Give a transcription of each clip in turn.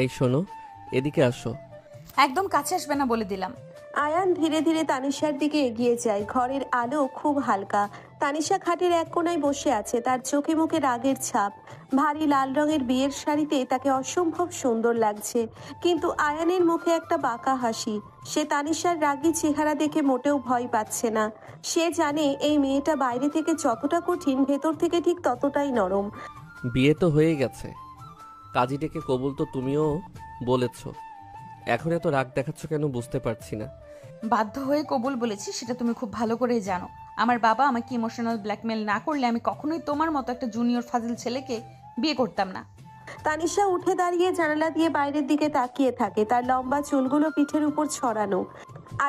এই শোনো, এদিকে আসো। একদম কাছে আসবে না বলে দিলাম। আয়ান ধীরে ধীরে তানিশার দিকে এগিয়ে যায়। ঘরের আলো খুব হালকা। তানিশা খাটের এক কোণায় বসে আছে, তার চোখে মুখে রাগের ছাপ। ভারী লাল রঙের বিয়ের শাড়িতে তাকে অসম্ভব সুন্দর লাগছে, কিন্তু আয়ানের মুখে একটা বাঁকা হাসি। সে তানিশার রাগী চেহারা দেখে মোটেও ভয় পাচ্ছে না। সে জানে এই মেয়েটা বাইরে থেকে যতটা কঠিন, ভেতর থেকে ঠিক ততটাই নরম। বিয়ে তো হয়ে গেছে, কাজী ডেকে কবুল তো তুমিও বলেছ। এখন এত রাগ দেখাচ্ছ কেন বুঝতে পারছি না। বাধ্য হয়ে কবুল বলেছি, সেটা তুমি খুব ভালো করেই জানো। আমার বাবা আমাকে ইমোশনাল ব্ল্যাকমেল না করলে আমি কখনোই তোমার মতো একটা জুনিয়র ফাজিল ছেলেকে বিয়ে করতাম না। তানিশা উঠে দাঁড়িয়ে জানালা দিয়ে বাইরের দিকে তাকিয়ে থাকে, তার লম্বা চুলগুলো পিঠের উপর ছড়ানো।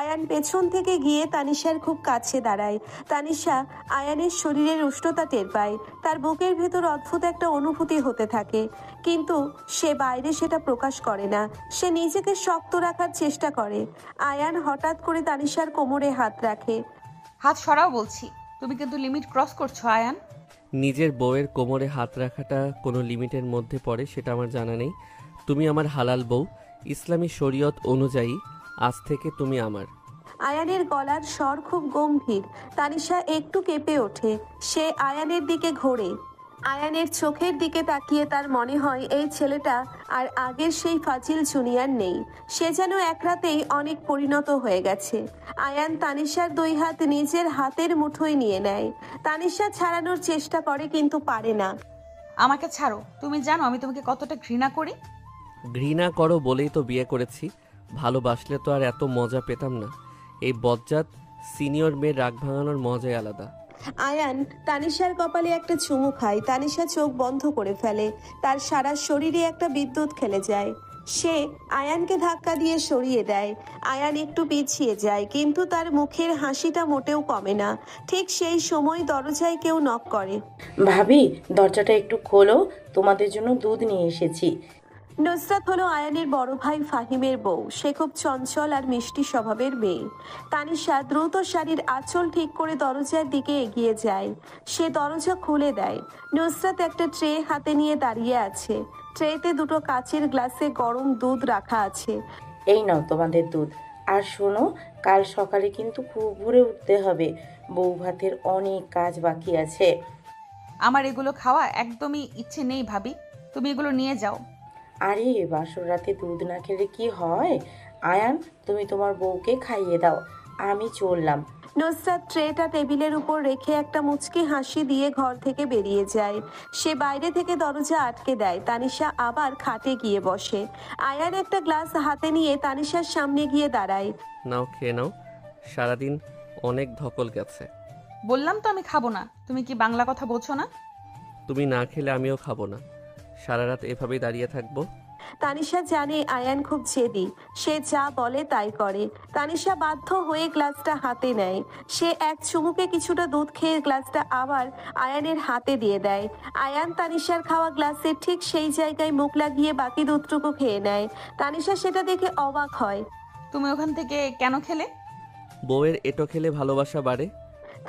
আয়ান পেছন থেকে গিয়ে তানিশার খুব কাছে দাঁড়ায়। তানিশা আয়ানের শরীরের উষ্ণতা টের পায়। তার বুকের ভেতর অদ্ভুত একটা অনুভূতি হতে থাকে, কিন্তু সে বাইরে সেটা প্রকাশ করে না। সে নিজেকে শক্ত রাখার চেষ্টা করে। আয়ান হঠাৎ করে তানিশার কোমরে হাত রাখে। হাত সরাও বলছি, তুমি কিন্তু লিমিট ক্রস করছো আয়ান। নিজের বউয়ের কোমরে হাত রাখাটা কোনো লিমিটের মধ্যে পড়ে সেটা আমার জানা নেই। তুমি আমার হালাল বউ, ইসলামী শরীয়ত অনুযায়ী আজ থেকে তুমি আমার। আয়ানের গলার স্বর খুব গম্ভীর। তানিশা একটু কেঁপে ওঠে। সে আয়ানের দিকে ঘোরে। আয়ানের চোখের দিকে তাকিয়ে তার মনে হয় এই ছেলেটা আর আগের সেই ফাজিল জুনিয়র নেই। সে যেন এক রাতেই অনেক পরিণত হয়ে গেছে। আয়ান তানিশার দুই হাত নিজের হাতের মুঠোয় নিয়ে নেয়। তানিশা ছাড়ানোর চেষ্টা করে, কিন্তু পারে না। আমাকে ছাড়ো, তুমি জানো আমি তোমাকে কতটা ঘৃণা করি। ঘৃণা করো বলেই তো বিয়ে করেছি, ভালোবাসলে তো আর এত মজা পেতাম না। এই বজ্জাত সিনিয়র মেয়ের রাগ ভাঙানোর মজাই আলাদা। আয়ান তানিশার কপালে একটা চুমু খায়। তানিশা চোখ বন্ধ করে ফেলে। তার সারা শরীরে একটা বিদ্যুৎ খেলে যায়। সে আয়ানকে ধাক্কা দিয়ে সরিয়ে দেয়। আয়ান একটু পিছিয়ে যায়, কিন্তু তার মুখের হাসিটা মোটেও কমে না। ঠিক সেই সময় দরজায় কেউ নক করে। ভাবি, দরজাটা একটু খোলো, তোমাদের জন্য দুধ নিয়ে এসেছি। নুসরাত হলো আয়ানের বড় ভাই ফাহিমের বউ। সে খুব চঞ্চল আর মিষ্টি স্বভাবের মেয়ে। তানিশা দ্রুত শাড়ির আঁচল ঠিক করে দরজার দিকে এগিয়ে যায়। সে দরজা খুলে দেয়। নুসরাত একটা ট্রে হাতে নিয়ে দাঁড়িয়ে আছে। ট্রেতে দুটো কাচের গ্লাসে গরম দুধ রাখা আছে। এই নাও তোমাদের দুধ। আর শোনো, কাল সকালে কিন্তু খুব ভোরে উঠতে হবে, বউ ভাতের অনেক কাজ বাকি আছে। আমার এগুলো খাওয়া একদমই ইচ্ছে নেই ভাবি, তুমি এগুলো নিয়ে যাও। আরে বাসর রাতে দুধ না খেলে কি হয়? আয়ান, তুমি তোমার বউকে খাইয়ে দাও, আমি চললাম। নুসরাত ট্রেটা টেবিলের উপর রেখে একটা মুচকি হাসি দিয়ে ঘর থেকে বেরিয়ে যায়। সে বাইরে থেকে দরজা আটকে দেয়। তানিশা আবার খাটে গিয়ে বসে। আয়ান একটা গ্লাস হাতে নিয়ে তানিশার সামনে গিয়ে দাঁড়ায়। নাও খেয়ে নাও, সারাদিন অনেক ধকল গেছে। বললাম তো আমি খাবো না, তুমি কি বাংলা কথা বোঝো না? তুমি না খেলে আমিও খাবো না। সারা রাত এভাবেই দাঁড়িয়ে থাকবো। তানিশা জানে আয়ান খুব জেদি। সে যা বলে তাই করে। তানিশা বাধ্য হয়ে গ্লাসটা হাতে নেয়। সে এক চুমুকে কিছুটা দুধ খেয়ে গ্লাসটা আবার আয়ানের হাতে দিয়ে দেয়। আয়ান তানিশার খাওয়া গ্লাসের ঠিক সেই জায়গায় মুখ লাগিয়ে বাকি দুধটুকু খেয়ে নেয়। তানিশা সেটা দেখে অবাক হয়। তুমি ওখান থেকে কেন খেলে? বউয়ের এটো খেলে ভালোবাসা বাড়ে।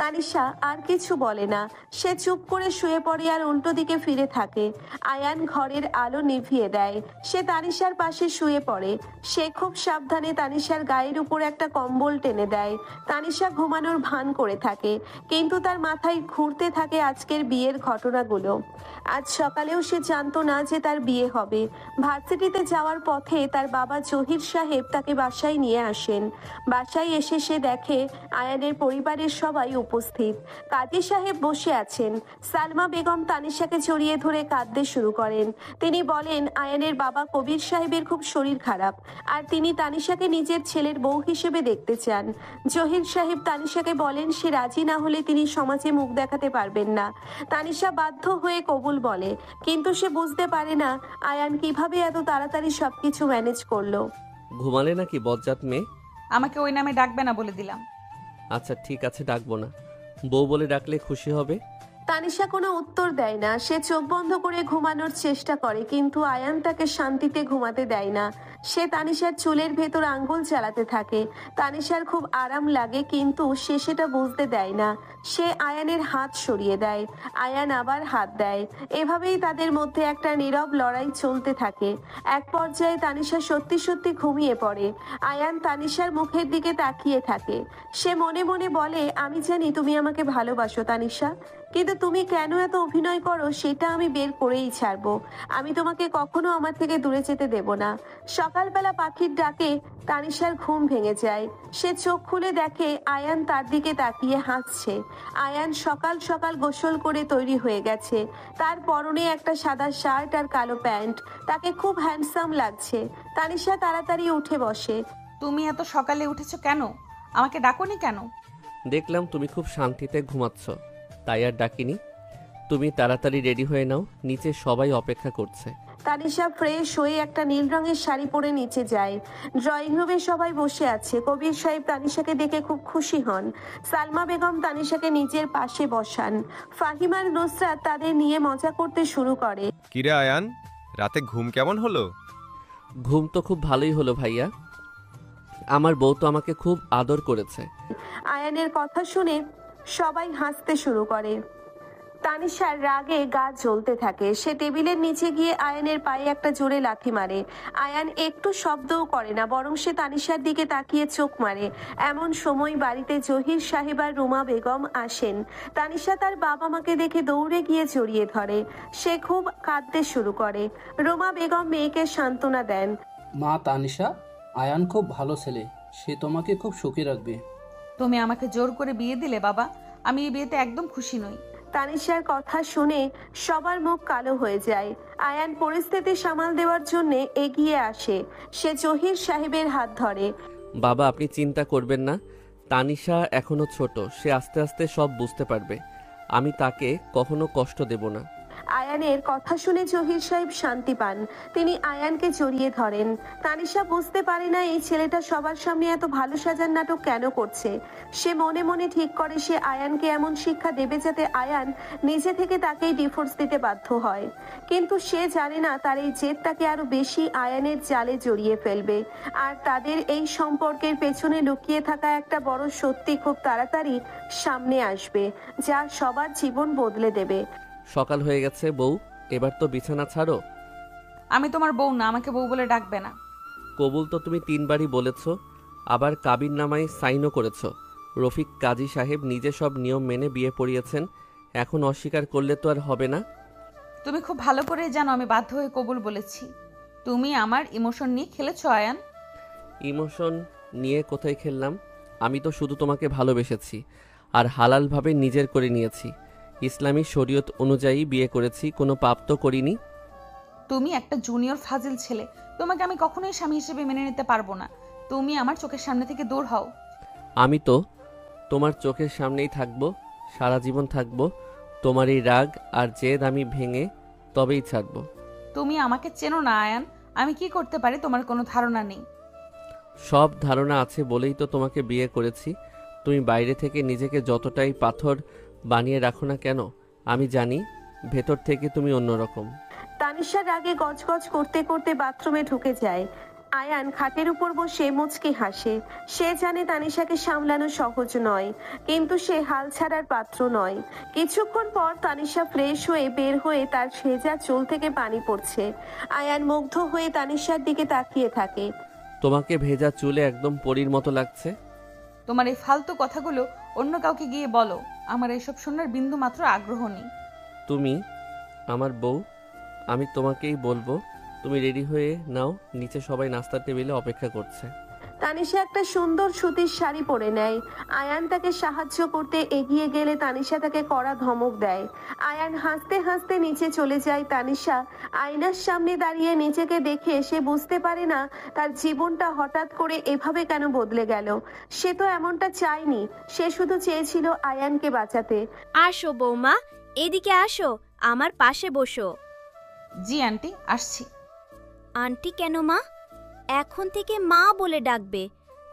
তানিশা আর কিছু বলে না। সে চুপ করে শুয়ে পড়ে আর উল্টো দিকে ফিরে থাকে। আয়ান ঘরের আলো নিভিয়ে দেয়। সে তানিশার পাশে শুয়ে পড়ে। সে খুব সাবধানে তানিশার গায়ের উপর একটা কম্বল টেনে দেয়। তানিশা ঘুমানোর ভান করে থাকে, কিন্তু তার মাথায় ঘুরতে থাকে আজকের বিয়ের ঘটনাগুলো। আজ সকালেও সে জানতো না যে তার বিয়ে হবে। ভার্সিটিতে যাওয়ার পথে তার বাবা জহির সাহেব তাকে বাসায় নিয়ে আসেন। বাসায় এসে সে দেখে আয়ানের পরিবারের সবাই উপস্থিত। কাজী সাহেব বসে আছেন। সালমা বেগম তানিশাকে জড়িয়ে ধরে কাঁদতে শুরু করেন। তিনি বলেন আয়ানের বাবা কবির সাহেবের খুব শরীর খারাপ, আর তিনি তানিশাকে নিজের ছেলের বউ হিসেবে দেখতে চান। জহির সাহেব তানিশাকে বলেন সে রাজি না হলে তিনি সমাজে মুখ দেখাতে পারবেন না। তানিশা বাধ্য হয়ে কবুল বলে, কিন্তু সে বুঝতে পারে না আয়ান কিভাবে এত তাড়াতাড়ি সবকিছু ম্যানেজ করলো। ঘুমালে নাকি বজ্জাত মেয়ে? আমাকে ওই নামে ডাকবে না বলে দিলাম। আচ্ছা ঠিক আছে, ডাকবো না। বউ বলে ডাকলে খুশি হবে? তানিশা কোনো উত্তর দেয় না। সে চোখ বন্ধ করে ঘুমানোর চেষ্টা করে, কিন্তু আয়ান তাকে শান্তিতে ঘুমাতে দেয় না। সে তানিশার চুলের ভেতর আঙ্গুল চালাতে থাকে। তানিশার খুব আরাম লাগে, কিন্তু সে সেটা বুঝতে দেয় না। সে আয়ানের হাত সরিয়ে দেয়, আয়ান আবার হাত দেয়। এভাবেই তাদের মধ্যে একটা নীরব লড়াই চলতে থাকে। এক পর্যায়ে তানিশা সত্যি সত্যি ঘুমিয়ে পড়ে। আয়ান তানিশার মুখের দিকে তাকিয়ে থাকে। সে মনে মনে বলে, আমি জানি তুমি আমাকে ভালোবাসো তানিশা, কিন্তু তুমি কেন এত অভিনয় করো সেটা আমি বের করেই ছাড়বো। আমি তোমাকে কখনো আমার থেকে দূরে যেতে দেব না। সকালবেলা পাখির ডাকে তানিশার ঘুম ভেঙে যায়। সে চোখ খুলে দেখে আয়ান তার দিকে তাকিয়ে হাসছে। আয়ান সকাল সকাল গোসল করে তৈরি হয়ে গেছে। তার পরনে একটা সাদা শার্ট আর কালো প্যান্ট। তাকে খুব হ্যান্ডসাম লাগছে। তানিশা তাড়াতাড়ি উঠে বসে। তুমি এত সকালে উঠেছো কেন? আমাকে ডাকোনি কেন? দেখলাম তুমি খুব শান্তিতে ঘুমাচ্ছ, তাই আর ডাকিনি। তুমি তাড়াতাড়ি রেডি হয়ে নাও, নিচে সবাই অপেক্ষা করছে। তানিশা ফ্রেশ হয়ে একটা নীল রঙের শাড়ি পরে নিচে যায়। ড্রয়িং রুমে সবাই বসে আছে। কবির সাহেব তানিশাকে দেখে খুব খুশি হন। সালমা বেগম তানিশাকে নিজের পাশে বসান। ফাহিমার নুসরাত তাদের নিয়ে মজা করতে শুরু করে। কিরে আয়ান, রাতে ঘুম কেমন হলো? ঘুম তো খুব ভালোই হলো ভাইয়া, আমার বউ তো আমাকে খুব আদর করেছে। আয়ানের কথা শুনে সবাই হাসতে শুরু করে। তানিশার রাগে গা জ্বলতে থাকে। সে টেবিলের নিচে গিয়ে আয়ানের পায়ে একটা জোরে লাথি মারে। আয়ান একটু শব্দও করে না, বরং সে তানিশার দিকে তাকিয়ে চোখ মারে। এমন সময় বাড়িতে জহির সাহেব আর রুমা বেগম আসেন। তানিশা তার বাবা মাকে দেখে দৌড়ে গিয়ে জড়িয়ে ধরে। সে খুব কাঁদতে শুরু করে। রুমা বেগম মেয়েকে সান্ত্বনা দেন। মা তানিশা, আয়ান খুব ভালো ছেলে, সে তোমাকে খুব সুখী রাখবে। তুমি আমাকে জোর করে বিয়ে দিলে বাবা, আমি এই বিয়েতে একদম খুশি নই। তানিশার কথা শুনে সবার মুখ কালো হয়ে যায়। আয়ান পরিস্থিতি সামাল দেওয়ার জন্য এগিয়ে আসে। সে জহির সাহেবের হাত ধরে। বাবা আপনি চিন্তা করবেন না, তানিশা এখনো ছোট, সে আস্তে আস্তে সব বুঝতে পারবে। আমি তাকে কখনো কষ্ট দেব না। আয়ানের কথা শুনে জহির সাহেব শান্তি পান। তিনি আয়ানকে জড়িয়ে ধরেন। তানিশা বুঝতে পারে না এই ছেলেটা সবার সামনে এত ভালো সাজার নাটক কেন করছে। সে মনে মনে ঠিক করে সে আয়ানকে এমন শিক্ষা দেবে যাতে আয়ান নিজে থেকে তাকেই ডিভোর্স দিতে বাধ্য হয়। কিন্তু সে জানে না তার এই জেদ তাকে আরো বেশি আয়ানের জালে জড়িয়ে ফেলবে। আর তাদের এই সম্পর্কের পেছনে লুকিয়ে থাকা একটা বড় সত্যি খুব তাড়াতাড়ি সামনে আসবে, যা সবার জীবন বদলে দেবে। সকাল হয়ে গেছে বউ, এবার তো বিছানা ছাড়ো। আমি তোমার বউ না, আমাকে বউ বলে ডাকবে না। কবুল তো তুমি 3 বারই বলেছ, আবার কাবির নামায় সাইনও করেছ। রফিক কাজী সাহেব নিজে সব নিয়ম মেনে বিয়ে পড়িয়েছেন, এখন অস্বীকার করলে তো আর হবে না। তুমি খুব ভালো করে জানো আমি বাধ্য হয়ে কবুল বলেছি। তুমি আমার ইমোশন নিয়ে খেলেছো আয়ান। ইমোশন নিয়ে কোথায় খেললাম? আমি তো শুধু তোমাকে ভালোবেসেছি আর হালালভাবে নিজের করে নিয়েছি। ইসলামী শরীয়ত অনুযায়ী বিয়ে করেছি, কোনো পাপ তো করিনি। তুমি একটা জুনিয়র ফাজিল ছেলে, তোমাকে আমি কখনোই স্বামী হিসেবে মেনে নিতে পারবো না। তুমি আমার চোখের সামনে থেকে দূর হও। আমি তো তোমার চোখের সামনেই থাকবো, সারা জীবন থাকবো। তোমার এই রাগ আর জেদ আমি ভেঙে তবেই ছাড়বো। তুমি আমাকে চেনো না আয়ান, আমি কি করতে পারি তোমার কোনো ধারণা নেই। সব ধারণা আছে বলেই তো তোমাকে বিয়ে করেছি। তুমি বাইরে থেকে নিজেকে যতটাই পাথর বানিয়ে রাখো না কেন, আমি জানি ভেতর থেকে তুমি অন্যরকম। তানিশার রাগে গজগজ করতে করতে বাথরুমে ঢুকে যায়। আয়ান খাটের উপর বসে মুচকি হাসে। সে জানে তানিশাকে সামলানো সহজ নয়, কিন্তু সে হাল ছাড়ার পাত্র নয়। কিছুক্ষণ পর তানিশা ফ্রেশ হয়ে বের হয়ে তার ভেজা চুল থেকে পানি পড়ছে। আয়ান মুগ্ধ হয়ে তানিশার দিকে তাকিয়ে থাকে। তোমাকে ভেজা চুলে একদম পরীর মতো লাগছে। তোমার এই ফালতু কথাগুলো অন্য কাউকে গিয়ে বলো, আমার এসব শোনার বিন্দু মাত্র আগ্রহ নেই। তুমি আমার বউ, আমি তোমাকেই বলবো। তুমি রেডি হয়ে নাও, নিচে সবাই নাস্তার টেবিলে অপেক্ষা করছে। তানিশা একটা সুন্দর সুতির শাড়ি পরে নেয়। আয়ান তাকে সাহায্য করতে এগিয়ে গেলে তানিশা তাকে কড়া ধমক দেয়। আয়ান হাসতে হাসতে নিচে চলে যায়। তানিশা আয়নার সামনে দাঁড়িয়ে নিজেকে দেখে সে বুঝতে পারে না তার জীবনটা হঠাৎ করে এভাবে কেন বদলে গেল। সে তো এমনটা চায়নি, সে শুধু চেয়েছিল আয়ানকে বাঁচাতে। আসো বৌমা, এদিকে আসো, আমার পাশে বসো। জি আন্টি, আসছি। আন্টি কেন মা? এখন থেকে মা বলে ডাকবে।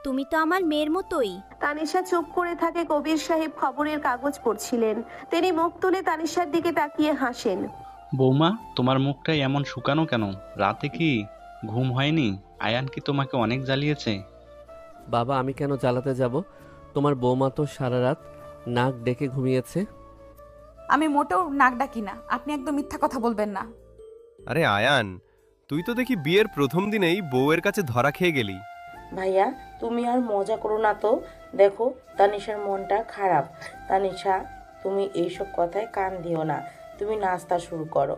তুমি তো আমার মেয়ের মতোই। তানিশা চুপ করে থাকে। কবির সাহেব খবরের কাগজ পড়ছিলেন। তিনি মুখ তুলে তানিশার দিকে তাকিয়ে হাসেন। বৌমা, তোমার মুখটা এমন শুকানো কেন? রাতে কি ঘুম হয়নি? আয়ান কি তোমাকে অনেক জ্বালিয়েছে? বাবা, আমি কেন জ্বালাতে যাব? তোমার বৌমা তো সারা রাত নাক ডেকে ঘুমিয়েছে। আমি মোটেও নাক ডাকি না, আপনি একদম মিথ্যা কথা বলবেন না। আরে আয়ান, তুই তো দেখি বিয়ের প্রথম দিনেই বউয়ের কাছে ধরা খেয়ে গেলি। ভাইয়া তুমি আর মজা করো না তো। দেখো তানিশার মনটা খারাপ। তানিশা, তুমি এইসব কথায় কান দিও না। তুমি নাস্তা শুরু করো।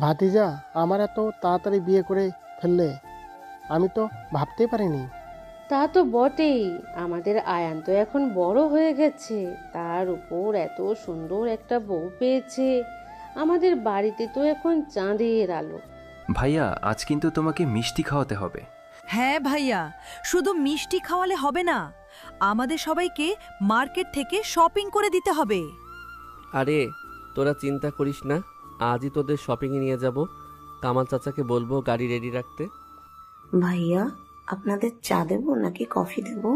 ভাতিজা আমার এত তাড়াতাড়ি বিয়ে করে ফেললে, আমি তো ভাবতেই পারিনি। তা তো বটেই, আমাদের আয়ান তো এখন বড় হয়ে গেছে, তার উপর এত সুন্দর একটা বউ পেয়েছে। আমাদের বাড়িতে তো এখন চাঁদের আলো। ভাইয়া, আজ কিন্তু তোমাকে মিষ্টি খাওয়াতে হবে। হ্যাঁ ভাইয়া, শুধু মিষ্টি খাওয়ালে হবে না, আমাদের সবাইকে মার্কেট থেকে শপিং করে দিতে হবে। আরে তোরা চিন্তা করিস না, আজই তোদের শপিংয়ে নিয়ে যাব। কামাল চাচাকে বলবো গাড়ি রেডি রাখতে। ভাইয়া, আপনাদের চা দেবো নাকি কফি দেবো?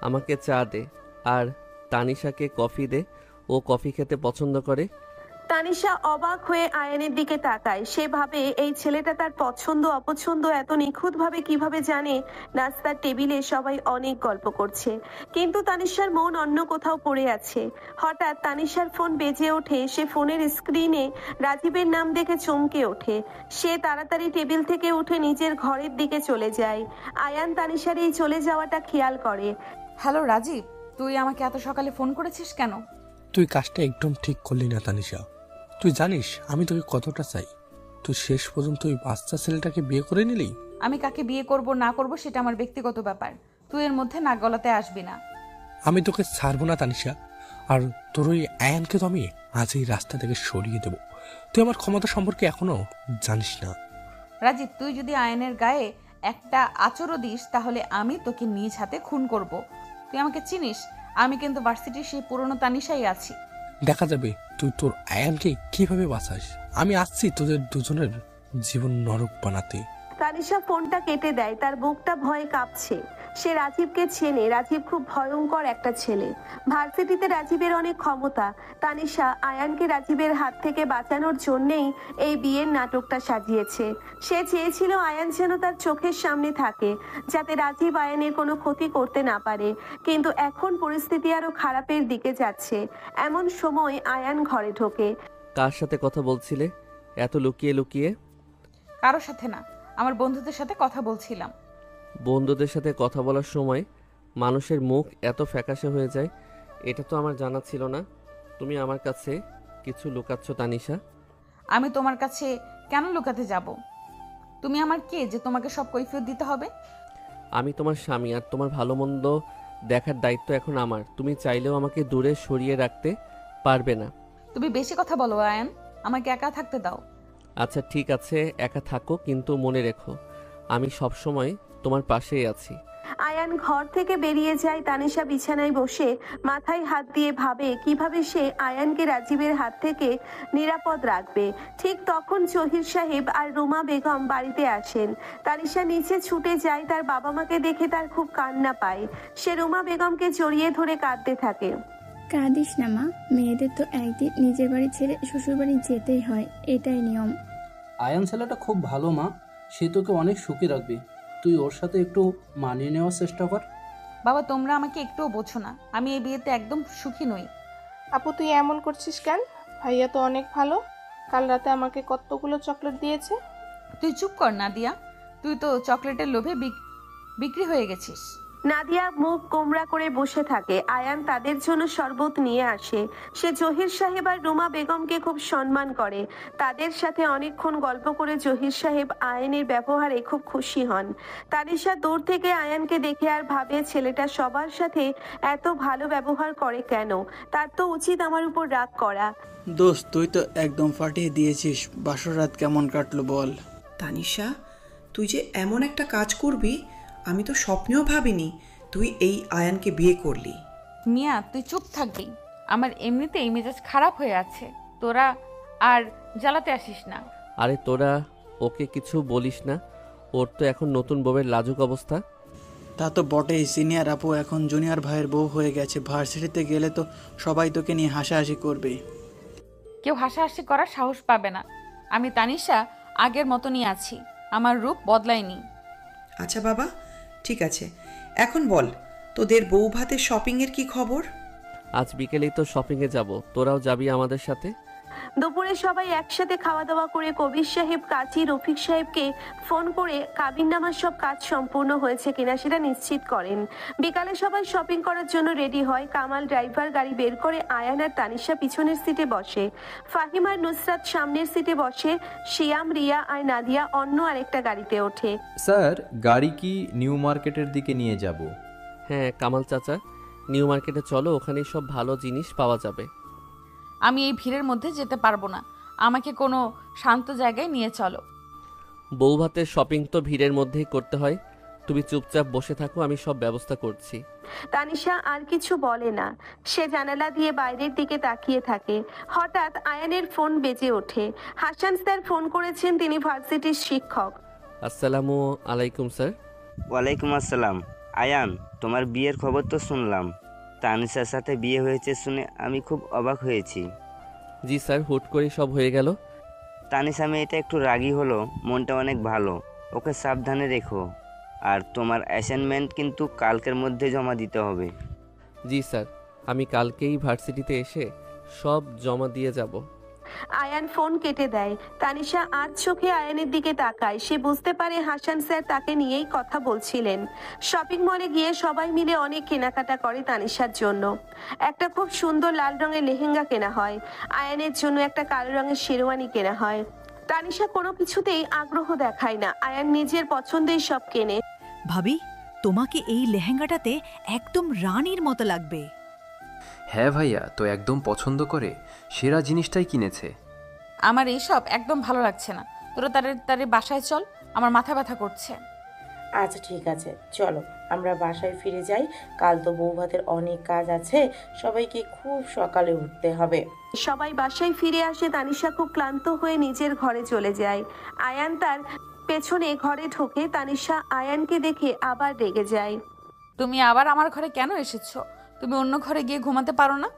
আমাকে চা দে, আর তানিশাকে কফি দে, ও কফি খেতে পছন্দ করে। তানিশা অবাক হয়ে আয়ানের দিকে তাকায়। সে ভাবে এই ছেলেটা তার পছন্দ অপছন্দ এত নিখুঁতভাবে কিভাবে জানে। নাস্তার টেবিলে সবাই অনেক গল্প করছে, কিন্তু তানিশার মন অন্য কোথাও পড়ে আছে। হঠাৎ তানিশার ফোন বেজে ওঠে। সে ফোনের স্ক্রিনে রাজীবের নাম দেখে চমকে ওঠে। সে তাড়াতাড়ি টেবিল থেকে উঠে নিজের ঘরের দিকে চলে যায়। আয়ান তানিশার এই চলে যাওয়াটা খেয়াল করে। হ্যালো রাজীব, তুই আমাকে এত সকালে ফোন করেছিস কেন? তুই কাজটা একদম ঠিক করলি না তানিশা। তুই জানিস আমি তোকে কতটা চাই। তুই শেষ পর্যন্ত ওই বাচ্চা ছেলেটাকে বিয়ে করে নিলি। আমি কাকে বিয়ে করব না করব সেটা আমার ব্যক্তিগত ব্যাপার, তুই এর মধ্যে নাক গলাতে আসবি না। আমি তোকে ছাড়বো না তানিশা, আর তোর ওই আয়ানকে তো আমি আজ এই রাস্তা থেকে সরিয়ে দেব। তুই আমার ক্ষমতা সম্পর্কে এখনো জানিস না। রাজীব, তুই যদি আয়নের গায়ে একটা আচরও দিস তাহলে আমি তোকে নিজ হাতে খুন করব। তুই আমাকে চিনিস, আমি কিন্তু ভার্সিটির সেই পুরনো তানিশাই আছি। দেখা যাবে তুই তোর আয়ানকে কিভাবে বাঁচাস। আমি আসছি তোদের দুজনের জীবন নরক বানাতে। তানিশা ফোনটা কেটে দেয়। তার বুকটা ভয়ে কাঁপছে। সে রাজীবকে চেনে। রাজীব খুব ভয়ঙ্কর একটা ছেলে। ভার্সিটিতে রাজীবের অনেক ক্ষমতা। তানিশা আয়ানকে রাজীবের হাত থেকে বাঁচানোর জন্যেই এই বিয়ের নাটকটা সাজিয়েছে। সে চেয়েছিল আয়ান যেন তার চোখের সামনে থাকে, যাতে রাজীব আয়ানের কোনো ক্ষতি করতে না পারে। কিন্তু এখন পরিস্থিতি আরো খারাপের দিকে যাচ্ছে। এমন সময় আয়ান ঘরে ঢোকে। কার সাথে কথা বলছিলে এত লুকিয়ে লুকিয়ে? কারোর সাথে না, আমার বন্ধুদের সাথে কথা বলছিলাম। বন্ধুদের সাথে কথা বলার সময় মানুষের মুখ এত ফ্যাকাশে হয়ে যায়, এটা তো আমার জানা ছিল না। তুমি আমার কাছে কিছু লুকাচ্ছ তানিশা। আমি তোমার কাছে কেন লুকাতে যাব? তুমি আমার কে যে তোমাকে সব কৈফিয়ত দিতে হবে? আমি তোমার স্বামী, আর তোমার ভালো মন্দ দেখার দায়িত্ব এখন আমার। তুমি চাইলেও আমাকে দূরে সরিয়ে রাখতে পারবে না। তুমি বেশি কথা বলো আয়ান, আমাকে একা থাকতে দাও। আচ্ছা ঠিক আছে, একা থাকো, কিন্তু মনে রেখো আমি সবসময় তোমার পাশেই আছি। আয়ান ঘর থেকে বেরিয়ে যায়। তানিশা বিছানায় বসে মাথায় হাত দিয়ে ভাবে কিভাবে সে আয়ানকে রাজীবের হাত থেকে নিরাপদ রাখবে। ঠিক তখন জহির সাহেব আর রুমা বেগম বাড়িতে আসেন। তানিশা নিচে ছুটে যায়। তার বাবা মাকে দেখে তার খুব কান্না পায়। সে রুমা বেগমকে জড়িয়ে ধরে কাঁদতে থাকে। কাঁদিস না মা, মেয়েদের তো একদিন নিজের বাড়ি ছেড়ে শ্বশুর বাড়ি যেতেই হয়, এটাই নিয়ম। আয়ান ছেলেটা খুব ভালো মা, সে তোকে অনেক সুখী রাখবে। তুই ওর সাথে একটু মানিয়ে নেওয়ার চেষ্টা কর। বাবা, তোমরা আমাকে একটুও বোঝো না, আমি এই বিয়েতে একদম সুখী নই। আপু তুই এমন করছিস কেন? ভাইয়া তো অনেক ভালো, কাল রাতে আমাকে কতগুলো চকলেট দিয়েছে। তুই চুপ কর নাদিয়া, তুই তো চকলেটের লোভে বিক্রি হয়ে গেছিস। নাদিয়া মুখ গোমরা করে বসে থাকে। আয়ান তাদের জন্য শরবত নিয়ে আসে। সে জহির সাহেব আর রুমা বেগমকে খুব সম্মান করে। তাদের সাথে অনেকক্ষণ গল্প করে জহির সাহেব আয়ানের ব্যবহারে খুব খুশি হন। তানিশা দূর থেকে আয়ানকে দেখে আর ভাবে ছেলেটা সবার সাথে এত ভালো ব্যবহার করে কেন? তার তো উচিত আমার উপর রাগ করা। দোস্ত, তুই তো একদম ফাটিয়ে দিয়েছিস। বাসর রাত কেমন কাটলো বল? তানিশা, তুই যে এমন একটা কাজ করবি আমি তো স্বপ্নেও ভাবিনি। তুই এই আয়ানকে বিয়ে করলি। মিয়া তুই চুপ থাকবি, আমার এমনিতেই মেজাজ খারাপ হয়ে আছে, তোরা আর জ্বালাতে আসিস না। আরে তোরা ওকে কিছু বলিস না, ওর তো এখন নতুন বউয়ের লাজুক অবস্থা। তা তো বটেই, সিনিয়র আপু এখন জুনিয়র ভাইয়ের বউ হয়ে গেছে, ভার্সিটিতে গেলে তো সবাই তোকে নিয়ে হাসাহাসি করবে। কেউ হাসাহাসি করার সাহস পাবে না। আমি তানিশা আগের মতনই আছি, আমার রূপ বদলায়নি। আচ্ছা বাবা, ঠিক আছে, এখন বল তোদের বউ ভাতের শপিংয়ের কি খবর? আজ বিকেলেই তো শপিংয়ে যাব, তোরাও যাবি আমাদের সাথে? দুপুরে সবাই একসাথে খাওয়া দাওয়া করে কবির সাহেব কাজী রফিক সাহেবকে ফোন করে কাবিননামার সব কাজ সম্পূর্ণ হয়েছে কিনা সেটা নিশ্চিত করেন। বিকালে সবাই শপিং করার জন্য রেডি হয়। কামাল ড্রাইভার গাড়ি বের করে, আয়ান আর তানিশা পিছনের সিটে বসে, ফাহিম আর নুসরাত সামনের সিটে বসে, শিয়াম, রিয়া আর নাদিয়া অন্য আরেকটা গাড়িতে ওঠে। স্যার, গাড়ি কি নিউ মার্কেটের দিকে নিয়ে যাব? হ্যাঁ কামাল চাচা, নিউ মার্কেটে চলো, ওখানেই সব ভালো জিনিস পাওয়া যাবে। আমি এই ভিড়ের মধ্যে যেতে পারবো না, আমাকে কোনো শান্ত জায়গায় নিয়ে চলো। বউ ভাতের শপিং তো ভিড়ের মধ্যেই করতে হয়, তুমি চুপচাপ বসে থাকো, আমি সব ব্যবস্থা করছি। তানিশা আর কিছু বলে না, সে জানালা দিয়ে বাইরের দিকে তাকিয়ে থাকে। হঠাৎ আয়ানের ফোন বেজে ওঠে। হাসান স্যার ফোন করেছেন, তিনি ভার্সিটির শিক্ষক। আসসালামু আলাইকুম স্যার। ওয়ালাইকুম আসসালাম। আয়ান, তোমার বিয়ের খবর তো শুনলাম। তানিশার সাথে বিয়ে হয়েছে শুনে আমি খুব অবাক হয়েছি। জি স্যার, হুট করে সব হয়ে গেল। তানিশা মেয়েটা একটু রাগী হলো, মনটা অনেক ভালো, ওকে সাবধানে রেখো। আর তোমার অ্যাসাইনমেন্ট কিন্তু কালকের মধ্যে জমা দিতে হবে। জি স্যার, আমি কালকেই ভার্সিটিতে এসে সব জমা দিয়ে যাব। আয়ান ফোন কেটে দেয়। তানিশা আর চোখে আয়ানের দিকে তাকায়। সে বুঝতে পারে হাসান স্যার তাকে নিয়েই কথা বলছিলেন। শপিং মলে গিয়ে সবাই মিলে অনেক কেনাকাটা করে তানিশার জন্য। একটা খুব সুন্দর লাল রঙের লেহেঙ্গা কেনা হয়, আয়ানের জন্য একটা কালো রঙের শেরওয়ানি কেনা হয়। তানিশা কোনো কিছুতেই আগ্রহ দেখায় না, আয়ান নিজের পছন্দের সব কেনে। ভাবি, তোমাকে এই লেহেঙ্গাটাতে একদম রানীর মতো লাগবে। হ্যাঁ ভাইয়া, তো একদম পছন্দ করে সেরা জিনিসটাই কিনেছে। আমার এইসব একদম ভালো লাগছে না, তোরা তাড়াতাড়ি বাসায় চল, আমার মাথা ব্যথা করছে। আচ্ছা ঠিক আছে, চলো আমরা বাসায় ফিরে যাই, কাল তো বউ ভাতের অনেক কাজ আছে, সবাইকে খুব সকালে উঠতে হবে। সবাই বাসায় ফিরে আসে। তানিশা খুব ক্লান্ত হয়ে নিজের ঘরে চলে যায়। আয়ান তার পেছনে ঘরে ঢোকে। তানিশা আয়ানকে দেখে আবার রেগে যায়। তুমি আবার আমার ঘরে কেন এসেছো? তুমি অন্য ঘরে গিয়ে ঘুমাতে পারো না?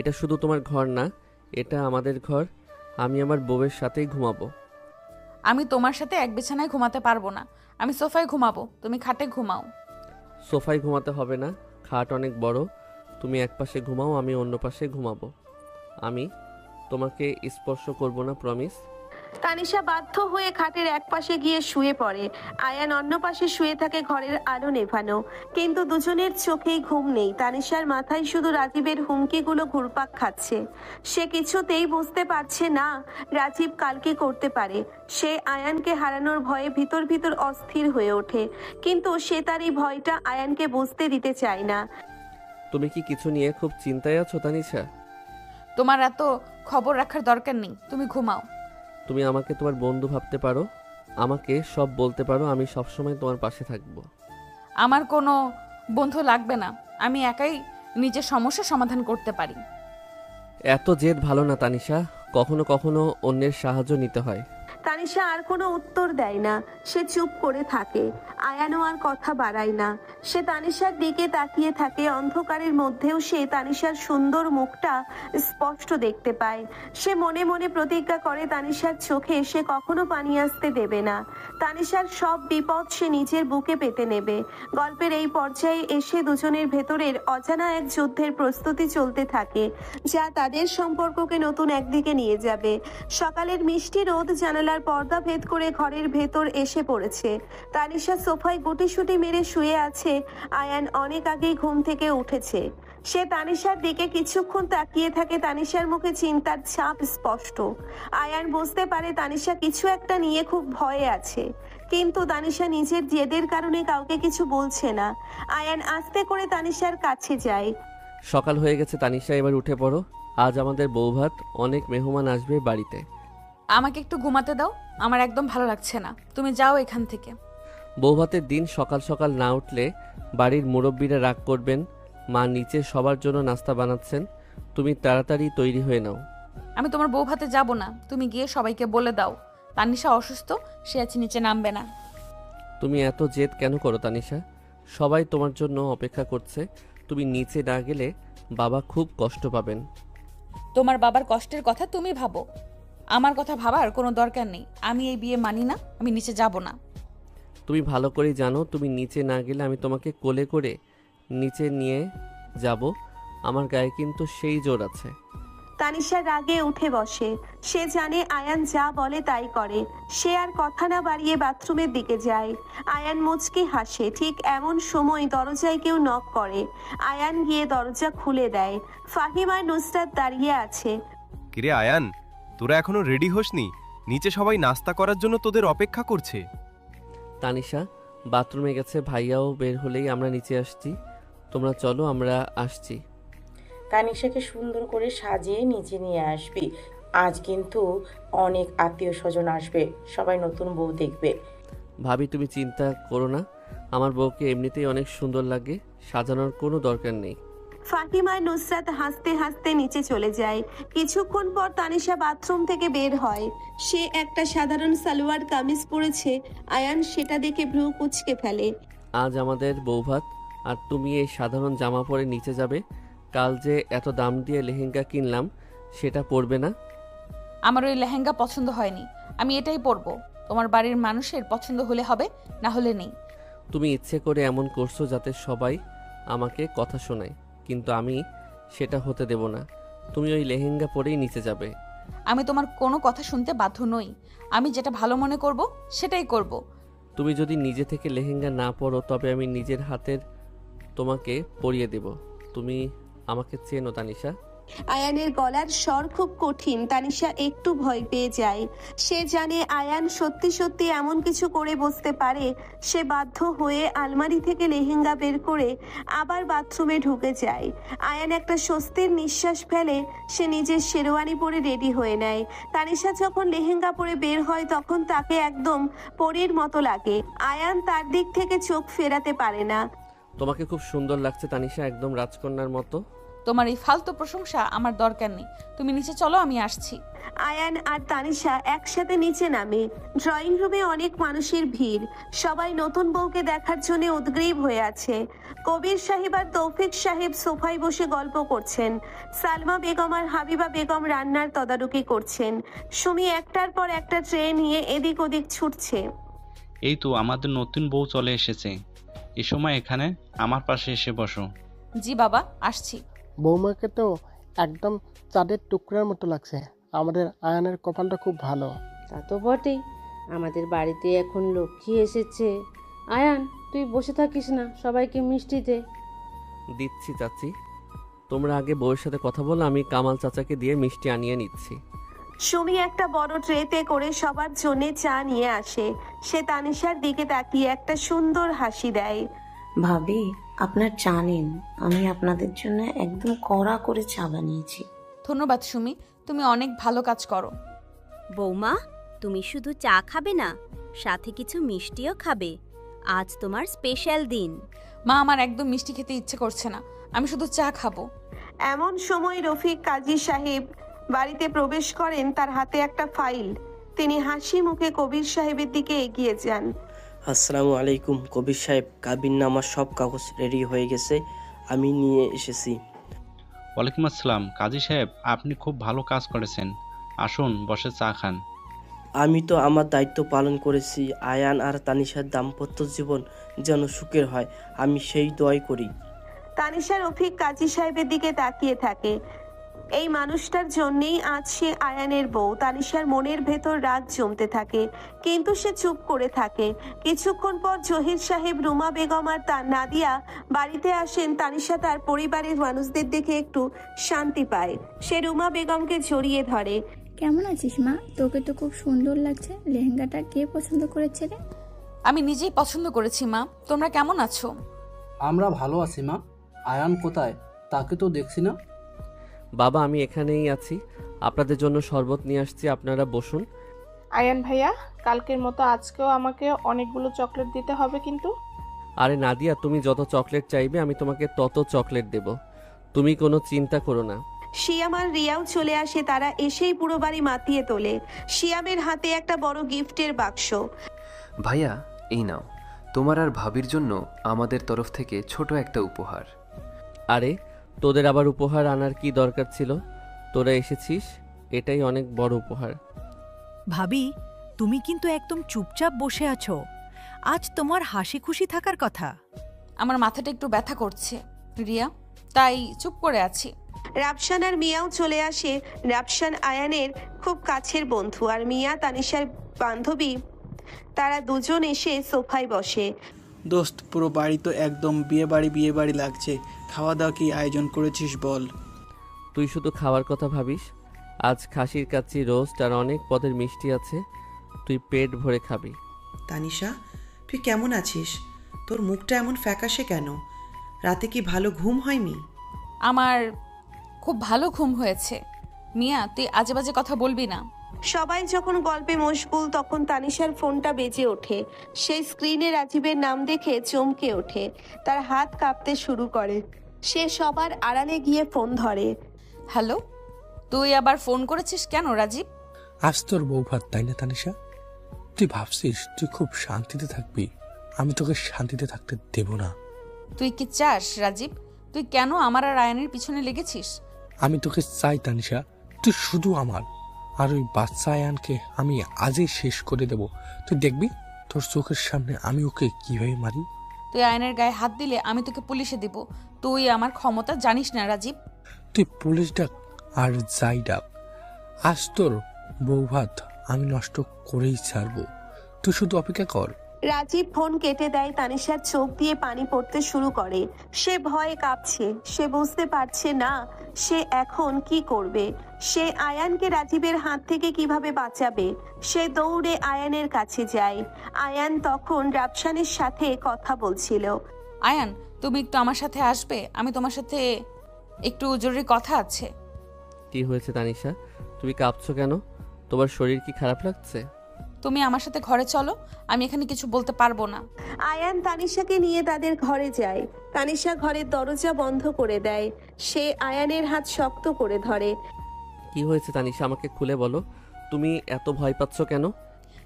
এটা শুধু তোমার ঘর না, এটা আমাদের ঘর, আমি আমার বউয়ের সাথেই ঘুমাবো। আমি তোমার সাথে এক বিছানায় ঘুমাতে পারবো না, আমি সোফায় ঘুমাবো, তুমি খাটে ঘুমাও। সোফায় ঘুমাতে হবে না, খাট অনেক বড়, তুমি এক পাশে ঘুমাও, আমি অন্য পাশে ঘুমাবো। আমি তোমাকে স্পর্শ করব না, প্রমিস। তানিশা বাধ্য হয়ে খাটের এক পাশে গিয়ে শুয়ে পড়ে। আয়ান অন্য পাশে শুয়ে থাকে, ঘরের আলো নেভানো, কিন্তু দুজনের চোখেই ঘুম নেই। তানিশার মাথায় শুধু রাজীবের হুমকিগুলো ঘুরপাক খাচ্ছে। সে কিছুতেই বুঝতে পারছে না রাজীব কালকে করতে পারে। সে আয়ানকে হারানোর ভয়ে ভিতর ভিতর অস্থির হয়ে ওঠে, কিন্তু সে তার এই ভয়টা আয়ানকে বুঝতে দিতে চায় না। তুমি কি কিছু নিয়ে খুব চিন্তায় আছো তানিশা? তোমার এত খবর রাখার দরকার নেই, তুমি ঘুমাও। তুমি আমাকে তোমার বন্ধু ভাবতে পারো, আমাকে সব বলতে পারো, আমি সবসময় তোমার পাশে থাকবো। আমার কোনো বন্ধু লাগবে না, আমি একাই নিজের সমস্যা সমাধান করতে পারি। এত জেদ ভালো না তানিশা, কখনো কখনো অন্যের সাহায্য নিতে হয়। তানিশা আর কোনো উত্তর দেয় না, সে চুপ করে থাকে। আয়ানও আর কথা বাড়ায় না, সে তানিশার দিকে তাকিয়ে থাকে। অন্ধকারের মধ্যেও সে তানিশার সুন্দর মুখটা স্পষ্ট দেখতে পায়। সে মনে মনে প্রতিজ্ঞা করে তানিশার চোখে সে কখনো পানি আসতে দেবে না। তানিশার সব বিপদ সে নিজের বুকে পেতে নেবে। গল্পের এই পর্যায়ে এসে দুজনের ভেতরের অজানা এক যুদ্ধের প্রস্তুতি চলতে থাকে, যা তাদের সম্পর্ককে নতুন একদিকে নিয়ে যাবে। সকালের মিষ্টি রোদ জানালার পর্দা ভেদ করে ঘরের ভেতর এসে পড়েছে। তানিশা সোফায় গুটিসুটি মেরে শুয়ে আছে। আয়ান অনেক আগেই ঘুম থেকে উঠেছে। সে তানিশার দিকে কিছুক্ষণ তাকিয়ে থাকে। তানিশার মুখে চিন্তার ছাপ স্পষ্ট। আয়ান বুঝতে পারে তানিশা কিছু একটা নিয়ে খুব ভয়ে আছে, কিন্তু তানিশা নিজের জেদের কারণে কাউকে কিছু বলছে না। আয়ান আস্তে করে তানিশার কাছে যায়। সকাল হয়ে গেছে তানিশা, এবার উঠে পড়ো, আজ আমাদের বৌভাত, অনেক মেহমান আসবে বাড়িতে। আমাকে একটু ঘুমাতে দাও, আমার একদম ভালো লাগছে না, তুমি যাও এখান থেকে। বৌভাতের দিন সকাল সকাল না উঠলে বাড়ির মুরব্বীরা রাগ করবেন। মা নিচে সবার জন্য নাস্তা বানাচ্ছেন, তুমি তাড়াতাড়ি তৈরি হয়ে নাও। আমি তোমার বউ ভাতে যাব না, তুমি গিয়ে সবাইকে বলে দাও তানিশা অসুস্থ, সে আজ নিচে নামবে না। তুমি এত জেদ কেন করো তানিশা? সবাই তোমার জন্য অপেক্ষা করছে। তুমি নিচে না গেলে বাবা খুব কষ্ট পাবেন। তোমার বাবার কষ্টের কথা তুমি ভাবো, আমার কথা ভাবার কোনো দরকার নেই। আমি এই বিয়ে মানি না, আমি নিচে যাব না। তুমি ভালো করেই জানো তুমি নিচে না গেলে আমি তোমাকে কোলে করে নিচে নিয়ে যাব। আমার গায়ে কিন্তু সেই জোর আছে। তানিশা রাগে উঠে বসে। সে জানে আয়ান যা বলে তাই করে। সে আর কথা না বাড়িয়ে বাথরুমের দিকে যায়। আয়ান মুচকি হাসে। ঠিক এমন সময় দরজায় কেউ নক করে। আয়ান গিয়ে দরজা খুলে দেয়। ফাহিম আর নুসরাত দাঁড়িয়ে আছে। কিরে আয়ান, তোরা এখনো রেডি হসনি? নিচে সবাই নাস্তা করার জন্য তোদের অপেক্ষা করছে। তানিশা বাথরুমে গেছে, ভাইয়াও বের হলেই আমরা নিচে আসছি। তোমরা চলো, আমরা আসছি। তানিশাকে সুন্দর করে সাজিয়ে নিচে নিয়ে আসবি। আজ কিন্তু অনেক আত্মীয় স্বজন আসবে, সবাই নতুন বউ দেখবে। ভাবি তুমি চিন্তা করো না, আমার বউকে এমনিতেই অনেক সুন্দর লাগে, সাজানোর কোনো দরকার নেই। ফাহিম আর নুসরাত হাসতে হাসতে নিচে চলে যায়। কিছুক্ষণ পর তানিশা বাথরুম থেকে বের হয়। সে একটা সাধারণ সালোয়ার কামিজ পরেছে। আয়ান সেটা দেখে ভ্রু কুঁচকে ফেলে। আজ আমাদের বৌভাত, আর তুমি এই সাধারণ জামা পরে নিচে যাবে? কাল যে এত দাম দিয়ে লেহেঙ্গা কিনলাম, সেটা পরবে না? আমার ওই লেহেঙ্গা পছন্দ হয়নি, আমি এটাই পরবো। তোমার বাড়ির মানুষের পছন্দ হলে হবে, না হলে নেই। তুমি ইচ্ছে করে এমন করছো যাতে সবাই আমাকে কথা শোনায়, কিন্তু আমি সেটা হতে দেব না। তুমি ওই লেহেঙ্গা পরেই নিচে যাবে। আমি তোমার কোনো কথা শুনতে বাধ্য নই। আমি যেটা ভালো মনে করব সেটাই করব। তুমি যদি নিজে থেকে লেহেঙ্গা না পরো, তবে আমি নিজের হাতের তোমাকে পরিয়ে দেব। তুমি আমাকে চেনো তানিশা? আয়ানের গলার স্বর খুব কঠিন। তানিশা একটু ভয় পেয়ে যায়। সে জানে আয়ান সত্যি সত্যি এমন কিছু করে বসতে পারে। সে বাধ্য হয়ে আলমারি থেকে লেহেঙ্গা বের করে আবার বাথরুমে ঢুকে যায়। আয়ান একটা স্বস্তির নিঃশ্বাস ফেলে। সে নিজের শেরওয়ানি পরে রেডি হয়ে নেয়। তানিশা যখন লেহেঙ্গা পরে বের হয় তখন তাকে একদম পরীর মতো লাগে। আয়ান তার দিক থেকে চোখ ফেরাতে পারে না। তোমাকে খুব সুন্দর লাগছে তানিশা, একদম রাজকন্যার মতো। তোমার এই ফালতু প্রশংসা আমার দরকার নেই। তুমি নিচে চলো, আমি আসছি। আয়ান আর তানিশা একসাথে নিচে নামে। ড্রয়িং রুমে অনেক মানুষের ভিড়। সবাই নতুন বউকে দেখার জন্য উদ্গ্রীব হয়ে আছে। কবির সাহেব আর তৌফিক সাহেব সোফায় বসে গল্প করছেন। সালমা বেগম আর হাবিবা বেগম রান্নার তদারকি করছেন। সুমি একটার পর একটা ট্রে নিয়ে এদিক ওদিক ছুটছে। এই তো আমাদের নতুন বউ চলে এসেছে। এ সময় এখানে আমার পাশে এসে বসো। জি বাবা, আসছি। বৌমাকে তো একদম চাঁদের টুকরার মতো লাগছে। আমাদের আয়ানের কপালটা খুব ভালো। তা তো বটেই, আমাদের বাড়িতে এখন লক্ষ্মী এসেছে। আয়ান, তুই বসে থাকিস না, সবাইকে মিষ্টি দে। দিচ্ছি চাচি, তোমরা আগে বউয়ের সাথে কথা বলো, আমি কামাল চাচাকে দিয়ে মিষ্টি আনিয়ে নিচ্ছি। সুমি একটা বড় ট্রেতে করে সবার জন্য চা নিয়ে আসে। সে তানিশার দিকে তাকিয়ে একটা সুন্দর হাসি দেয়। ভাবি, আপনার চা নিন, আমি আপনাদের জন্য একদম কড়া করে চা বানিয়েছি। ধন্যবাদ সুমি, তুমি অনেক ভালো কাজ করো। বৌমা, তুমি শুধু চা খাবে না, সাথে কিছু মিষ্টিও খাবে। আজ তোমার স্পেশাল দিন। মা, আমার একদম মিষ্টি খেতে ইচ্ছে করছে না, আমি শুধু চা খাবো। এমন সময় রফিক কাজী সাহেব বাড়িতে প্রবেশ করেন। তার হাতে একটা ফাইল। তিনি হাসি মুখে কবির সাহেবের দিকে এগিয়ে যান। আসসালামু আলাইকুম কবির সাহেব, কাবিননামার সব কাগজ রেডি হয়ে গেছে, আমি নিয়ে এসেছি। ওয়ালাইকুম আসসালাম কাজী সাহেব, আপনি খুব ভালো কাজ করেছেন। আসুন বসে চা খান। আমি তো আমার দায়িত্ব পালন করেছি। আয়ান আর তানিশার দাম্পত্য জীবন যেন সুখের হয়, আমি সেই দোয়াই করি। তানিশা রফিক কাজী সাহেবের দিকে তাকিয়ে থাকে। এই মানুষটার জন্যেই আজ সে আয়ানের বউ। তানিশার মনের ভেতর রাগ জমতে থাকে, কিন্তু সে চুপ করে থাকে। কিছুক্ষণ পর জহির সাহেব, রুমা বেগম আর তার নাদিয়া বাড়িতে আসেন। তানিশা তার পরিবারের মানুষদের দেখে একটু শান্তি পায়। সে রুমা বেগমকে জড়িয়ে ধরে। কেমন আছিস মা? তোকে তো খুব সুন্দর লাগছে। লেহেঙ্গাটা কে পছন্দ করেছে রে? আমি নিজেই পছন্দ করেছি মা। তোমরা কেমন আছো? আমরা ভালো আছি মা। আয়ান কোথায়? তাকে তো দেখছি না। বাবা, আমি এখানেই আছি, আপনাদের জন্য শরবত নিয়ে আসছি, আপনারা বসুন। আয়ান ভাইয়া, কালকের মতো আজকেও আমাকে অনেকগুলো চকলেট দিতে হবে কিন্তু। আরে নাদিয়া, তুমি যত চকলেট চাইবে আমি তোমাকে তত চকলেট দেব, তুমি কোনো চিন্তা করো না। শিয়াম আর রিয়াও চলে আসে। তারা এসেই পুরো বাড়ি মাতিয়ে তোলে। শিয়ামের হাতে একটা বড় গিফটের বাক্স। ভাইয়া, এই নাও, তোমার আর ভাবির জন্য আমাদের তরফ থেকে ছোট একটা উপহার। আরে তোদের আবার উপহার আনার কি দরকার ছিল? তোরা এসেছিস, এটাই অনেক বড় উপহার। ভাবি, তুমি কিন্তু একদম চুপচাপ বসে আছো। আজ তোমার হাসি খুশি থাকার কথা। আমার মাথাটা একটু ব্যথা করছে রিয়া, তাই চুপ করে আছি। রাফসান আর মিয়াও চলে আসে। রাফসান আয়ানের খুব কাছের বন্ধু আর মিয়া তানিশার বান্ধবী। তারা দুজন এসে সোফায় বসে। দোস্ত, পুরো বাড়ি তো একদম বিয়ে বাড়ি লাগছে। খাওয়া দাওয়া কি আয়োজন করেছিস বল? তুই শুধু খাওয়ার কথা ভাবিস। আজ খাসির কাচ্চি, রোস্ট আর অনেক পদের মিষ্টি আছে, তুই পেট ভরে খাবি। তানিশা, তুই কেমন আছিস? তোর মুখটা এমন ফ্যাকাশে কেন? রাতে কি ভালো ঘুম হয়নি? আমার খুব ভালো ঘুম হয়েছে। মিয়া, তুই আজে বাজে কথা বলবি না। সবাই যখন গল্পে মশগুল তখন তানিশার ফোনটা বেজে ওঠে। সেই স্ক্রিনে রাজীবের নাম দেখে চমকে ওঠে। তার হাত কাঁপতে শুরু করে। সে সবার আড়ালে গিয়ে ফোন ধরে। হ্যালো, তুই আবার ফোন করেছিস কেন রাজীব? আজ তোর বউ ভাত, তাই না তানিশা? তুই ভাবছিস তুই খুব শান্তিতে থাকবি, আমি তোকে শান্তিতে থাকতে দেব না। তুই কি চাস রাজীব? তুই কেন আমার আর আয়নের পিছনে লেগেছিস? আমি তোকে চাই তানিশা, তুই শুধু আমার। আর ওই বাচ্চা আয়ানকে আমি আজই শেষ করে দেব। তুই দেখবি তোর চোখের সামনে আমি ওকে কিভাবে মারি। তুই আয়নের গায়ে হাত দিলে আমি তোকে পুলিশে দিব। তুই আমার ক্ষমতা জানিস না রাজীব। তুই পুলিশ ডাক আর যাই ডাক, আজ তোর বউ ভাত আমি নষ্ট করেই ছাড়বো। তুই শুধু অপেক্ষা কর। রাজীব ফোন কেটে দেয়। তানিশার চোখ দিয়ে পানি পড়তে শুরু করে। সে ভয়ে কাঁপছে। সে বুঝতে পারছে না সে এখন কি করবে। সে আয়ানকে রাজীবের হাত থেকে কিভাবে বাঁচাবে। সে দৌড়ে আয়ানের কাছে যায়। আয়ান তখন রাফসানের সাথে কথা বলছিল। আয়ান, তুমি একটু আমার সাথে আসবে? আমি তোমার সাথে একটু জরুরি কথা আছে। কি হয়েছে তানিশা, তুমি কাঁপছো কেন? তোমার শরীর কি খারাপ লাগছে? তুমি আমার সাথে ঘরে চলো, আমি এখানে কিছু বলতে পারবো না। আয়ান তানিশাকে নিয়ে তাদের ঘরে যায়। তানিশা ঘরের দরজা বন্ধ করে দেয়। সে আয়ানের হাত শক্ত করে ধরে। কি হয়েছে তানিশা, আমাকে খুলে বলো। তুমি এত ভয় পাচ্ছ কেন?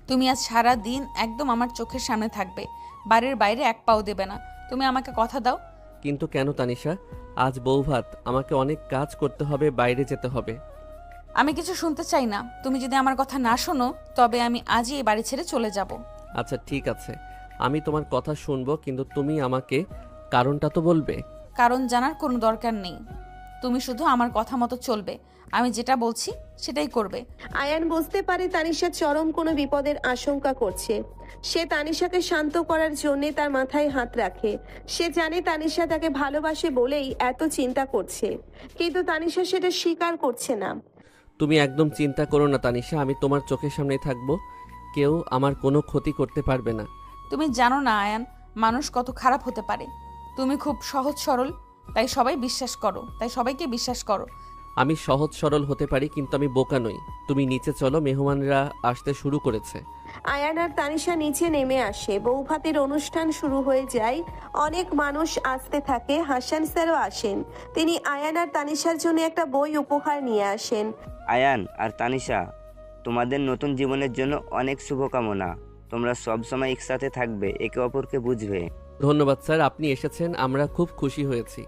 তুমি আজ সারা দিন একদম আমার চোখের সামনে থাকবে, বাড়ির বাইরে এক পাও দেবে না। তুমি আমাকে কথা দাও। কিন্তু কেন তানিশা? আজ বৌভাত, আমাকে অনেক কাজ করতে হবে, বাইরে যেতে হবে। আমি কিছু শুনতে চাই না। তুমি যদি আমার কথা না শোনো তবে আমি আজই এই বাড়ি ছেড়ে চলে যাব। আচ্ছা ঠিক আছে, আমি তোমার কথা শুনবো, কিন্তু তুমি আমাকে কারণটা তো বলবে। কারণ জানার কোনো দরকার নেই, তুমি শুধু আমার কথা মতো চলবে। আমি যেটা বলছি সেটাই করবে। আয়ান বুঝতে পারে তানিশা চরম কোনো বিপদের আশঙ্কা করছে। সে তানিশাকে শান্ত করার জন্য তার মাথায় হাত রাখে। সে জানে তানিশা তাকে ভালোবাসে বলেই এত চিন্তা করছে, কিন্তু তানিশা সেটা স্বীকার করছে না। তুমি একদম চিন্তা করো না তানিশা, আমি তোমার চোখের সামনেই থাকবো। কেউ আমার কোনো ক্ষতি করতে পারবে না। তুমি জানো না আয়ান, মানুষ কত খারাপ হতে পারে। তুমি খুব সহজ সরল, তাই সবাইকে বিশ্বাস করো। আমি সহজ সরল হতে পারি, কিন্তু আমি বোকা নই। তুমি নিচে চলো, মেহমানরা আসতে শুরু করেছে। আয়ান আর তানিশা নিচে নেমে আসে। বৌভাতের অনুষ্ঠান শুরু হয়ে যায়। অনেক মানুষ আসতে থাকে। হাসান স্যারও আসেন। তিনি আয়ান আর তানিশার জন্য একটা বই উপহার নিয়ে আসেন। আয়ান আর তানিশা, তোমাদের নতুন জীবনের জন্য অনেক শুভকামনা। তোমরা সব সময় একসাথে থাকবে, একে অপরকে বুঝবে। ধন্যবাদ স্যার, আপনি এসেছেন, আমরা খুব খুশি হয়েছি।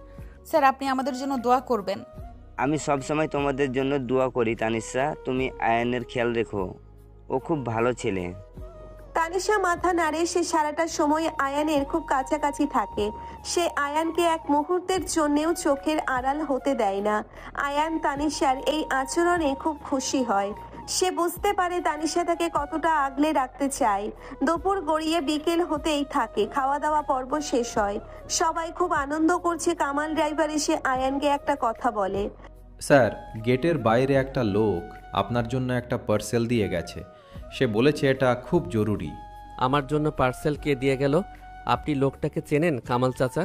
স্যার, আপনি আমাদের জন্য দোয়া করবেন। আমি সব সময় তোমাদের জন্য দোয়া করি তানিশা। তুমি আয়ানের খেয়াল রেখো, ও খুব ভালো ছেলে। তানিশা মাথা নাড়ে। সে সারাটা সময় আয়ানের খুব কাছাকাছি থাকে। সে আয়ানকে এক মুহূর্তের জন্যেও চোখের আড়াল হতে দেয় না। আয়ান তানিশার এই আচরণে খুব খুশি হয়। সে বুঝতে পারে তানিশা তাকে কতটা আগলে রাখতে চায়। দুপুর গড়িয়ে বিকেল হতেই থাকে। খাওয়া দাওয়া পর্ব শেষ হয়। সবাই খুব আনন্দ করছে। কামাল ড্রাইভার এসে আয়ানকে একটা কথা বলে। স্যার, গেটের বাইরে একটা লোক আপনার জন্য একটা পার্সেল দিয়ে গেছে। সে বলেছে এটা খুব জরুরি। আমার জন্য পার্সেল কে দিয়ে গেল? আপনি লোকটাকে চেনেন, কামাল চাচা?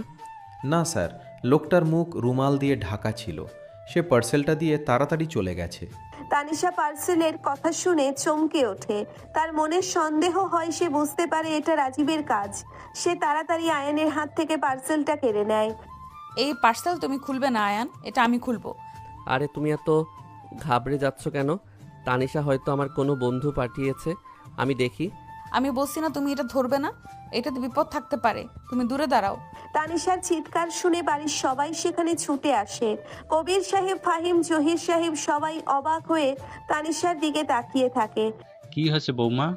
না স্যার, লোকটার মুখ রুমাল দিয়ে ঢাকা ছিল। সে পার্সেলটা দিয়ে তাড়াতাড়ি চলে গেছে। তানিশা পার্সেলের কথা শুনে চমকে ওঠে। তার মনে সন্দেহ হয়। সে বুঝতে পারে এটা রাজীবের কাজ। সে তাড়াতাড়ি আয়ানের হাত থেকে পার্সেলটা কেড়ে নেয়। এই পার্সেল তুমি খুলবে না আয়ান, এটা আমি খুলবো। আরে তুমি এত ঘাবড়ে যাচ্ছ কেন? তানিশা হয়তো আমার কোনো বন্ধু পাঠিয়েছে, আমি দেখি। আমি বলছি না তুমি এটা ধরবে না? এটাতে বিপদ থাকতে পারে, তুমি দূরে দাঁড়াও। তানিশার চিৎকার শুনে বাড়ির সবাই সেখানে ছুটে আসে। কবির সাহেব, ফাহিম, জহির সাহেব সবাই অবাক হয়ে তানিশার দিকে তাকিয়ে থাকে। কি হয়েছে বৌমা,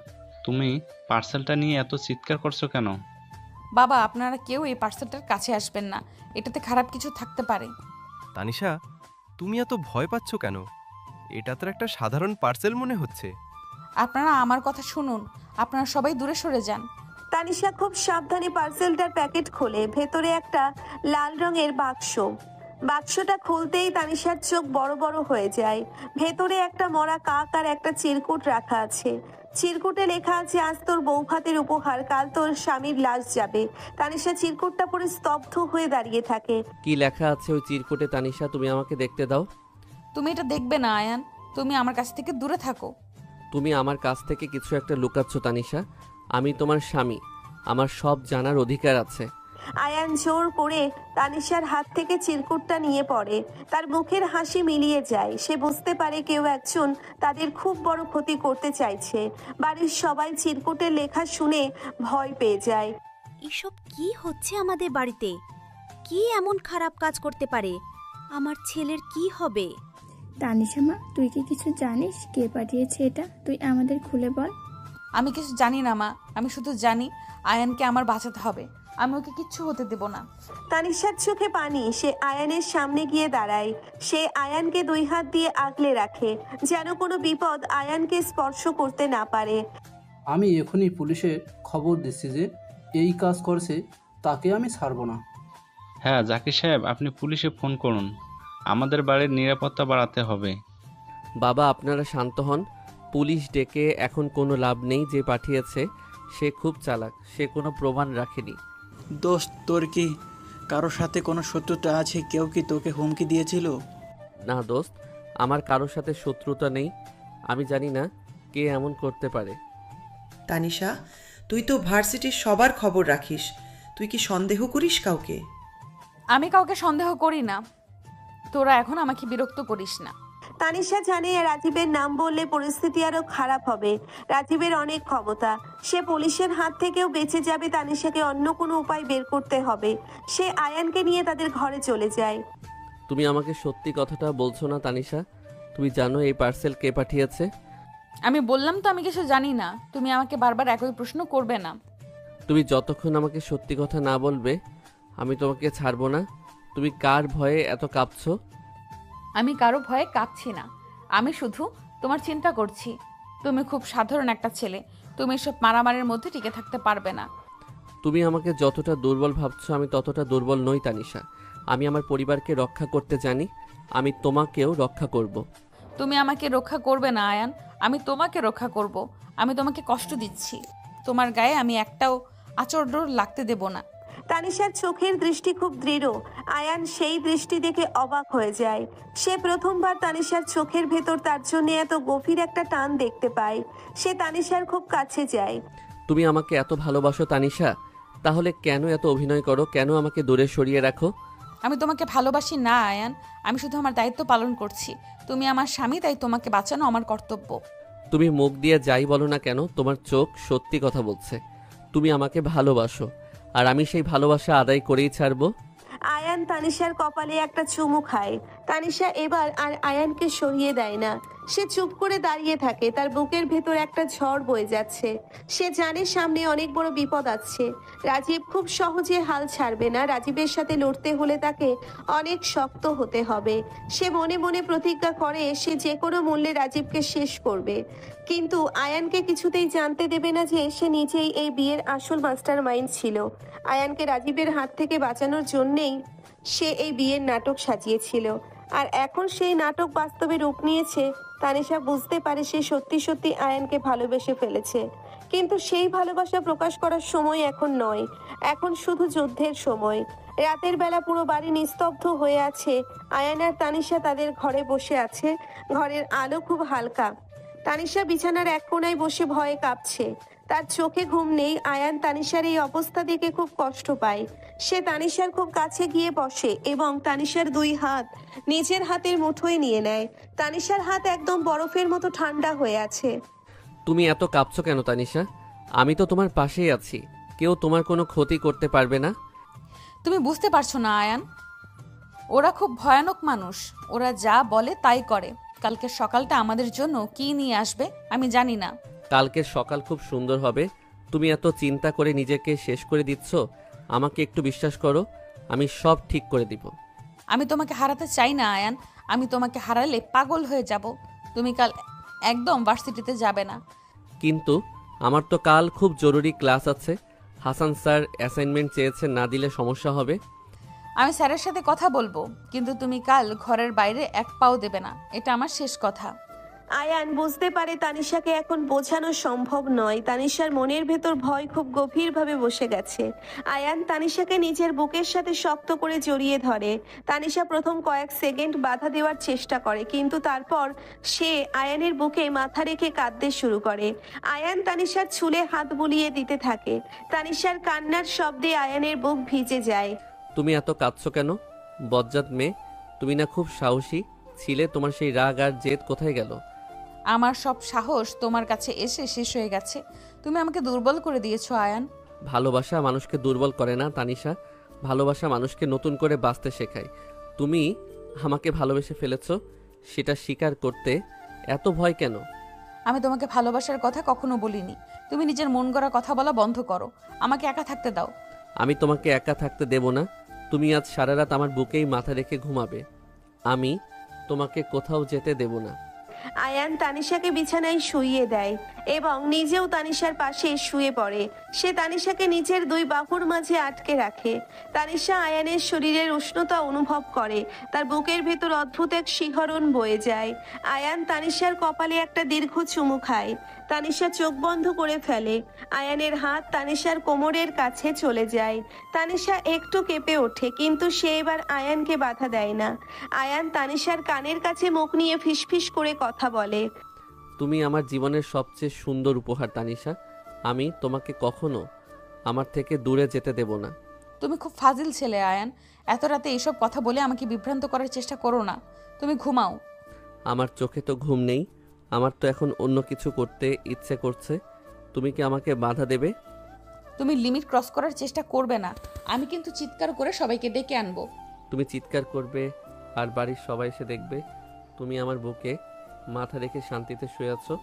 তুমি পার্সেলটা নিয়ে এত চিৎকার করছো কেন? বাবা, আপনারা কেউ এই পার্সেলটার কাছে আসবেন না, এটাতে খারাপ কিছু থাকতে পারে। তানিশা, তুমি এত ভয় পাচ্ছ কেন? এটা তো একটা সাধারণ পার্সেল মনে হচ্ছে। আপনারা আমার কথা শুনুন, আপনারা সবাই দূরে সরে যান। তানিশা খুব সাবধানে পার্সেলটার প্যাকেট খোলে। ভেতরে একটা লাল রঙের বাক্স। বাক্সটা খুলতেই তানিশার চোখ বড় বড় হয়ে যায়। ভেতরে একটা মরা কাক আর একটা চিরকুট রাখা আছে। চিরকুটে লেখা আছে, আজ তোর বৌভাতের উপহার, কাল তোর স্বামীর লাশ যাবে। তানিশা চিরকুটটা পরে স্তব্ধ হয়ে দাঁড়িয়ে থাকে। কি লেখা আছে ওই চিরকুটে তানিশা? তুমি আমাকে দেখতে দাও। তুমি এটা দেখবে না আয়ান, তুমি আমার কাছ থেকে দূরে থাকো। তুমি আমার কাছ থেকে কিছু একটা লুকাচ্ছ তানিশা। আমি তোমার স্বামী, আমার সব জানার অধিকার আছে। আয়ান জোর করে তানিশার হাত থেকে চিরকুটটা নিয়ে পড়ে। তার মুখের হাসি মিলিয়ে যায়। সে বুঝতে পারে কেউ একজন তাদের খুব বড় ক্ষতি করতে চাইছে। বাড়ির সবাই চিরকুটের লেখা শুনে ভয় পেয়ে যায়। এসব কি হচ্ছে আমাদের বাড়িতে? কি এমন খারাপ কাজ করতে পারে? আমার ছেলের কি হবে? তানিশা মা, তুই কি কিছু জানিস কে পাঠিয়েছে এটা? তুই আমাদের খুলে বল। আমি কিছু জানি না মা, আমি শুধু জানি আয়ানকে আমার বাঁচাতে হবে। আমি ওকে কিচ্ছু হতে দেব না। তানিশার চোখে পানি। সে আয়ানের সামনে গিয়ে দাঁড়ায়। সে আয়ানকে 2 হাত দিয়ে আগলে রাখে, যেন কোনো বিপদ আয়ানকে স্পর্শ করতে না পারে। আমি এখনই পুলিশে খবর দিচ্ছি যে এই কাজ করছে, তাকে আমি ছাড়বো না। হ্যাঁ জাকির সাহেব, আপনি পুলিশে ফোন করুন, আমাদের বাড়ির নিরাপত্তা বাড়াতে হবে। বাবা, আপনারা শান্ত হন। পুলিশ ডেকে এখন কোনো লাভ নেই। যে পাঠিয়েছে সে খুব চালাক, সে কোনো প্রমাণ রাখেনি। দোস্ত, তোর কি কারোর সাথে কোনো শত্রুতা আছে? কেউ কি তোকে হুমকি দিয়েছিল? না দোস্ত, আমার কারোর সাথে শত্রুতা নেই। আমি জানি না কে এমন করতে পারে। তানিশা, তুই তো ভার্সিটির সবার খবর রাখিস, তুই কি সন্দেহ করিস কাউকে? আমি কাউকে সন্দেহ করি না, তোরা এখন আমাকে বিরক্ত করিস না। তানিশা জানে রাজীবের নাম বললে পরিস্থিতি আরো খারাপ হবে। রাজীবের অনেক ক্ষমতা, সে পুলিশের হাত থেকেও বেঁচে যাবে। তানিশাকে অন্য কোনো উপায় বের করতে হবে। সে আয়ানকে নিয়ে তাদের ঘরে চলে যায়। তুমি আমাকে সত্যি কথাটা বলছো না তানিশা? তুমি জানো এই পার্সেল কে পাঠিয়েছে? আমি বললাম তো আমি কিছু জানি না, তুমি আমাকে বারবার একই প্রশ্ন করবে না। তুমি যতক্ষণ আমাকে সত্যি কথা না বলবে আমি তোমাকে ছাড়বো না। তুমি কার ভয়ে এত কাঁপছো? আমি কারো ভয়ে কাঁপছি না, আমি শুধু তোমার চিন্তা করছি। তুমি খুব সাধারণ একটা ছেলে, তুমি এসব মারামারির মধ্যে টিকে থাকতে পারবে না। তুমি আমাকে যতটা দুর্বল ভাবছো আমি ততটা দুর্বল নই তানিশা। আমি আমার পরিবারকে রক্ষা করতে জানি, আমি তোমাকেও রক্ষা করব। তুমি আমাকে রক্ষা করবে না আয়ান, আমি তোমাকে রক্ষা করব। আমি তোমাকে কষ্ট দিচ্ছি, তোমার গায়ে আমি একটাও আচরণ লাগতে দেব না। তানিশার চোখের দৃষ্টি খুব দৃঢ়। আয়ান সেই দৃষ্টি দেখে অবাক হয়ে যায়। সে প্রথমবার তানিশার চোখের ভেতর তার জন্য এত গভীর একটা টান দেখতে পায়। সে তানিশার খুব কাছে যায়। তুমি আমাকে এত ভালোবাসো তানিশা, তাহলে কেন এত অভিনয় করো? কেন আমাকে দূরে সরিয়ে রাখো? আমি তোমাকে ভালোবাসি না আয়ান, আমি শুধু আমার দায়িত্ব পালন করছি। তুমি আমার স্বামী, তাই তোমাকে বাঁচানো আমার কর্তব্য। তুমি মুখ দিয়ে যাই বলো না কেন, তোমার চোখ সত্যি কথা বলছে। তুমি আমাকে ভালোবাসো, আর আমি সেই ভালোবাসা আদায় করেই ছাড়বো। আয়ান তানিশার কপালে একটা চুমু খায়। তানিশা এবার আর আয়ানকে সরিয়ে দেয় না। সে চুপ করে দাঁড়িয়ে থাকে। তার বুকের ভেতর একটা ঝড় বয়ে যাচ্ছে। সে জানে সামনে অনেক বড় বিপদ আছে। রাজীব খুব সহজে হাল ছাড়বে না। রাজীবের সাথে লড়তে হলে তাকে অনেক শক্ত হতে হবে। সে মনে মনে প্রতিজ্ঞা করে সে যে কোনো মূল্যে রাজীবকে শেষ করবে। কিন্তু আয়ানকে কিছুতেই জানতে দেবে না যে সে নিজেই এই বিয়ের আসল মাস্টার মাইন্ড ছিল। আয়ানকে রাজীবের হাত থেকে বাঁচানোর জন্যেই সে এই বিয়ের নাটক সাজিয়েছিল। আর এখন সেই নাটক বাস্তবে রূপ নিয়েছে। তানিশা বুঝতে পারে সে সত্যি সত্যি আয়ানকে ভালোবেসে ফেলেছে। কিন্তু সেই ভালোবাসা প্রকাশ করার সময় এখন নয়, এখন শুধু যুদ্ধের সময়। রাতের বেলা পুরো বাড়ি নিস্তব্ধ হয়ে আছে। আয়ান আর তানিশা তাদের ঘরে বসে আছে। ঘরের আলো খুব হালকা। তানিশা বিছানার এক কোণায় বসে ভয়ে কাঁপছে। তার চোখে ঘুম নেই। আয়ান তানিশার এই অবস্থা দেখে খুব কষ্ট পায়। সে তানিশার খুব কাছে গিয়ে বসে এবং তানিশার 2 হাত নিজের হাতের মুঠোয় নিয়ে নেয়। তানিশার হাত একদম বরফের মতো ঠান্ডা হয়ে আছে। তুমি এত কাঁপছো কেন তানিশা? আমি তো তোমার পাশেই আছি। কেউ তোমার কোনো ক্ষতি করতে পারবে না। তুমি বুঝতে পারছো না আয়ান, ওরা খুব ভয়ানক মানুষ। ওরা যা বলে তাই করে। কালকের সকালটা আমাদের জন্য কি নিয়ে আসবে আমি জানি না। কালকের সকাল খুব সুন্দর হবে। তুমি এত চিন্তা করে নিজেকে শেষ করে দিচ্ছ। আমাকে একটু বিশ্বাস করো, আমি সব ঠিক করে দিব। আমি তোমাকে হারাতে চাই না আয়ান। আমি তোমাকে হারালে পাগল হয়ে যাব। তুমি কাল একদম ভার্সিটিতে যাবে না। কিন্তু আমার তো কাল খুব জরুরি ক্লাস আছে। হাসান স্যার অ্যাসাইনমেন্ট চেয়েছে, না দিলে সমস্যা হবে। আমি স্যারের সাথে কথা বলবো, কিন্তু তুমি কাল ঘরের বাইরে এক পাও দেবে না। এটা আমার শেষ কথা। আয়ান বুঝতে পারে তানিশাকে এখন বোঝানো সম্ভব নয়। তানিশার মনের ভেতর ভয় খুব গভীরভাবে বসে গেছে। আয়ান তানিশাকে নিজের বুকের সাথে শক্ত করে জড়িয়ে ধরে। তানিশা প্রথম কয়েক সেকেন্ড বাধা দেওয়ার চেষ্টা করে, কিন্তু তারপর সে আয়ানের বুকে মাথা রেখে কাঁদতে শুরু করে। আয়ান তানিশার চুলে হাত বুলিয়ে দিতে থাকে। তানিশার কান্নার শব্দে আয়ানের বুক ভিজে যায়। তুমি এত কাঁদছো কেন? বজ্জাত মেয়ে, তুমি না খুব সাহসী ছিলে। তোমার সেই রাগ আর জেদ কোথায় গেল? আমার সব সাহস তোমার কাছে এসে শেষ হয়ে গেছে। তুমি আমাকে দুর্বল করে দিয়েছো আয়ান। ভালোবাসা মানুষকে দুর্বল করে না তানিশা। ভালোবাসা মানুষকে নতুন করে বাঁচতে শেখায়। তুমি আমাকে ভালোবেসে ফেলেছো, সেটা স্বীকার করতে এত ভয় কেন? আমি তোমাকে ভালোবাসার কথা কখনো বলিনি। তুমি নিজের মন গড়া কথা বলা বন্ধ করো। আমাকে একা থাকতে দাও। আমি তোমাকে একা থাকতে দেব না। তুমি আজ সারা রাত আমার বুকেই মাথা রেখে ঘুমাবে। আমি তোমাকে কোথাও যেতে দেব না। আয়ান তানিশাকে বিছানায় শুইয়ে দেয় এবং নিজেও তানিশার পাশে শুয়ে পড়ে। সে তানিশাকে নিজের দুই বাহুর মাঝে আটকে রাখে। তানিশা আয়ানের শরীরের উষ্ণতা অনুভব করে। তার বুকের ভেতর অদ্ভুত এক শিহরণ বয়ে যায়। আয়ান তানিশার কপালে একটা দীর্ঘ চুমু খায়। তানিশা চোখ বন্ধ করে ফেলে। আয়ানের হাত তানিশার কোমরের কাছে চলে যায়। তানিশা একটু কেঁপে ওঠে, কিন্তু সে এবার আয়ানকে বাধা দেয় না। আয়ান তানিশার কানের কাছে মুখ নিয়ে ফিসফিস করে কথা বলে। তুমি আমার জীবনের সবচেয়ে সুন্দর উপহার তানিশা। আমি তোমাকে কখনো আমার থেকে দূরে যেতে দেব না। তুমি খুব ফাজিল ছেলে আয়ান। এত রাতে এইসব কথা বলে আমাকে বিভ্রান্ত করার চেষ্টা করো না। তুমি ঘুমাও। আমার চোখে তো ঘুম নেই। আমার তো এখন অন্য কিছু করতে ইচ্ছে করছে। তুমি কি আমাকে বাধা দেবে? তুমি লিমিট ক্রস করার চেষ্টা করবে না। আমি কিন্তু চিৎকার করে সবাইকে ডেকে আনবো। তুমি চিৎকার করবে আর বাড়ির সবাই এসে দেখবে তুমি আমার বুকে মাথা রেখে শান্তিতে শুয়ে আছো।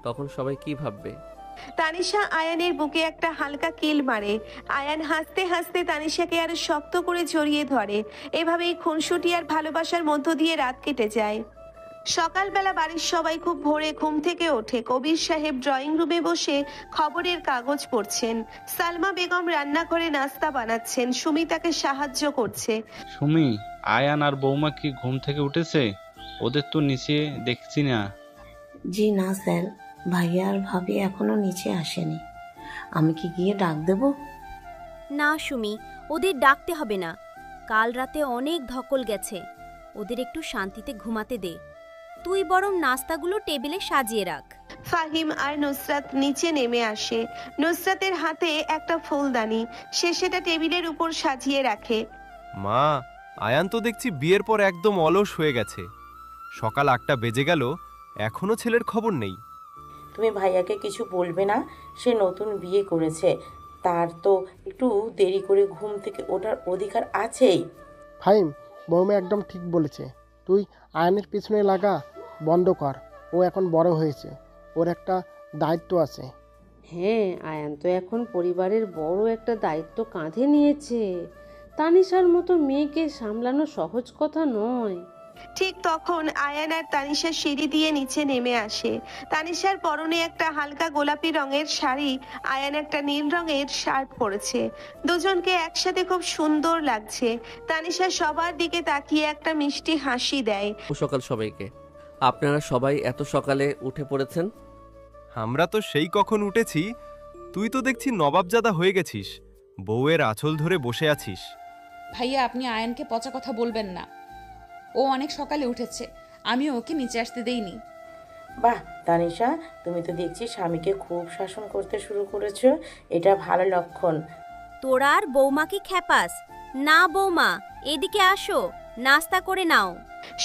তখন সবাই কি ভাববে? তানিশা আয়ানের বুকে একটা হালকা কিল মারে। আয়ান হাসতে হাসতে তানিশাকে আরো শক্ত করে জড়িয়ে ধরে। এভাবেই খুনসুটি আর ভালোবাসার মধ্য দিয়ে রাত কেটে যায়। সকালবেলা বাড়ির সবাই খুব ভোরে ঘুম থেকে ওঠে। কবির সাহেব ড্রয়িং রুমে বসে খবরের কাগজ পড়ছেন। সালমা বেগম রান্নাঘরে নাস্তা বানাচ্ছেন। সুমি তাকে সাহায্য করছে। সুমি, আয়ান আর বৌমা কি ঘুম থেকে উঠেছে? ওদের তো নিচে দেখছি না। জি না স্যার, ভাইয়া আর ভাবি এখনো নিচে আসেনি। আমি কি গিয়ে ডাক দেব? না সুমি, ওদের ডাকতে হবে না। কাল রাতে অনেক ধকল গেছে। ওদের একটু শান্তিতে ঘুমাতে দে। তুই বরং নাস্তাগুলো টেবিলে সাজিয়ে রাখ। ফাহিম আর নুসরাত নিচে নেমে আসে। নুসরাতের হাতে একটা ফুলদানি। সে সেটা টেবিলের উপর সাজিয়ে রাখে। মা, আয়ান তো দেখছি বিয়ের পর একদম অলস হয়ে গেছে। সকাল 8টা বেজে গেল, এখনো ছেলের খবর নেই। তুমি ভাইয়াকে কিছু বলবে না? সে নতুন বিয়ে করেছে, তার তো একটু দেরি করে ঘুম থেকে ওঠার অধিকার আছেই। ফাহিম, বৌমা একদম ঠিক বলেছে। তুই আয়নের পিছনে লাগা বন্ধ কর। ও এখন বড় হয়েছে, ওর একটা দায়িত্ব আছে। হ্যাঁ, আয়ান তো এখন পরিবারের বড় একটা দায়িত্ব কাঁধে নিয়েছে। তানিশার মতো মেয়েকে সামলানো সহজ কথা নয়। ঠিক তখন আয়ান আর তানিশা সিঁড়ি দিয়ে নিচে নেমে আসে। তানিশার পরনে একটা হালকা গোলাপি রঙের শাড়ি, আয়ান একটা নীল রঙের শার্ট পরেছে। দুজনকে একসাথে খুব সুন্দর লাগছে। তানিশা সবার দিকে তাকিয়ে একটা মিষ্টি হাসি দেয়। সকাল সবাইকে। আপনারা সবাই এত সকালে উঠে পড়েছেন? আমরা তো সেই কখন উঠেছি। তুই তো দেখছি নবাবজাদা হয়ে গেছিস, বউয়ের আঁচল ধরে বসে আছিস। ভাইয়া, আপনি আয়ানকে পচা কথা বলবেন না। ও অনেক সকালে উঠেছে, আমি ওকে নিচে আসতে দেইনি। বাহ তানিশা, তুমি তো দেখছি স্বামীকে খুব শাসন করতে শুরু করেছো। এটা ভালো লক্ষণ। তোরা আর বৌমাকে খেপাস না। বৌমা, এদিকে আসো, নাস্তা করে নাও।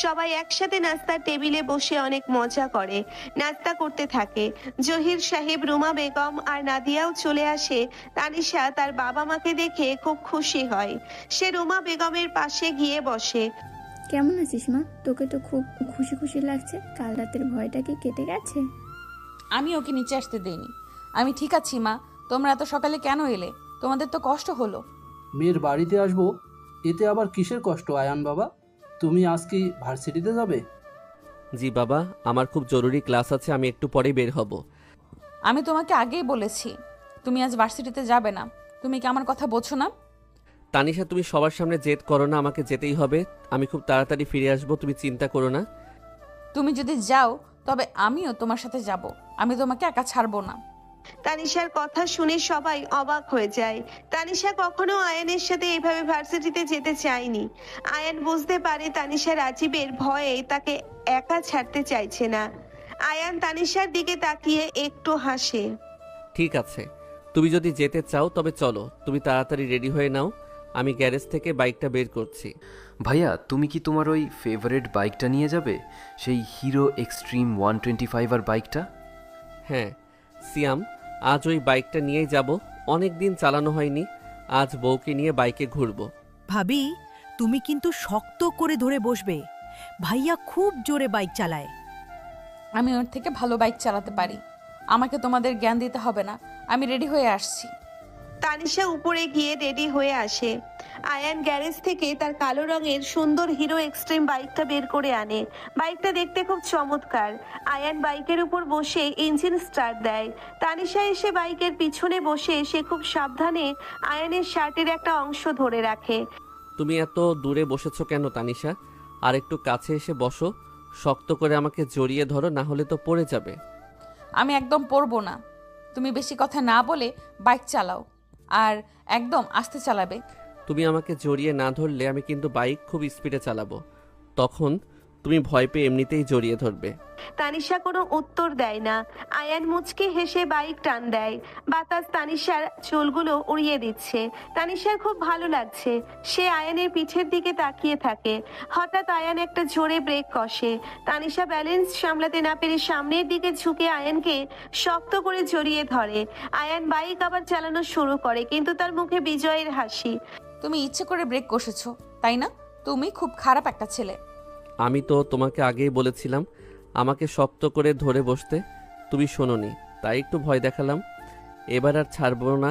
সবাই একসাথে নাস্তার টেবিলে বসে অনেক মজা করে, নাস্তা করতে থাকে। জহির সাহেব, রুমা বেগম আর নাদিয়াও চলে আসে। তানিশা তার বাবা মাকে দেখে খুব খুশি হয়। সে রুমা বেগমের পাশে গিয়ে বসে। কেমন আছিস মা? তোকে তো খুব খুশি খুশি লাগছে। কাল রাতের ভয়টা কি কেটে গেছে? আমি ওকে নিচে আসতে দেইনি। আমি ঠিক আছি মা। তোমরা এত সকালে কেন এলে? তোমাদের তো কষ্ট হলো। মেয়ের বাড়িতে আসবো, এতে আবার কিসের কষ্ট আয়ান বাবা? তুমি আজ কি ভার্সিটিতে যাবে? জি বাবা, আমার খুব জরুরি ক্লাস আছে, আমি একটু পরেই বের হব। আমি তোমাকে আগেই বলেছি তুমি আজ ভার্সিটিতে যাবে না। তুমি কি আমার কথা বোঝো না? তানিশা, তুমি সবার সামনে জেদ করো না, আমাকে যেতেই হবে। আমি খুব তাড়াতাড়ি ফিরে আসবো, তুমি চিন্তা করো না। তুমি যদি যাও তবে আমিও তোমার সাথে যাব। আমি তোমাকে একা ছাড়বো না। তানিশার কথা শুনে সবাই অবাক হয়ে যায়। তানিশা কখনো আয়ানের সাথে এইভাবে ভার্সিটিতে যেতে চায়নি। আয়ান বুঝতে পারে তানিশা রাজীবের ভয়ে তাকে একা ছাড়তে চাইছে না। আয়ান তানিশার দিকে তাকিয়ে একটু হাসে। ঠিক আছে, তুমি যদি যেতে চাও তবে চলো। তুমি তাড়াতাড়ি রেডি হয়ে নাও, আমি গ্যারেজ থেকে বাইকটা বের করছি। ভাইয়া, তুমি কি তোমার ওই ফেভারিট বাইকটা নিয়ে যাবে, সেই হিরো এক্সট্রিম 125 আর বাইকটা? হ্যাঁ সিয়াম, আজ ওই বাইকটা নিয়েই যাব। অনেক দিন চালানো হয়নি, আজ বউকে নিয়ে বাইকে ঘুরবো। ভাবি, তুমি কিন্তু শক্ত করে ধরে বসবে। ভাইয়া খুব জোরে বাইক চালায়। আমি ওর থেকে ভালো বাইক চালাতে পারি। আমাকে তোমাদের জ্ঞান দিতে হবে না। আমি রেডি হয়ে আসছি। তানিশা উপরে গিয়ে রেডি হয়ে আসে। আয়ান গ্যারেজ থেকে তার কালো রঙের সুন্দর হিরো এক্সট্রিম বাইকটা বের করে আনে। বাইকটা দেখতে খুব চমৎকার। আয়ান বাইকের উপর বসে ইঞ্জিন স্টার্ট দেয়। তানিশা এসে বাইকের পিছনে বসে সে খুব সাবধানে আয়ানের শার্টের একটা অংশ ধরে রাখে। তুমি এত দূরে বসেছো কেন তানিশা? আর একটু কাছে এসে বসো, শক্ত করে আমাকে জড়িয়ে ধরো, না হলে তো পড়ে যাবে। আমি একদম পড়বো না। তুমি বেশি কথা না বলে বাইক চালাও, আর একদম আস্তে চালাবে। তুমি আমাকে জড়িয়ে না ধরলে আমি কিন্তু বাইক খুব স্পিডে চালাবো, তখন তুমি ভয় পেয়ে এমনিতেই জড়িয়ে ধরবে। তানিশা কোনো উত্তর দেয় না। আয়ান মুচকে হেসে বাইক টান দেয়। বাতাস তানিশার চুলগুলো উড়িয়ে দিচ্ছে। তানিশার খুব ভালো লাগছে। সে আয়ানের পিঠের দিকে তাকিয়ে থাকে। হঠাৎ আয়ান একটা জোরে ব্রেক কষে। তানিশা ব্যালেন্স সামলাতে না পেরে সামনের দিকে ঝুঁকে আয়ানকে শক্ত করে জড়িয়ে ধরে। আয়ান বাইক আবার চালানো শুরু করে, কিন্তু তার মুখে বিজয়ের হাসি। তুমি ইচ্ছে করে ব্রেক কষেছো, তাই না? তুমি খুব খারাপ একটা ছেলে। আমি তো তোমাকে আগেই বলেছিলাম আমাকে শক্ত করে ধরে বসতে, তুমি শোনোনি, তাই একটু ভয় দেখালাম। এবার আর ছাড়বো না।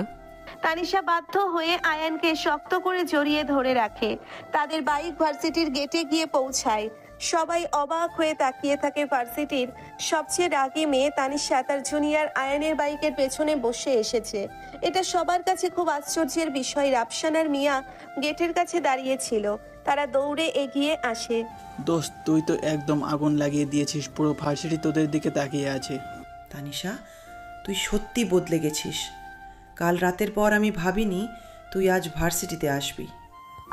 তানিশা বাধ্য হয়ে আয়ানকে শক্ত করে জড়িয়ে ধরে রাখে। তাদের বাইক ভার্সিটির গেটে গিয়ে পৌঁছায়। সবাই অবাক হয়ে তাকিয়ে থাকে। ভার্সিটির সবচেয়ে রাগী মেয়ে তানিশা তার জুনিয়র আয়ানের বাইকের পেছনে বসে এসেছে। এটা সবার কাছে খুব আশ্চর্যের বিষয়। রাফসান আর মিয়া গেটের কাছে দাঁড়িয়ে ছিল। তারা দৌড়ে এগিয়ে আসে। দোস্ত, তুই তো একদম আগুন লাগিয়ে দিয়েছিস। পুরো ভার্সিটি তোদের দিকে তাকিয়ে আছে। তানিশা, তুই সত্যি বদলে গেছিস। কাল রাতের পর আমি ভাবিনি তুই আজ ভার্সিটিতে আসবি।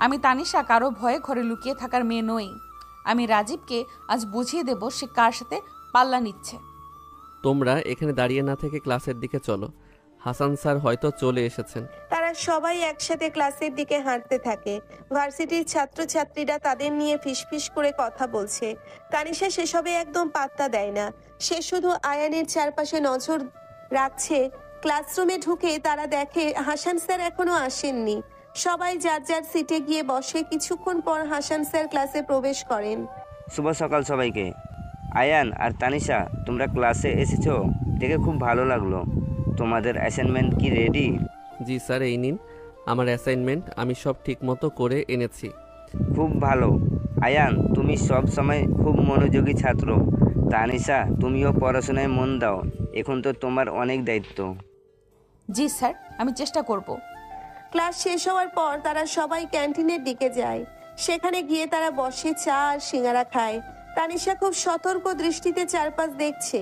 আমি তানিশা কারো ভয়ে ঘরে লুকিয়ে থাকার মেয়ে নই। আমি রাজীবকে আজ বুঝিয়ে দেব সে কার সাথে পাল্লা নিচ্ছে। তোমরা এখানে দাঁড়িয়ে না থেকে ক্লাসের দিকে চলো, হাসান স্যার হয়তো চলে এসেছেন। তারা সবাই একসাথে ক্লাসের দিকে হাঁটতে থাকে। ভার্সিটির ছাত্রছাত্রীরা তাদের নিয়ে ফিসফিস করে কথা বলছে। তানিশা সেসবে একদম পাত্তা দেয় না। সে শুধু আয়ানের চারপাশে নজর রাখছে। ক্লাসরুমে ঢুকে তারা দেখে হাসান স্যার এখনো আসেননি। সবাই যার যার সিটে গিয়ে বসে। কিছুক্ষণ পর হাসান স্যার ক্লাসে প্রবেশ করেন। শুভ সকাল সবাইকে। আয়ান আর তানিশা, তোমরা ক্লাসে এসেছো দেখে খুব ভালো লাগলো। তোমাদের অ্যাসাইনমেন্ট কি রেডি? জি স্যার, এই নিন আমার অ্যাসাইনমেন্ট, আমি সব ঠিকমতো করে এনেছি। খুব ভালো। আয়ান, তুমি সব সময় খুব মনোযোগী ছাত্র। তানিশা, তুমিও পড়াশোনায় মন দাও, এখন তো তোমার অনেক দায়িত্ব। জি স্যার, আমি চেষ্টা করব। ক্লাস শেষ হওয়ার পর তারা সবাই ক্যান্টিনের দিকে যায়। সেখানে গিয়ে তারা বসে চা আর সিঙ্গারা খায়। তানিশা খুব সতর্ক দৃষ্টিতে চারপাশ দেখছে।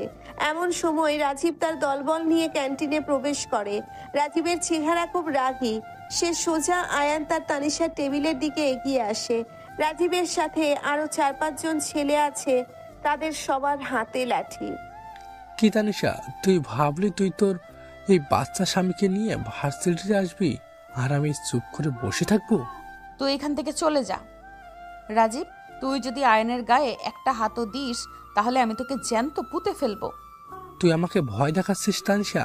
এমন সময় রাজীব তার দলবল নিয়ে ক্যান্টিনে প্রবেশ করে। রাজীবের চেহারা খুব রাগী। সে সোজা আয়ান তার তানিশার টেবিলের দিকে এগিয়ে আসে। রাজীবের সাথে আরো 4-5 জন ছেলে আছে। তাদের সবার হাতে লাঠি। কি তানিশা, তুই ভাবলি তুই তোর এই বাচ্চা স্বামীকে নিয়ে ভার্সিটিতে আসবি আর আমি চুপ করে বসে থাকবো? তুই এখান থেকে চলে যা। রাজীব, তুই যদি আয়নের গায়ে একটা হাতও দিস তাহলে আমি তোকে জ্যান্ত পুঁতে ফেলবো। তুই আমাকে ভয় দেখাচ্ছিস তানিশা?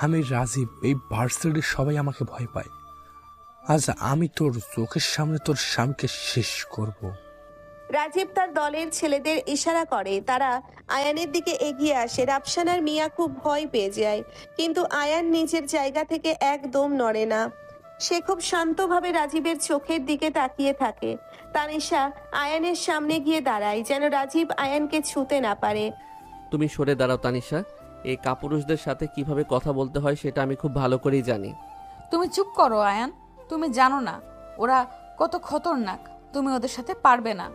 আমি রাজীব, এই ভার্সিটির সবাই আমাকে ভয় পায়। আজ আমি তোর চোখের সামনে তোর স্বামীকে শেষ করব। রাজীব তার দলের ছেলেদের ইশারা করে, তারা আয়ানের দিকে এগিয়ে আসে। রাফসান আর মিয়া খুব ভয় পেয়ে যায়, কিন্তু আয়ান নিজের জায়গা থেকে একদম নড়ে না। সে খুব শান্তভাবে রাজীবের চোখের দিকে তাকিয়ে থাকে। তানিশা আয়ানের সামনে গিয়ে দাঁড়ায় যেন রাজীব আয়ানকে ছুঁতে না পারে। তুমি সরে দাঁড়াও তানিশা, এই কাপুরুষদের সাথে কিভাবে কথা বলতে হয় সেটা আমি খুব ভালো করেই জানি। তুমি চুপ করো আয়ান, তুমি জানো না ওরা কত খতরনাক, তুমি ওদের সাথে পারবে না।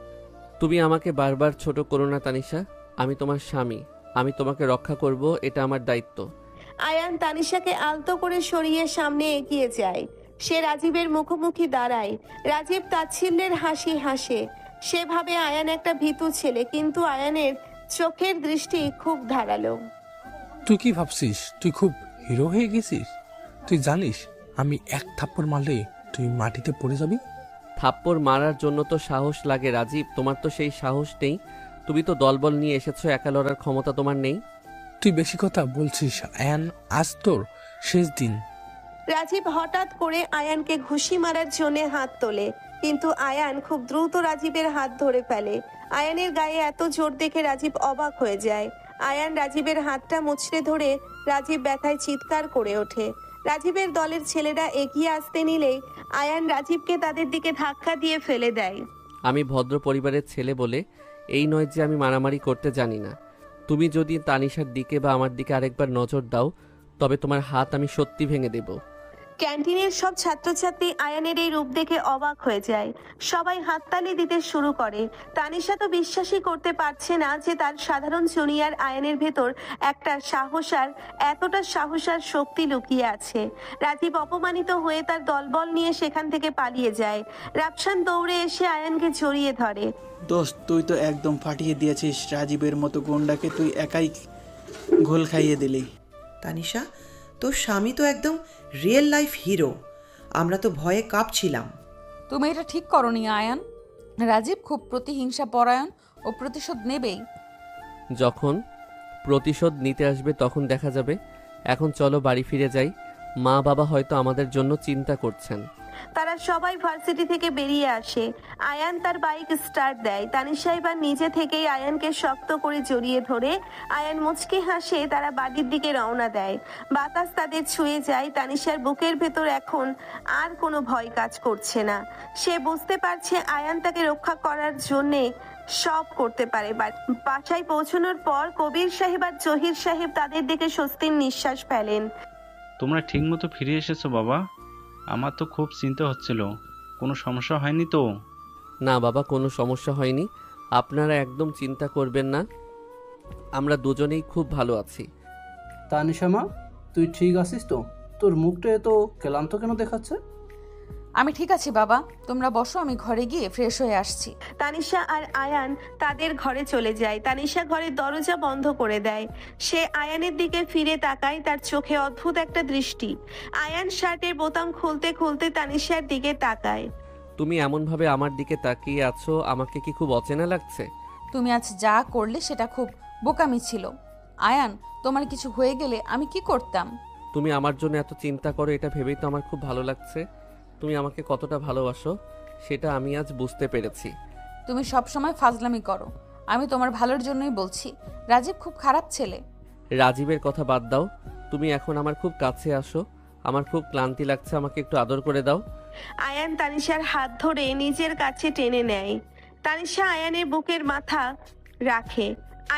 তুমি আমাকে বারবার ছোট করো না তানিশা, আমি তোমার স্বামী, আমি তোমাকে রক্ষা করব, এটা আমার দায়িত্ব। আয়ান তানিশাকে আলতো করে সরিয়ে সামনে এগিয়ে যায়। সে রাজীবের মুখোমুখি দাঁড়ায়। রাজীব তাচ্ছিল্যের হাসি হাসে। সে ভাবে আয়ান একটা ভীতু ছেলে, কিন্তু আয়ানের চোখের দৃষ্টি খুব ধারালো। তুই কি ভাবছিস তুই খুব হিরো হয়ে গেছিস? তুই জানিস আমি এক থাপ্পড় মারলে তুই মাটিতে পড়ে যাবি। থাপ্পড় মারার জন্য তো সাহস লাগে রাজীব, তোমার তো সেই সাহস নেই। তুমি তো দলবল নিয়ে এসেছো, একা লড়ার ক্ষমতা তোমার নেই। তুই বেশি কথা বলছিস আয়ান, আজ তোর শেষ দিন। রাজীব হঠাৎ করে আয়ানকে ঘুষি মারার জন্য হাত তোলে, কিন্তু আয়ান খুব দ্রুত রাজীবের হাত ধরে ফেলে। আয়ানের গায়ে এত জোর দেখে রাজীব অবাক হয়ে যায়। আয়ান রাজীবের হাতটা মুচড়ে ধরে রাজীব ব্যথায় চিৎকার করে ওঠে। রাজীবের দলের ছেলেরা এগিয়ে আসতে নিলেই আয়ান রাজীবকে তাদের দিকে ধাক্কা দিয়ে ফেলে দেয়। আমি ভদ্র পরিবারের ছেলে বলে এই নয় যে আমি মারামারি করতে জানি না। তুমি যদি তানিশার দিকে বা আমার দিকে আরেকবার নজর দাও তবে তোমার হাত আমি সত্যি ভেঙে দেব। ক্যান্টিনের সব ছাত্রছাত্রী আয়ানের এই রূপ দেখে অবাক হয়ে যায়। সবাই হাততালি দিতে শুরু করে। তানিশা তো বিশ্বাসই করতে পারছে না যে তার সাধারণ জুনিয়র আয়ানের ভেতর একটা সাহস আর এতটা সাহস আর শক্তি লুকিয়ে আছে। রাজীব অপমানিত হয়ে তার দলবল নিয়ে সেখান থেকে পালিয়ে যায়। রাফসান দৌড়ে এসে আয়ানকে জড়িয়ে ধরে। দোস্ত, তুই তো একদম ফাটিয়ে দিয়েছিস। রাজীবের মতো গুন্ডাকে তুই একাই ঘোল খাইয়ে দিলি। তানিশা, তোর স্বামী তো একদম রিয়েল লাইফ হিরো, আমরা তো ভয়ে কাঁপছিলাম। তুমি এটা ঠিক করনি আয়ান। রাজীব খুব প্রতিহিংসা পরায়ণ ও প্রতিশোধ নেবেই। যখন প্রতিশোধ নিতে আসবে তখন দেখা যাবে। এখন চলো বাড়ি ফিরে যাই, মা বাবা হয়তো আমাদের জন্য চিন্তা করছেন। তারা সবাই ভার্সিটি থেকে বেরিয়ে আসে। আয়ান তার বাইক স্টার্ট দেয়। তানিশা এবার নিজে থেকেই আয়ানকে শক্ত করে জড়িয়ে ধরে। আয়ান মুচকি হাসে। তারা বাড়ির দিকে রওনা দেয়। বাতাস তাদের ছুঁয়ে যায়। তানিশার বুকের ভেতর এখন আর কোনো ভয় কাজ করছে না। সে বুঝতে পারছে আয়ান তাকে রক্ষা করার জন্যে সব করতে পারে। বাসায় পৌঁছানোর পর কবির সাহেব আর জহির সাহেব তাদের দেখে স্বস্তির নিঃশ্বাস ফেলেন। তোমরা ঠিকমতো ফিরে এসেছো বাবা? আমার তো খুব চিন্তা হচ্ছিল, কোনো সমস্যা হয়নি তো? না বাবা, কোনো সমস্যা হয়নি, আপনারা একদম চিন্তা করবেন না, আমরা দুজনেই খুব ভালো আছি। তানিশা মা, তুই ঠিক আছিস তো? তোর মুখটা এত ক্লান্ত কেন দেখাচ্ছে? আমি ঠিক আছি বাবা, তোমরা বসো, আমি ঘরে গিয়ে ফ্রেশ হয়ে আসছি। তানিশা আর আয়ান তাদের ঘরে চলে যায়। তানিশা ঘরের দরজা বন্ধ করে দেয়। সে আয়ানের দিকে ফিরে তাকায়। তার চোখে অদ্ভুত একটা দৃষ্টি। আয়ান শার্টের বোতাম খুলতে খুলতে তানিশার দিকে তাকায়। তুমি এমনভাবে আমার দিকে তাকিয়ে আছো, আমাকে কি খুব অচেনা লাগছে? তুমি আজ যা করলে সেটা খুব বোকামি ছিল। আয়ান, তোমার কিছু হয়ে গেলে আমি কি করতাম? তুমি আমার জন্য এত চিন্তা করো, এটা ভেবেই তো আমার খুব ভালো লাগছে। তুমি আমাকে কতটা ভালোবাসো সেটা আমি আজ বুঝতে পেরেছি। তুমি সবসময় ফাজলামি করো, আমি তোমার ভালোর জন্যই বলছি। রাজীব খুব খারাপ ছেলে। রাজীবের কথা বাদ দাও, তুমি এখন আমার খুব কাছে আসো, আমার খুব ক্লান্তি লাগছে, আমাকে একটু আদর করে দাও। আয়ান তানিশার হাত ধরে নিজের কাছে টেনে নেয়। তানিশা আয়ানের বুকের মাথা রাখে।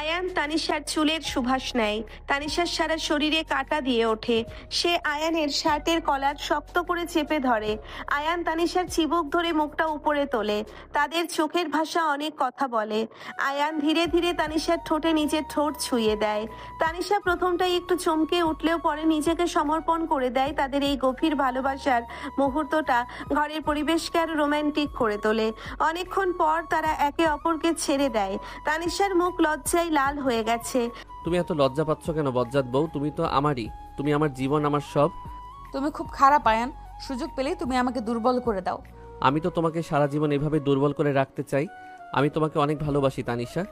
আয়ান তানিশার চুলের সুবাস নেয়। তানিশার সারা শরীরে কাঁটা দিয়ে ওঠে। সে আয়ানের শার্টের কলার শক্ত করে চেপে ধরে। আয়ান তানিশার চিবুক ধরে মুখটা উপরে তোলে। তাদের চোখের ভাষা অনেক কথা বলে। আয়ান ধীরে ধীরে তানিশার ঠোঁটে নিজের ঠোঁট ছুঁয়ে দেয়। তানিশা প্রথমটাই একটু চমকে উঠলেও পরে নিজেকে সমর্পণ করে দেয়। তাদের এই গভীর ভালোবাসার মুহূর্তটা ঘরের পরিবেশকে আরো রোমান্টিক করে তোলে। অনেকক্ষণ পর তারা একে অপরকে ছেড়ে দেয়। তানিশার মুখ লজ্জায় লাল হয়ে গেছে। তুমি এত লজ্জা পাচ্ছ কেন বজ্জাত বউ? তুমি তো আমারই, তুমি আমার জীবন, আমার সব। তুমি খুব খারাপ আয়ান, সুযোগ পেলেই তুমি আমাকে দুর্বল করে দাও। আমি তো তোমাকে সারা জীবন এভাবে দুর্বল করে রাখতে চাই। আমি তোমাকে অনেক ভালোবাসি তানিশা।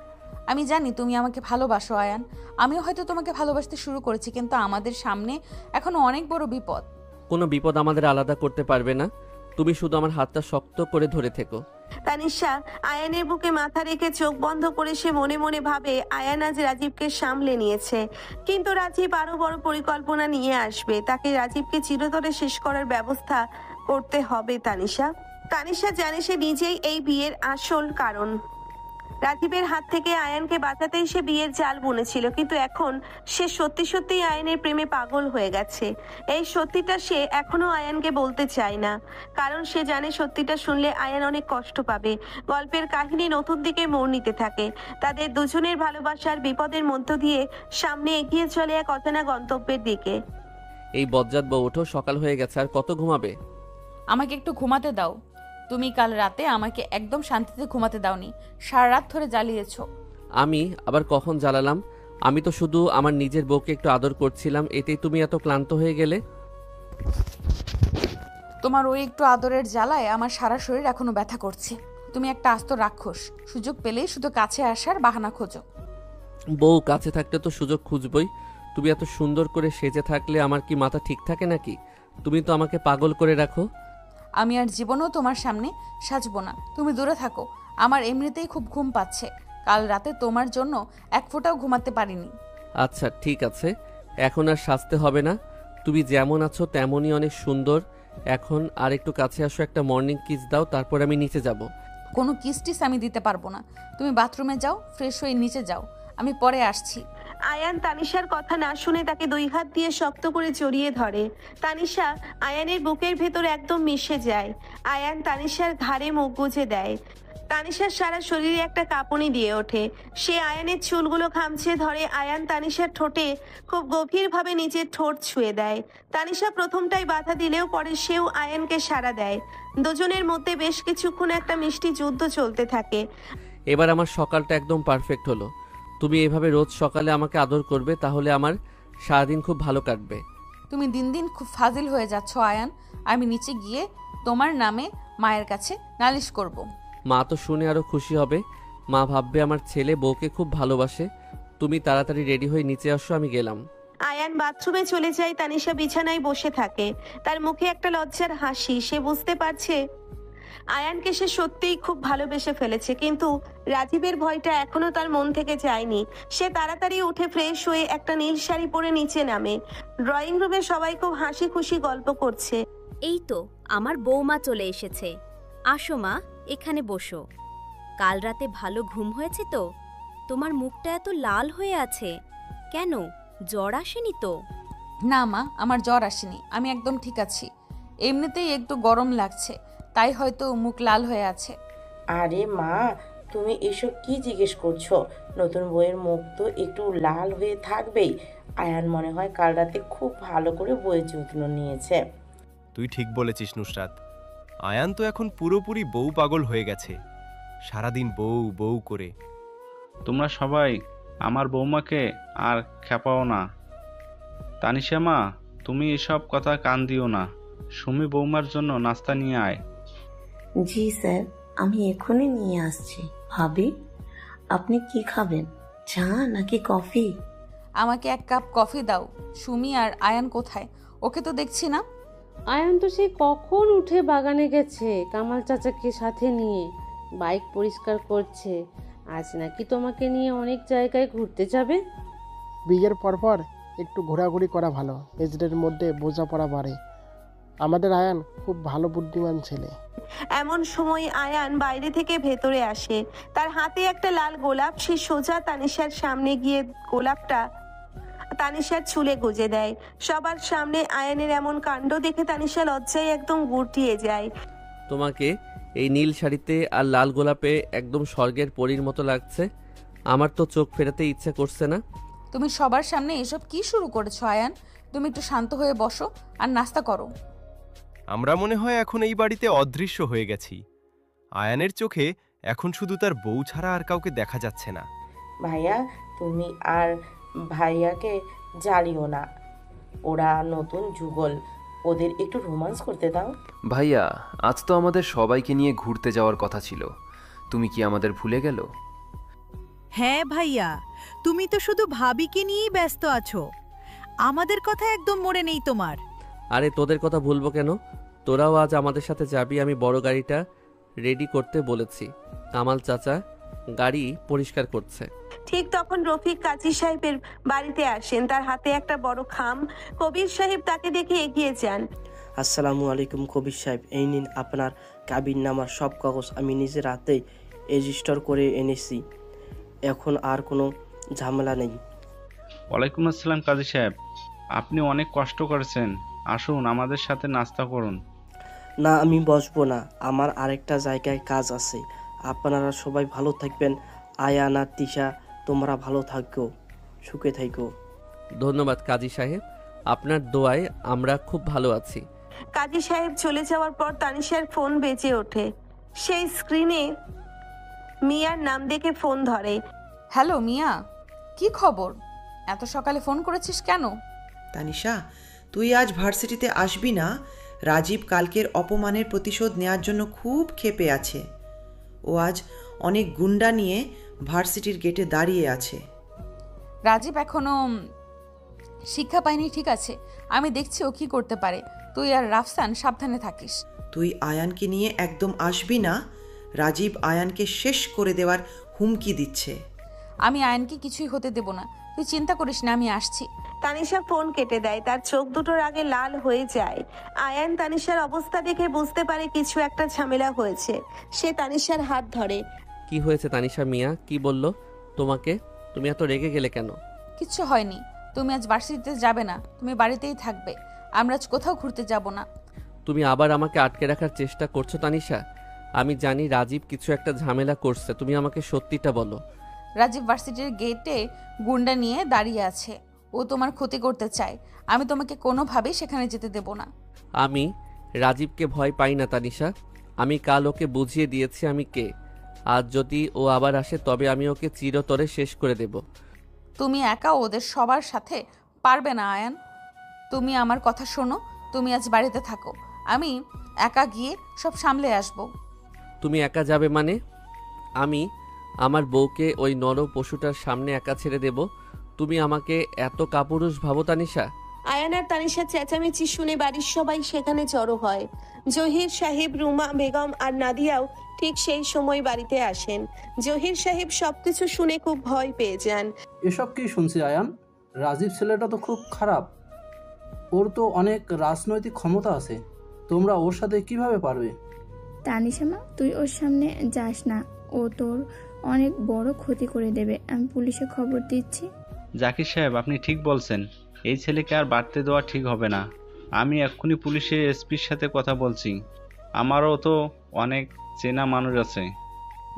আমি জানি তুমি আমাকে ভালোবাসো আয়ান, আমিও হয়তো তোমাকে ভালোবাসতে শুরু করেছি, কিন্তু আমাদের সামনে এখনো অনেক বড় বিপদ। কোনো বিপদ আমাদের আলাদা করতে পারবে না, তুমি শুধু আমার হাতটা শক্ত করে ধরে থেকো। তানিশা আয়ানের বুকে মাথা রেখে চোখ বন্ধ করে সে মনে মনে ভাবে আয়ান আজ রাজীবকে সামলে নিয়েছে, কিন্তু রাজীব আরো বড় পরিকল্পনা নিয়ে আসবে। তাকে রাজীবকে চিরতরে শেষ করার ব্যবস্থা করতে হবে। তানিশা জানে সে নিজেই এই বিয়ের আসল কারণ। রাজীবের হাত থেকে আয়ানকে বাঁচাতেই সে বিয়ের জাল বুনেছিল, কিন্তু এখন সে সত্যি সত্যিই আয়ানের প্রেমে পাগল হয়ে গেছে। এই সত্যিটা সে এখনো আয়ানকে বলতে চায় না, কারণ সে জানে সত্যিটা শুনলে আয়ান অনেক কষ্ট পাবে। গল্পের কাহিনী নতুন দিকে মোড় নিতে থাকে। তাদের দুজনের ভালোবাসার বিপদের মধ্য দিয়ে সামনে এগিয়ে চলে এক অজানা গন্তব্যের দিকে। এই বজ্জাত বউ, ওঠো, সকাল হয়ে গেছে, আর কত ঘুমাবে? আমাকে একটু ঘুমাতে দাও। তুমি কাল রাতে আমাকে একদম শান্তিতে ঘুমাতে দাওনি, সারা রাত ধরে জ্বালিয়েছো। আমি আবার কখন জ্বালালাম? আমি তো শুধু আমার নিজের বউকে একটু আদর করছিলাম, এতেই তুমি এত ক্লান্ত হয়ে গেলে? তোমার ওই একটু আদরের জ্বালায় আমার সারা শরীর এখনো ব্যথা করছে। তুমি একটা আস্ত রাক্ষস, সুযোগ পেলেই শুধু কাছে আসার বাহানা খোঁজো। বউ কাছে থাকলে তো সুযোগ খুঁজবই। তুমি এত সুন্দর করে সেজে থাকলে আমার কি মাথা ঠিক থাকে নাকি? তুমি তো আমাকে পাগল করে রাখো। আমি আর জীবনেও তোমার সামনে সাজবো না, তুমি দূরে থাকো। আমার এমনিতেই খুব ঘুম পাচ্ছে, কাল রাতে তোমার জন্য এক ফোঁটাও ঘুমাতে পারিনি। আচ্ছা ঠিক আছে, এখন আর সাজতে হবে না। তুমি যেমন আছো তেমনই অনেক সুন্দর। এখন আর একটু কাছে আসো, একটা মর্নিং কিস দাও, তারপর আমি নিচে যাব। কোনো কিস টিস আমি দিতে পারবো না। তুমি বাথরুমে যাও, ফ্রেশ হয়ে নিচে যাও, আমি পরে আসছি। আয়ান তানিশার কথা না শুনে তাকে দুই হাত দিয়ে শক্ত করে জড়িয়ে ধরে। তানিশা আয়ানের বুকের ভেতর একদম মিশে যায়। আয়ান তানিশার ঘাড়ে মুখ গুজে দেয়। তানিশার সারা শরীরে একটা কাঁপুনি দিয়ে ওঠে। সে আয়ানের চুলগুলো খামছে ধরে। আয়ান তানিশার ঠোঁটে খুব গভীরভাবে নিজের ঠোঁট ছুঁয়ে দেয়। তানিশা প্রথমটাই বাধা দিলেও পরে সেও আয়ানকে সাড়া দেয়। দুজনের মধ্যে বেশ কিছুক্ষণ একটা মিষ্টি যুদ্ধ চলতে থাকে। এবার আমার সকালটা একদম পারফেক্ট হলো। তুমি এভাবে রোজ সকালে আমাকে আদর করবে, তাহলে আমার সারাদিন খুব ভালো কাটবে। তুমি দিন দিন খুব ফাজিল হয়ে যাচ্ছ আয়ান। আমি নিচে গিয়ে তোমার নামে মায়ের কাছে নালিশ করব। মা তো শুনে আরো খুশি হবে। মা ভাববে আমার ছেলে বউকে খুব ভালোবাসে। তুমি তাড়াতাড়ি রেডি হয়ে নিচে আসো, আমি গেলাম। আয়ান বাথরুমে চলে যায়। তানিশা বিছানায় বসে থাকে, তার মুখে একটা লজ্জার হাসি। সে বুঝতে পারছে আয়ানকে সে সত্যিই খুব ভালোবেসে ফেলেছে, কিন্তু রাজীবের ভয়টা এখনো তার মন থেকে যায়নি। সে তাড়াতাড়ি উঠে ফ্রেশ হয়ে একটা নীল শাড়ি পরে নিচে নামে। ড্রয়িং রুমে সবাই খুব হাসি খুশি গল্প করছে। এই তো আমার বৌমা চলে এসেছে। আসো মা, এখানে বসো। কাল রাতে ভালো ঘুম হয়েছে তো? তোমার মুখটা এত লাল হয়ে আছে কেন? জ্বর আসেনি তো? না মা, আমার জ্বর আসেনি, আমি একদম ঠিক আছি। এমনিতেই একটু গরম লাগছে, তাই হয়তো মুখ লাল হয়ে আছে। আরে মা, তুমি এসব কি জিজ্ঞেস করছো? নতুন বইয়ের মুখ তো একটু লাল হয়ে থাকবেই। আয়ান মনে হয় কাল রাতে খুব ভালো করে বইয়ের যত্ন নিয়েছে। তুই ঠিক বলেছিস নুসরাত। আয়ান তো এখন পুরোপুরি বউ পাগল হয়ে গেছে, সারাদিন বউ বউ করে। তোমরা সবাই আমার বৌমাকে আর খেপাও না। তানিশা মা, তুমি এসব কথা কান দিও না। সুমি বৌমার জন্য নাস্তা নিয়ে আয়। জি স্যার, আমি এখনই নিয়ে আসছি। ভাবি, আপনি কি খাবেন, চা নাকি কফি? আমাকে এক কাপ কফি দাও। সুমি আর আয়ান কোথায়? ওকে তো দেখছি না। আয়ান তো সে কখন উঠে বাগানে গেছে কামাল চাচাকে সাথে নিয়ে, বাইক পরিষ্কার করছে। আজ নাকি তোমাকে নিয়ে অনেক জায়গায় ঘুরতে যাবে। বিয়ের পরপর একটু ঘোরাঘুরি করা ভালো, নিজেদের মধ্যে বোঝাপড়া বাড়ে। আমাদের আয়ান খুব ভালো বুদ্ধিমান ছেলে। এমন সময় আয়ান বাইরে থেকে ভেতরে আসে। তার হাতে একটা লাল গোলাপ। সে সোজা তানিশার সামনে গিয়ে গোলাপটা তানিশার চুলে গুজে দেয়। সবার সামনে আয়ানের এমন কাণ্ড দেখে তানিশা লজ্জায় একদম গুটিয়ে যায়। তোমাকে এই নীল শাড়িতে আর লাল গোলাপে একদম স্বর্গের পরীর মতো লাগছে। আমার তো চোখ ফেরাতে ইচ্ছা করছে না। তুমি সবার সামনে এসব কি শুরু করেছো আয়ান? তুমি একটু শান্ত হয়ে বসো আর নাস্তা করো। আমরা মনে হয় এখন এই বাড়িতে অদৃশ্য হয়ে গেছি। আয়ানের চোখে এখন শুধু তার বউ ছাড়া আর কাউকে দেখা যাচ্ছে না। ভাইয়া, তুমি আর ভাইয়াকে জ্বালিও না, ওরা নতুন যুগল, ওদের একটু রোমান্স করতে দাও। ভাইয়া, আজ তো আমাদের সবাইকে নিয়ে ঘুরতে যাওয়ার কথা ছিল। তুমি কি আমাদের ভুলে গেল? হ্যাঁ ভাইয়া, তুমি তো শুধু ভাবিকে নিয়েই ব্যস্ত আছো, আমাদের কথা একদম মনে নেই তোমার। আরে তোদের কথা ভুলবো কেন? তোরাও আজ আমাদের সাথে যাবি। আমি বড় গাড়িটা রেডি করতে বলেছি। কামাল চাচা গাড়ি পরিষ্কার করছে। ঠিক তখন রফিক কাজী সাহেবের বাড়িতে আসেন। তার হাতে একটা বড় খাম। কবির সাহেব তাকে দেখে এগিয়ে যান। আসসালামু আলাইকুম কবির সাহেব, এই নিন আপনার কাবিন নামার সব কাগজ। আমি নিজের হাতেই রেজিস্টার করে এনেছি, এখন আর কোনো ঝামেলা নেই। ওয়ালাইকুম আসসালাম কাজী সাহেব, আপনি অনেক কষ্ট করেছেন, আসুন আমাদের সাথে নাস্তা করুন। না, আমি বসবো না, আমার আরেকটা জায়গায় কাজ আছে। আপনারা সবাই ভালো থাকবেন। আয়ান আর তিশা, তোমরা ভালো থাকো, সুখে থাকো। ধন্যবাদ কাজী সাহেব, আপনার দোয়ায় আমরা খুব ভালো আছি। কাজী সাহেব চলে যাওয়ার পর তানিশার ফোন বেজে ওঠে। সেই স্ক্রিনে মিয়ার নাম দেখে ফোন ধরে। হ্যালো মিয়া, কি খবর? এত সকালে ফোন করেছিস কেন? তানিশা, তুই আজ ভার্সিটিতে আসবি না? রাজীব কালকের অপমানের প্রতিশোধ নেওয়ার জন্য খুব ক্ষেপে আছে। ও আজ অনেক গুন্ডা নিয়ে ভার্সিটির গেটে দাঁড়িয়ে আছে। রাজীব এখনো শিক্ষা পায়নি, ঠিক আছে, আমি দেখছি ও কি করতে পারে। তুই আর রাফসান সাবধানে থাকিস। তুই আয়ানকে নিয়ে একদম আসবি না, রাজীব আয়ানকে শেষ করে দেওয়ার হুমকি দিচ্ছে। আমি আয়নকে কিছুই হতে দেব না, তুই চিন্তা করিস না, আমি আসছি। তানিশা ফোন কেটে দেয়। তার চোখ দুটোর আগে লাল হয়ে যায়। আয়ান তানিশার অবস্থা দেখে বুঝতে পারে কিছু একটা ঝামেলা হয়েছে। সে তানিশার হাত ধরে। কি হয়েছে তানিশা? মিয়া কি বলল তোমাকে? তুমি এত রেগে গেলে কেন? কিচ্ছু হয়নি, তুমি আজ ভার্সিটিতে যাবে না, তুমি বাড়িতেই থাকবে। আমরা আজ কোথাও ঘুরতে যাব না। তুমি আবার আমাকে আটকে রাখার চেষ্টা করছো তানিশা। আমি জানি রাজীব কিছু একটা ঝামেলা করছে, তুমি আমাকে সত্যিটা বলো। রাজীব ভার্সিটির গেটে গুন্ডা নিয়ে দাঁড়িয়ে আছে, ও তোমার ক্ষতি করতে চায়। আমি তোমাকে কোনোভাবেই সেখানে যেতে দেব না। আমি রাজীবকে ভয় পাই না তানিশা, আমি কাল ওকে বুঝিয়ে দিয়েছি আমি কে। আজ যদি ও আবার আসে তবে আমি ওকে চিরতরে শেষ করে দেব। তুমি একা ওদের সবার সাথে পারবে না আয়ান, তুমি আমার কথা শোনো। তুমি আজ বাড়িতে থাকো, আমি একা গিয়ে সব সামলে আসব। তুমি একা যাবে মানে? আমি আমার বউকে ওই নর পশুটার সামনে একা ছেড়ে দেব? তুমি আমাকে এত কাপুরুষ ভাবো তানিশা? আয়ান আর তানিশার চেঁচামেচি শুনে বাড়ির সবাই সেখানে জড়ো হয়। জহির সাহেব, রুমা বেগম আর নাদিয়াও ঠিক সেই সময় বাড়িতে আসেন। জহির সাহেব সবকিছু শুনে খুব ভয় পেয়ে যান। এসব কি শুনছি আয়ান? রাজীব ছেলেটা তো খুব খারাপ, ওর তো অনেক রাজনৈতিক ক্ষমতা আছে, তোমরা ওর সাথে কিভাবে পারবে? তানিশা মা, তুই ওর সামনে যাস না, ও তোর অনেক বড় ক্ষতি করে দেবে। আমি পুলিশে খবর দিচ্ছি। জাকির সাহেব, আপনি ঠিক বলছেন, এই ছেলেকে আর বাড়তে দেওয়া ঠিক হবে না। আমি এক্ষুনি পুলিশের এসপির সাথে কথা বলছি, আমারও তো অনেক চেনা মানুষ আছে।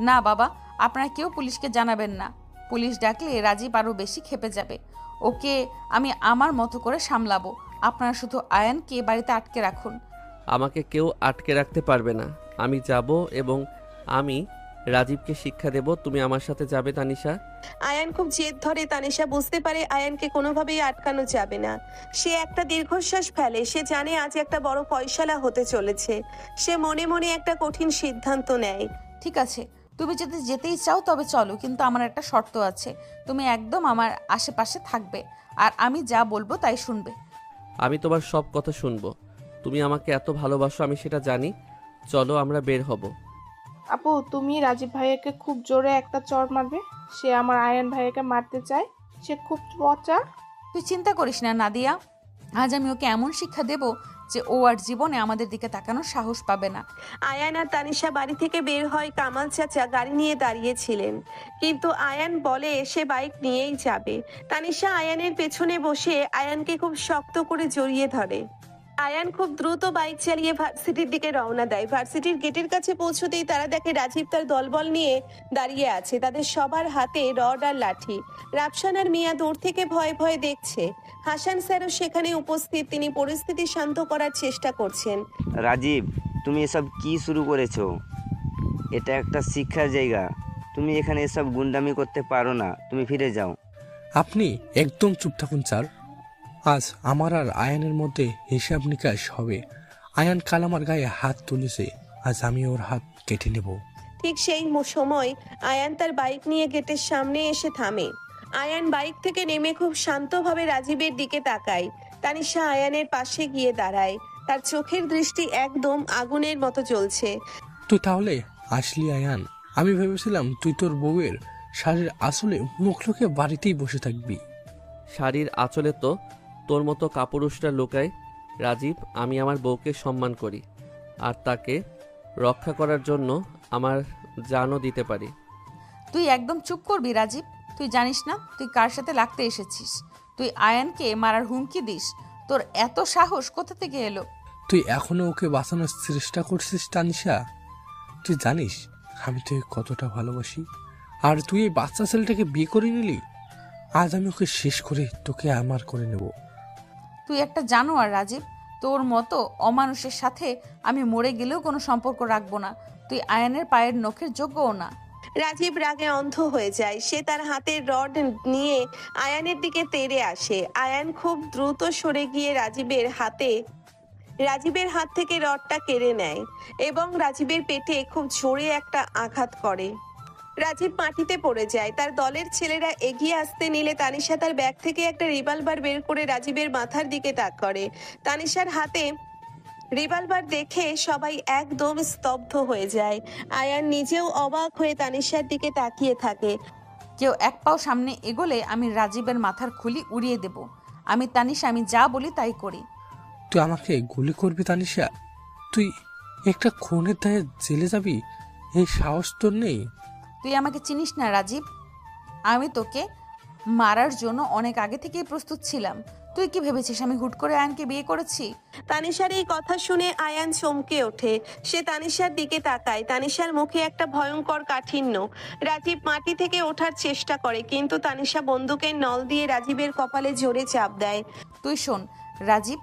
না বাবা, আপনারা কেউ পুলিশকে জানাবেন না। পুলিশ ডাকলে রাজীব আরও বেশি ক্ষেপে যাবে। ওকে আমি আমার মতো করে সামলাবো। আপনারা শুধু আয়ানকে বাড়িতে আটকে রাখুন। আমাকে কেউ আটকে রাখতে পারবে না। আমি যাব এবং আমি রাজীবকে শিক্ষা দেব। তুমি আমার সাথে যাবে তানিশা? আয়ান খুব জেদ ধরে। তানিশা বুঝতে পারে আয়ানকে কোনোভাবেই আটকানো যাবে না। সে একটা দীর্ঘশ্বাস ফেলে। সে জানে আজ একটা বড় ফয়সালা হতে চলেছে। সে মনে মনে একটা কঠিন সিদ্ধান্ত নেয়। ঠিক আছে, তুমি যদি যেতেই চাও তবে চলো, কিন্তু আমার একটা শর্ত আছে। তুমি একদম আমার আশেপাশে থাকবে আর আমি যা বলবো তাই শুনবে। আমি তোমার সব কথা শুনবো। তুমি আমাকে এত ভালোবাসো আমি সেটা জানি। চলো আমরা বের হব। আপু, তুমি রাজীব ভাইয়াকে খুব জোরে একটা চড় মারবে। সে আমার আয়ান ভাইয়াকে মারতে চায়, সে খুব পচা। তুই চিন্তা করিস না নাদিয়া, আজ আমি ওকে এমন শিক্ষা দেব যে ও আর জীবনে আমাদের দিকে তাকানোর সাহস পাবে না। আয়ান আর তানিশা বাড়ি থেকে বের হয়। কামাল চাচা গাড়ি নিয়ে দাঁড়িয়েছিলেন, কিন্তু আয়ান বলে সে বাইক নিয়েই যাবে। তানিশা আয়ানের পেছনে বসে আয়ানকে খুব শক্ত করে জড়িয়ে ধরে। আয়ান খুব দ্রুত বাইক চালিয়ে ভার্সিটির দিকে রওনা দেয়। ভার্সিটির গেটের কাছে পৌঁছতেই তারা দেখে রাজীব তার দলবল নিয়ে দাঁড়িয়ে আছে। তাদের সবার হাতে রড আর লাঠি। রাফসান আর মিয়া দূর থেকে ভয়ে ভয়ে দেখছে। হাসান স্যারও সেখানে উপস্থিত। তিনি পরিস্থিতি শান্ত করার চেষ্টা করছেন। রাজীব, তুমি এসব কি শুরু করেছো? এটা একটা শিক্ষার জায়গা, তুমি এখানে এসব গুন্ডামি করতে পারো না। তুমি ফিরে যাও। আপনি একদম চুপ থাকুন স্যার। আজ আমার আর আয়ানের মধ্যে হিসাব নিকাশ হবে। আয়ান কাল আমার গায়ে হাত তুলেছে, আজ আমি ওর হাত কেটে নেব। ঠিক সেই সময় আয়ান তার বাইক নিয়ে গেটের সামনে এসে থামে। আয়ান বাইক থেকে নেমে খুব শান্তভাবে রাজীবের দিকে তাকায়। তানিশা আয়ানের পাশে গিয়ে দাঁড়ায়। তার চোখের দৃষ্টি একদম আগুনের মতো জ্বলছে। তুই তাহলে আসলি আয়ান? আমি ভেবেছিলাম তুই তোর বউয়ের শাড়ির আসলে মুখ লুকে বাড়িতেই বসে থাকবি। শাড়ির আঁচলে তো তোর মতো কাপুরুষরা লুকায়। রাজীব, আমি আমার বউকে সম্মান করি, আর তাকে রক্ষা করার জন্য আমার জানও দিতে পারি। তুই একদম চুপ করবি রাজীব? তুই জানিস না তুই কার সাথে লাগতে এসেছিস? তুই আয়ানকে মারার হুমকি দিস? তোর এত সাহস কোথা থেকে এলো? তুই এখনো ওকে বাঁচানোর চেষ্টা করছিস তানিশা? তুই জানিস আমি তোকে কতটা ভালোবাসি, আর তুই এই বাচ্চা ছেলেটাকে বিয়ে করে নিলি। আজ আমি ওকে শেষ করে তোকে আমার করে নেব। তুই একটা জানোয়ার রাজীব। তোর মতো অমানুষের সাথে আমি মরে গেলেও কোনো সম্পর্ক রাখবো না। তুই আয়ানের পায়ের নখের যোগ্যও না। রাজীব রাগে অন্ধ হয়ে যায়। সে তার হাতের রড নিয়ে আয়ানের দিকে তেড়ে আসে। আয়ান খুব দ্রুত সরে গিয়ে রাজীবের হাত থেকে রডটা কেড়ে নেয় এবং রাজীবের পেটে খুব জোরে একটা আঘাত করে। রাজীব মাটিতে পড়ে যায়। তার দলের ছেলেরা এগিয়ে আসতে নিলে তানিশা তার ব্যাগ থেকে একটা রিভলভার বের করে রাজীবের মাথার দিকে তাক করে। তানিশার হাতে রিভলভার দেখে সবাই একদম স্তব্ধ হয়ে যায়। আয়ান নিজেও অবাক হয়ে তানিশার দিকে তাকিয়ে থাকে। কেউ এক পাও সামনে এগোলে আমি রাজীবের মাথার খুলি উড়িয়ে দেব। আমি তানিশা, আমি যা বলি তাই করি। তুই আমাকে গুলি করবি তানিশা? তুই একটা খুনের দায়ে জেলে যাবি? এই সাহস তোর নেই? তুই আমাকে চিনিস না রাজীব। আমি তোকে মারার জন্য অনেক আগে থেকেই প্রস্তুত ছিলাম। তুই কি ভেবেছিস আমি হুট করে আয়ানকে বিয়ে করেছি? তানিশার এই কথা শুনে আয়ান চমকে ওঠে। সে তানিশার দিকে তাকায়। তানিশার মুখে একটা ভয়ঙ্কর কাঠিন্য। রাজীব মাটি থেকে ওঠার চেষ্টা করে, কিন্তু তানিশা বন্দুকের নল দিয়ে রাজীবের কপালে জোরে চাপ দেয়। তুই শোন রাজীব,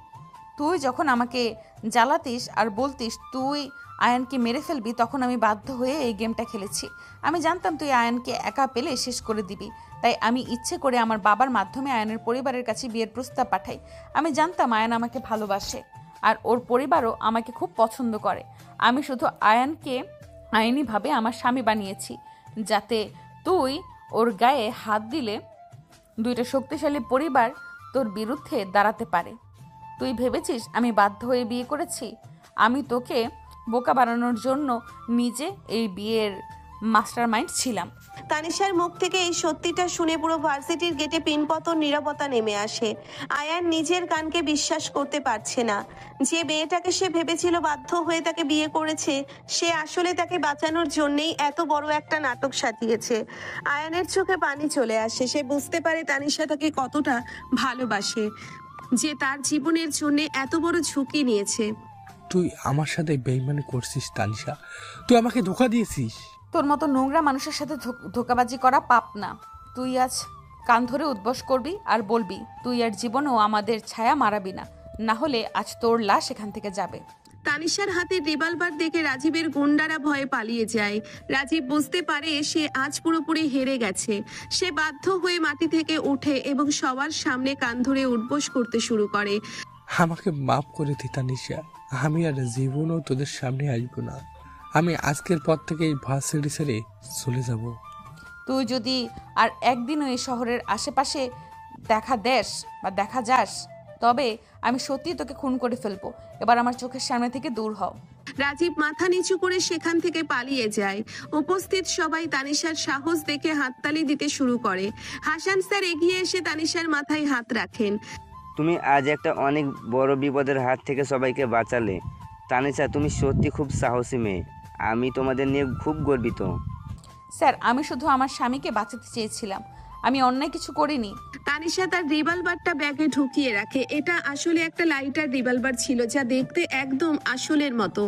তুই যখন আমাকে জ্বালাতিস আর বলতিস তুই আয়ানকে মেরে ফেলবি, তখন আমি বাধ্য হয়ে এই গেমটা খেলেছি। আমি জানতাম তুই আয়ানকে একা পেলে শেষ করে দিবি, তাই আমি ইচ্ছে করে আমার বাবার মাধ্যমে আয়ানের পরিবারের কাছে বিয়ের প্রস্তাব পাঠাই। আমি জানতাম আয়ান আমাকে ভালোবাসে আর ওর পরিবারও আমাকে খুব পছন্দ করে। আমি শুধু আয়ানকে আইনিভাবে আমার স্বামী বানিয়েছি, যাতে তুই ওর গায়ে হাত দিলে দুইটা শক্তিশালী পরিবার তোর বিরুদ্ধে দাঁড়াতে পারে। তুই ভেবেছিস আমি বাধ্য হয়ে বিয়ে করেছি? আমি তোকে বোকা বানানোর জন্য নিজে এই বিয়ের মাস্টার মাইন্ড ছিলাম। তানিশার মুখ থেকে এই সত্যিটা শুনে পুরো ভার্সিটির গেটে পিনপতন নীরবতা নেমে আসে। আয়ান নিজের কানকে বিশ্বাস করতে পারছে না। যে মেয়েটাকে সে ভেবেছিল বাধ্য হয়ে তাকে বিয়ে করেছে, সে আসলে তাকে বাঁচানোর জন্যই এত বড় একটা নাটক সাজিয়েছে। আয়ানের চোখে পানি চলে আসে। সে বুঝতে পারে তানিশা তাকে কতটা ভালোবাসে, যে তার জীবনের জন্য এত বড় ঝুঁকি নিয়েছে। তুই আমার সাথে বেইমানি করছিস তানিশা, তুই আমাকে ধোঁকা দিয়েছিস। তোর মতো নোংরা মানুষের সাথে ধোকাবাজি করা পাপ না। তুই আজ কান ধরে উদ্বস করবি আর বলবি তুই আর জীবনেও আমাদের ছায়া মারাবি না, না হলে আজ তোর লাশ এখান থেকে যাবে। তানিশার হাতে রিভলভার দেখে রাজীবের গুন্ডারা ভয়ে পালিয়ে যায়। রাজীব বুঝতে পারে সে আজ পুরোপুরি হেরে গেছে। সে বাধ্য হয়ে মাটি থেকে ওঠে এবং সবার সামনে কান ধরে উঠবোস করতে শুরু করে। আমাকে মাফ করে দি তানিশা, আমি আর জীবনও তোদের সামনে আসবো না। আমি আজকের পর থেকে এই ভার্সিটি ছেড়ে চলে যাব। তুই যদি আর একদিনও এই শহরের আশেপাশে দেখা যাস, তবে আমি সত্যি তোকে খুন করে ফেলবো। এবার আমার চোখের সামনে থেকে দূর হও। রাজীব মাথা নিচু করে সেখান থেকে পালিয়ে যায়। উপস্থিত সবাই তানিশার সাহস দেখে হাততালি দিতে শুরু করে। হাসান স্যার এগিয়ে এসে তানিশার মাথায় হাত রাখেন। তুমি আজ একটা অনেক বড় বিপদের হাত থেকে সবাইকে বাঁচালে। তানিশা, তুমি সত্যি খুব সাহসী মেয়ে। আমি তোমাদের নিয়ে খুব গর্বিত। স্যার, আমি শুধু আমার স্বামীকে বাঁচাতে চেয়েছিলাম, আমি অন্যায় কিছু করিনি। তানিশা তার রিভলভারটা ব্যাগে ঢুকিয়ে রাখে। এটা আসলে একটা লাইটার রিভলভার ছিল, যা দেখতে একদম আসলের মতো।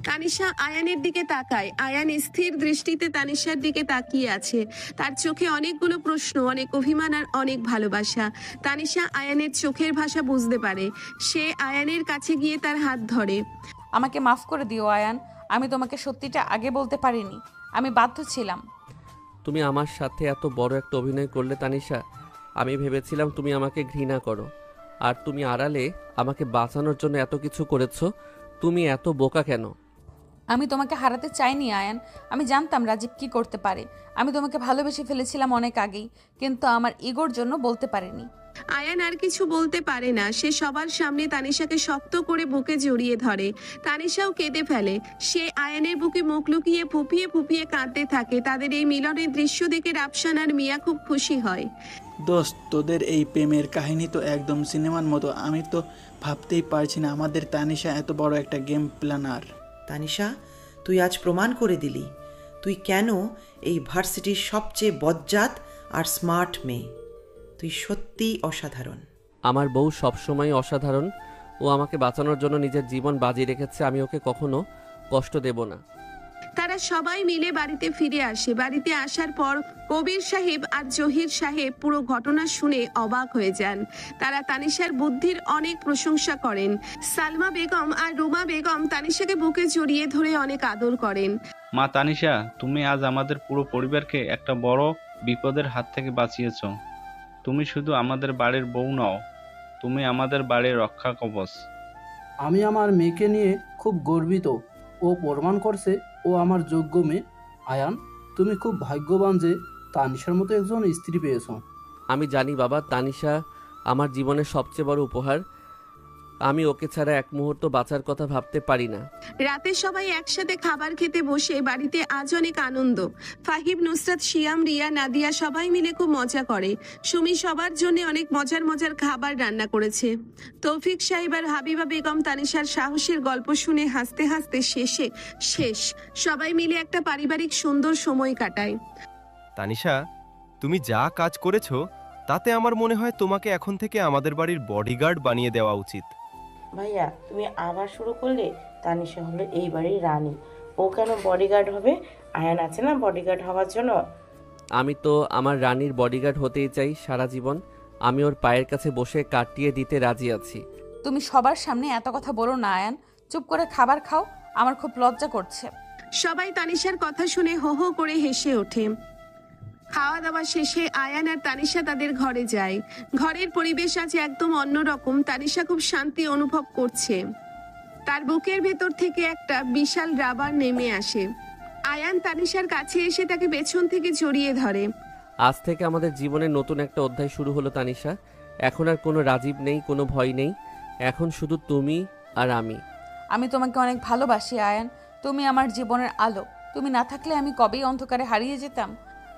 তানিশা আয়ানের দিকে তাকায়। আয়ান স্থির দৃষ্টিতে তানিশার দিকে তাকিয়ে আছে। তার চোখে অনেকগুলো প্রশ্ন, অনেক অভিমান আর অনেক ভালোবাসা। তানিশা আয়ানের চোখের ভাষা বুঝতে পারে। সে আয়ানের কাছে গিয়ে তার হাত ধরে। আমাকে মাফ করে দিও আয়ান, আমি তোমাকে সত্যিটা আগে বলতে পারিনি, আমি বাধ্য ছিলাম। তুমি আমার সাথে এত বড় একটা অভিনয় করলে তানিশা। আমি ভেবেছিলাম তুমি আমাকে ঘৃণা করো, আর তুমি আড়ালে আমাকে বাঁচানোর জন্য এত কিছু করেছো। তুমি এত বোকা কেন? আমি তোমাকে হারাতে চাইনি আয়ান। আমি জানতাম রাজীব কি করতে পারে। আমি তোমাকে ভালোবেসে ফেলেছিলাম অনেক আগেই, কিন্তু আমার ইগোর জন্য বলতে পারিনি। আয়ান আর কিছু বলতে পারে না। সে সবার সামনে তানিশাকে শক্ত করে বুকে জড়িয়ে ধরে। তানিশাও কেঁদে ফেলে। সে আয়ানের বুকে মুখ লুকিয়ে ফুপিয়ে ফুপিয়ে কাঁদতে থাকে। তাদের এই মিলনের দৃশ্য দেখে রাফসান আর মিয়া খুব খুশি হয়। দোস্ত, তোদের এই প্রেমের কাহিনী তো একদম সিনেমার মতো। আমি তো ভাবতেই পারছি না আমাদের তানিশা এত বড় একটা গেম প্ল্যানার। তানিশা, তুই আজ প্রমাণ করে দিলি তুই কেন এই ভার্সিটির সবচেয়ে বজ্জাত আর স্মার্ট মেয়ে। তুই সত্যিই অসাধারণ। আমার বউ সবসময় অসাধারণ। ও আমাকে বাঁচানোর জন্য নিজের জীবন বাজি রেখেছে। আমি ওকে কখনো কষ্ট দেব না। তারা সবাই মিলে বাড়িতে ফিরে আসে। বাড়িতে আসার পর কবির সাহেব আর জহির সাহেব পুরো ঘটনা শুনে অবাক হয়ে যান। তারা তানিশার বুদ্ধির অনেক প্রশংসা করেন। সালমা বেগম আর রুমা বেগম তানিশাকে বুকে জড়িয়ে ধরে অনেক আদর করেন। মা তানিশা, তুমি আজ আমাদের পুরো পরিবারকে একটা বড় বিপদের হাত থেকে বাঁচিয়েছ। তুমি শুধু আমাদের বাড়ির বউ নও, তুমি আমাদের বাড়ির রক্ষা কবচ। আমি আমার মেয়েকে নিয়ে খুব গর্বিত। ও প্রমাণ করছে ও আমার যোগ্য মেয়ে। আয়ান, তুমি খুব ভাগ্যবান যে তানিশার মতো একজন স্ত্রী পেয়েছো। আমি জানি বাবা, তানিশা আমার জীবনের সবচেয়ে বড় উপহার। আমি ওকে ছাড়া এক মুহূর্ত বাঁচার কথা ভাবতে পারি না। রাতে সবাই একসাথে খাবার খেতে বসে বাড়িতে আজ অনেক আনন্দ। ফাহিম, নুসরাত, শিয়াম, রিয়া, নাদিয়া সবাই মিলে খুব মজা করে। সুমি সবার জন্য অনেক মজার মজার খাবার রান্না করেছে। তৌফিক সাহেব আর হাবিবা বেগম তানিশার সাহসের গল্প শুনে হাসতে হাসতে শেষ। সবাই মিলে একটা পারিবারিক সুন্দর সময় কাটায়। তানিশা, তুমি যা কাজ করেছো তাতে আমার মনে হয় তোমাকে এখন থেকে আমাদের বাড়ির বডিগার্ড বানিয়ে দেওয়া উচিত। ভাইয়া, তুমি আবার শুরু করলে। তানিশা হলো এই বাড়ির রানী, ও কেন বডিগার্ড হবে? আয়ান আছে না বডিগার্ড হওয়ার জন্য। আমি তো আমার রানীর বডিগার্ড হতেই চাই সারা জীবন। আমি ওর পায়ের কাছে বসে কাটিয়ে দিতে রাজি আছি। তুমি সবার সামনে এত কথা বলো না আয়ান। চুপ করে খাবার খাও, আমার খুব লজ্জা করছে। সবাই তানিশার কথা শুনে হো হো করে হেসে ওঠে। খাওয়া দাওয়া শেষে আয়ান আর তানিশা তাদের ঘরে যায়। ঘরের পরিবেশ আজ একদম অন্যরকম। তানিশা খুব শান্তি অনুভব করছে। তার বুকের ভেতর থেকে একটা বিশাল রাবার নেমে আসে। আয়ান তানিশার কাছে এসে তাকে পেছন থেকে জড়িয়ে ধরে। আজ থেকে আমাদের জীবনের নতুন একটা অধ্যায় শুরু হলো তানিশা। এখন আর কোনো রাজীব নেই, কোনো ভয় নেই। এখন শুধু তুমি আর আমি। আমি তোমাকে অনেক ভালোবাসি আয়ান। তুমি আমার জীবনের আলো। তুমি না থাকলে আমি কবেই অন্ধকারে হারিয়ে যেতাম।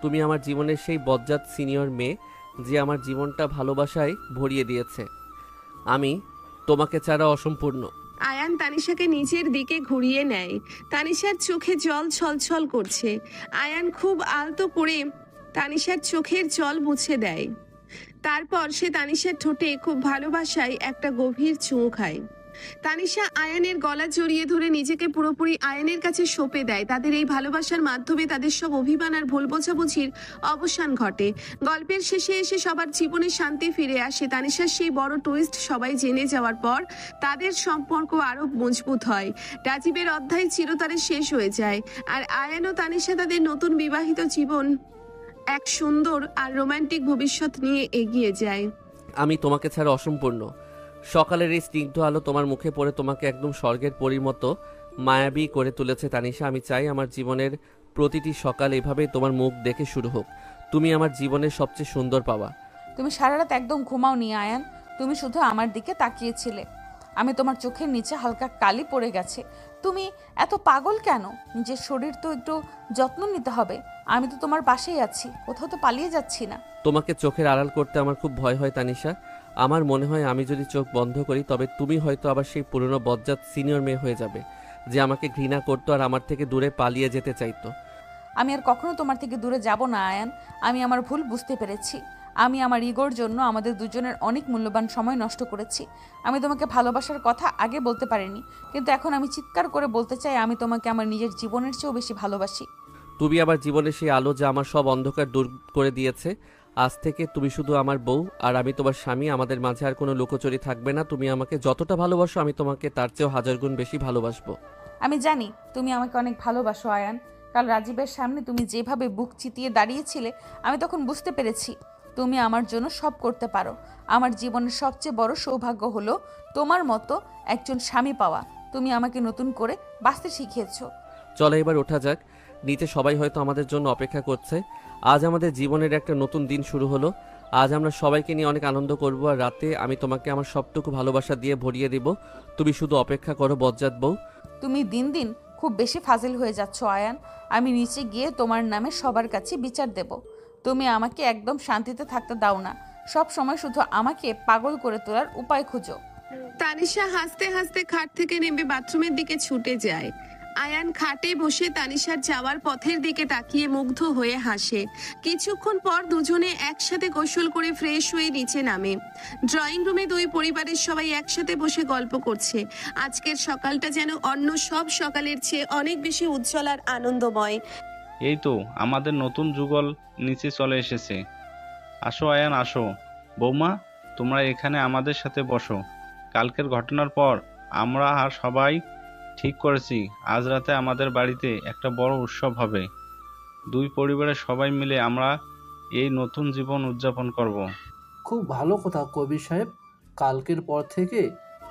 তুমি আমার জীবনের সেই বজ্জাত সিনিয়র মেয়ে যে আমার জীবনটা ভালোবাসায় ভরিয়ে দিয়েছে। আমি তোমাকে ছাড়া অসম্পূর্ণ। আয়ান তানিশাকে নিচের দিকে ঘুরিয়ে নেয়। তানিশার চোখে জল ছলছল করছে। আয়ান খুব আলতো করে তানিশার চোখের জল মুছে দেয়। তারপর সে তানিশার ঠোঁটে খুব ভালোবাসায় একটা গভীর চুমু খায়। তানিশা আয়ানের গলা জড়িয়ে ধরে নিজেকে পুরোপুরি আয়ানের কাছে সঁপে দেয়। তাদের এই ভালোবাসার মাধ্যমে তাদের সব অভিমান আর ভুল বোঝাবুঝির অবসান ঘটে। গল্পের শেষে এসে সবার জীবনে শান্তি ফিরে আসে। তানিশার সেই বড় টুইস্ট সবাই জেনে যাওয়ার পর তাদের সম্পর্ক আরো মজবুত হয়। রাজীবের অধ্যায় চিরতরে শেষ হয়ে যায়। আর আয়ান ও তানিশা তাদের নতুন বিবাহিত জীবন এক সুন্দর আর রোমান্টিক ভবিষ্যৎ নিয়ে এগিয়ে যায়। আমি তোমাকে ছাড়া অসম্পূর্ণ। সকালের এই স্নিগ্ধ আলো তোমার মুখে পড়ে তোমাকে একদম স্বর্গের পরীর মতো মায়াবী করে তুলেছে তানিশা। আমি চাই আমার জীবনের প্রতিটি সকাল এভাবেই তোমার মুখ দেখে শুরু হোক। তুমি আমার জীবনের সবচেয়ে সুন্দর পাওয়া। তুমি সারা রাত একদম ঘুমাওনি আয়ান। তুমি শুধু আমার দিকে তাকিয়েছিলে। আমি তোমার চোখের নিচে হালকা কালি পড়ে গেছে। তুমি এত পাগল কেন? নিজের শরীর তো একটু যত্ন নিতে হবে। আমি তো তোমার পাশেই আছি, কোথাও তো পালিয়ে যাচ্ছি না। তোমাকে চোখের আড়াল করতে আমার খুব ভয় হয় তানিশা। আমার মনে হয় আমি যদি চোখ বন্ধ করি তবে তুমি হয়তো আবার সেই পুরনো বজ্জাত সিনিয়র মেয়ে হয়ে যাবে যে আমাকে ঘৃণা করতো আর আমার থেকে দূরে পালিয়ে যেতে চাইতো। আমি আর কখনো তোমার থেকে দূরে যাব না আয়ান। আমি আমার ভুল বুঝতে পেরেছি। আমি আমার ইগোর জন্য আমাদের দুজনের অনেক মূল্যবান সময় নষ্ট করেছি। আমি তোমাকে ভালোবাসার কথা আগে বলতে পারিনি, কিন্তু এখন আমি চিৎকার করে বলতে চাই আমি তোমাকে আমার নিজের জীবনের চেয়েও বেশি ভালোবাসি। তুমি আমার জীবনের সেই আলো যা আমার সব অন্ধকার দূর করে দিয়েছে। আজ থেকে তুমি শুধু আমার বউ আর আমি তোমার স্বামী। আমাদের মাঝে আর কোনো লুকোচুরি থাকবে না। তুমি আমাকে যতটা ভালোবাসো আমি তোমাকে তার চেয়েও হাজার গুণ বেশি ভালোবাসবো। আমি জানি তুমি আমাকে অনেক ভালোবাসো আয়ান। কাল রাজীবের সামনে তুমি যেভাবে বুক চিতিয়ে দাঁড়িয়েছিলে আমি তখন বুঝতে পেরেছি তুমি আমার জন্য সব করতে পারো। আমার জীবনের সবচেয়ে বড় সৌভাগ্য হলো তোমার মতো একজন স্বামী পাওয়া। তুমি আমাকে নতুন করে বাঁচতে শিখিয়েছো। চলো এবার ওঠা যাক, নিচে সবাই হয়তো আমাদের জন্য অপেক্ষা করছে। আজ আমাদের জীবনের একটা নতুন দিন শুরু হলো। আজ আমরা সবাইকে নিয়ে অনেক আনন্দ করব, আর রাতে আমি তোমাকে আমার সবটুকু ভালোবাসা দিয়ে ভরিয়ে দিব। তুমি শুধু অপেক্ষা করো বজ্জাত বউ। তুমি দিন দিন খুব বেশি ফাজিল হয়ে যাচ্ছ আয়ান। আমি নিচে গিয়ে তোমার নামে সবার কাছে বিচার দেব। তুমি আমাকে একদম শান্তিতে থাকতে দাও না, সব সময় শুধু আমাকে পাগল করে তোলার উপায় খুঁজো। তানিশা হাসতে হাসতে খাট থেকে নেমে বাথরুমের দিকে ছুটে যায়। আয়ান খাটে বসে তানিশার যাওয়ার পথের দিকে তাকিয়ে মুগ্ধ হয়ে হাসে। কিছুক্ষণ পর দুজনে একসাথে গোসল করে ফ্রেশ হয়ে নিচে নামে। ড্রয়িং রুমে দুই পরিবারের সবাই একসাথে বসে গল্প করছে। আজকের সকালটা যেন অন্য সব সকালের চেয়ে অনেক বেশি উজ্জ্বল আর আনন্দময়। এই তো আমাদের নতুন যুগল নিচে চলে এসেছে। আসো আয়ান আসো। বৌমা, তোমরা এখানে আমাদের সাথে বসো। কালকের ঘটনার পর আমরা আর সবাই ঠিক করেছি আজ রাতে আমাদের বাড়িতে একটা বড় উৎসব হবে। দুই পরিবারের সবাই মিলে আমরা এই নতুন জীবন উদযাপন করব। খুব ভালো কথা কবির সাহেব। কালকের পর থেকে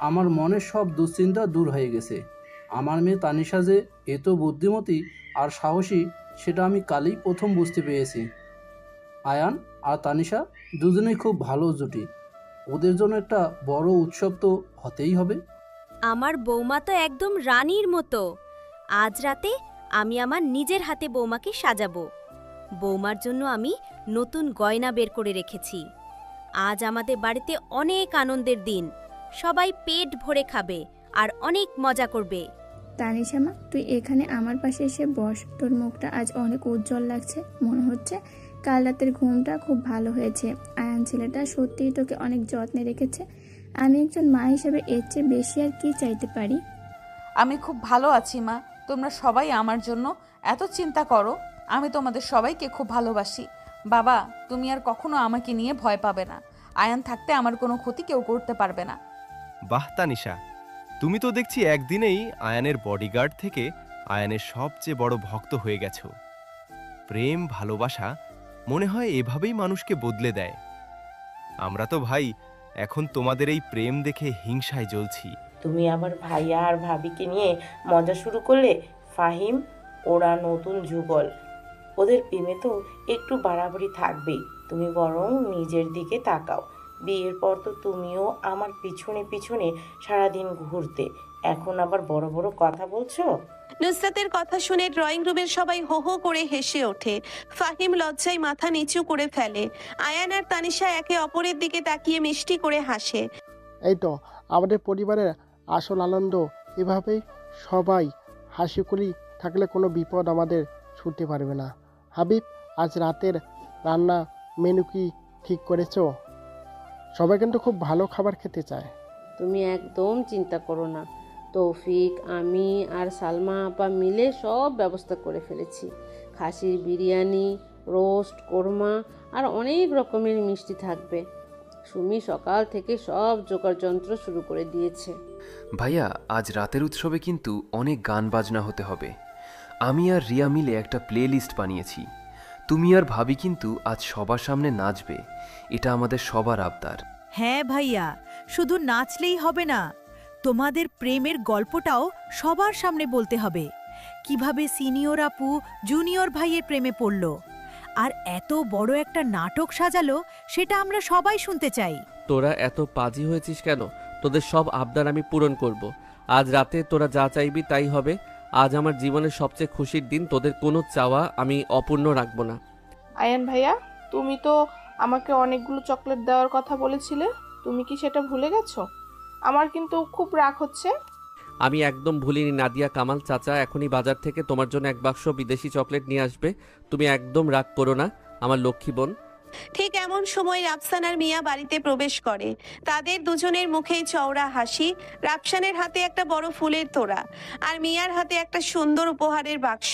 আমার মনের সব দুশ্চিন্তা দূর হয়ে গেছে। আমার মেয়ে তানিশা যে এত বুদ্ধিমতী আর সাহসী সেটা আমি কালই প্রথম বুঝতে পেরেছি। আয়ান আর তানিশা দুজনেই খুব ভালো জুটি। ওদের জন্য একটা বড় উৎসব তো হতেই হবে। আমার বৌমা তো একদম রানীর মতো। আজ রাতে আমি আমার নিজের হাতে বৌমাকে সাজাবো। বৌমার জন্য আমি নতুন গয়না বের করে রেখেছি। আজ আমাদের বাড়িতে অনেক আনন্দের দিন। সবাই পেট ভরে খাবে আর অনেক মজা করবে। তানিশা মা, তুই এখানে আমার পাশে এসে বস। তোর মুখটা আজ অনেক উজ্জ্বল লাগছে। মনে হচ্ছে কাল রাতের ঘুমটা খুব ভালো হয়েছে। আয়ান ছেলেটা সত্যিই তোকে অনেক যত্নে রেখেছে। আমি একজন মা হিসেবে এর চেয়ে বেশি আর কি চাইতে পারি? আমি খুব ভালো আছি মা। তোমরা সবাই আমার জন্য এত চিন্তা করো। আমি তোমাদের সবাইকে খুব ভালোবাসি। বাবা, তুমি আর কখনো আমাকে নিয়ে ভয় পাবে না। আয়ান থাকতে আমার কোনো ক্ষতি কেউ করতে পারবে না। বাহ তানিশা, তুমি তো দেখছি একদিনেই আয়ানের বডিগার্ড থেকে আয়ানের সবচেয়ে বড় ভক্ত হয়ে গেছো। প্রেম ভালোবাসা মনে হয় এভাবেই মানুষকে বদলে দেয়। আমরা তো ভাই এখন তোমাদের এই প্রেম দেখে হিংসায় জ্বলছি। তুমি আবার ভাইয়া আর ভাবিকে নিয়ে মজা শুরু করলে। ফাহিম, ওরা নতুন যুগল, ওদের প্রেমে তো একটু বাড়াবাড়ি থাকবেই। তুমি বরং নিজের দিকে তাকাও। বিয়ের পর তো তুমিও আমার পিছনে পিছনে সারাদিন ঘুরতে, এখন আবার বড় বড় কথা বলছো। নুসরাতের কথা শুনে ড্রয়িং রুমের সবাই হো হো করে হেসে ওঠে। ফাহিম লজ্জায় মাথা নিচু করে ফেলে। আয়ান আর তানিশা একে অপরের দিকে তাকিয়ে মিষ্টি করে হাসে। এই তো আমাদের পরিবারের আসল আনন্দ। এভাবেই সবাই হাসি খুশি থাকলে কোনো বিপদ আমাদের ছুটতে পারবে না। হাবিব, আজ রাতের রান্না মেনু কি ঠিক করেছো? সবাই কিন্তু খুব ভালো খাবার খেতে চায়। তুমি একদম চিন্তা করো না। তৌফিক, আমি আর সালমা আপা মিলে সব ব্যবস্থা করে ফেলেছি। খাসির বিরিয়ানি, রোস্ট, কোরমা আর অনেক রকমের মিষ্টি থাকবে। সুমি সকাল থেকে সব জোগাড়যন্ত্র শুরু করে দিয়েছে। ভাইয়া, আজ রাতের উৎসবে কিন্তু অনেক গান বাজনা হতে হবে। আমি আর রিয়া মিলে একটা প্লে লিস্ট বানিয়েছি। তুমি আর ভাবি কিন্তু আজ সবার সামনে নাচবে। এটা আমাদের সবার আবদার। হ্যাঁ ভাইয়া, শুধু নাচলেই হবে না, তোমাদের প্রেমের গল্পটাও সবার সামনে বলতে হবে। কিভাবে সিনিয়র আপু জুনিয়র ভাইয়ের প্রেমে পড়ল আর এত বড় একটা নাটক সাজালো, সেটা আমরা সবাই শুনতে চাই। তোরা এত পাজি হয়েছিস কেন? তোদের সব আবদার আমি পূরণ করব। আজ রাতে তোরা যা চাইবি তাই হবে। আজ আমার জীবনের সবচেয়ে খুশির দিন। তোদের কোনো চাওয়া আমি অপূর্ণ রাখবো না। আয়ান ভাইয়া, তুমি তো আমাকে অনেকগুলো চকলেট দেওয়ার কথা বলেছিলে, তুমি কি সেটা ভুলে গেছো? আমার কিন্তু খুব রাগ হচ্ছে। আমি একদম ভুলিনি নাদিয়া কামাল চাচা এখনই বাজার থেকে তোমার জন্য এক বাক্স বিদেশি চকলেট নিয়ে আসবে। তুমি একদম রাগ করো না আমার লক্ষ্মী বোন। ঠিক এমন সময় রাফসান আর মিয়া বাড়িতে প্রবেশ করে। তাদের দুজনের মুখেই চওড়া হাসি। রাফসানের হাতে একটা বড় ফুলের তোড়া আর মিয়ার হাতে একটা সুন্দর উপহারের বাক্স।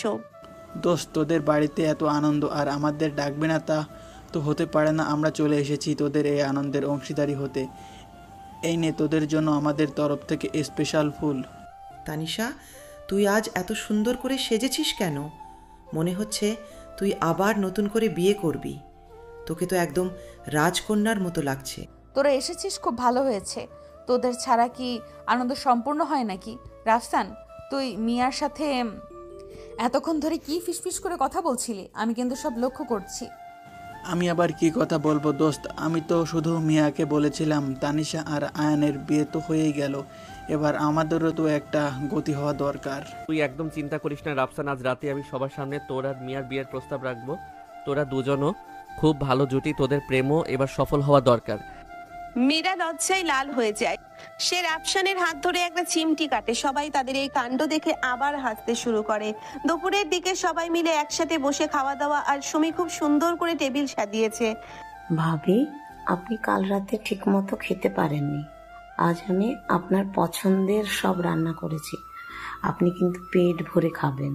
দোস্ত, তোদের বাড়িতে এত আনন্দ আর আমাদের ডাকবে না তা তো হতে পারে না। আমরা চলে এসেছি তোদের এই আনন্দের অংশীদারি হতে। এই নে তোদের জন্য আমাদের তরফ থেকে স্পেশাল ফুল। তানিশা, তুই আজ এত সুন্দর করে সেজেছিস কেন? মনে হচ্ছে তুই আবার নতুন করে বিয়ে করবি। তোকে তো একদম রাজকন্যার মতো লাগছে। তোরা এসেছিস, খুব ভালো হয়েছে। তোদের ছাড়া কি আনন্দ সম্পূর্ণ হয় নাকি? রাফসান, তুই মিয়ার সাথে এতক্ষণ ধরে কি ফিসফিস করে কথা বলছিলি? আমি কিন্তু সব লক্ষ্য করছি। আমি আবার কি কথা বলবো দোস্ত, আমি তো শুধু মিয়াকে বলেছিলাম তানিশা আর আয়ানের বিয়ে তো হয়েই গেল, এবার আমাদেরও তো একটা গতি হওয়া দরকার। তুই একদম চিন্তা করিস না রাফসান, আজ রাতে আমি সবার সামনে তোর আর মিয়ার বিয়ের প্রস্তাব রাখবো। তোরা দুজনও খুব ভালো জুটি, তোদের প্রেমও এবার সফল হওয়া দরকার। মীরা লজ্জায় লাল হয়ে যায়। সে রাফসানের হাত ধরে একটা চিমটি কাটে। সবাই তাদের এই কাণ্ড দেখে আবার হাসতে শুরু করে। দুপুরের দিকে সবাই মিলে একসাথে বসে খাওয়া দাওয়া, আর সুমি খুব সুন্দর করে টেবিল সাজিয়েছে। ভাবি, আপনি কাল রাতে ঠিকমতো খেতে পারেননি। আজ আমি আপনার পছন্দের সব রান্না করেছি, আপনি কিন্তু পেট ভরে খাবেন।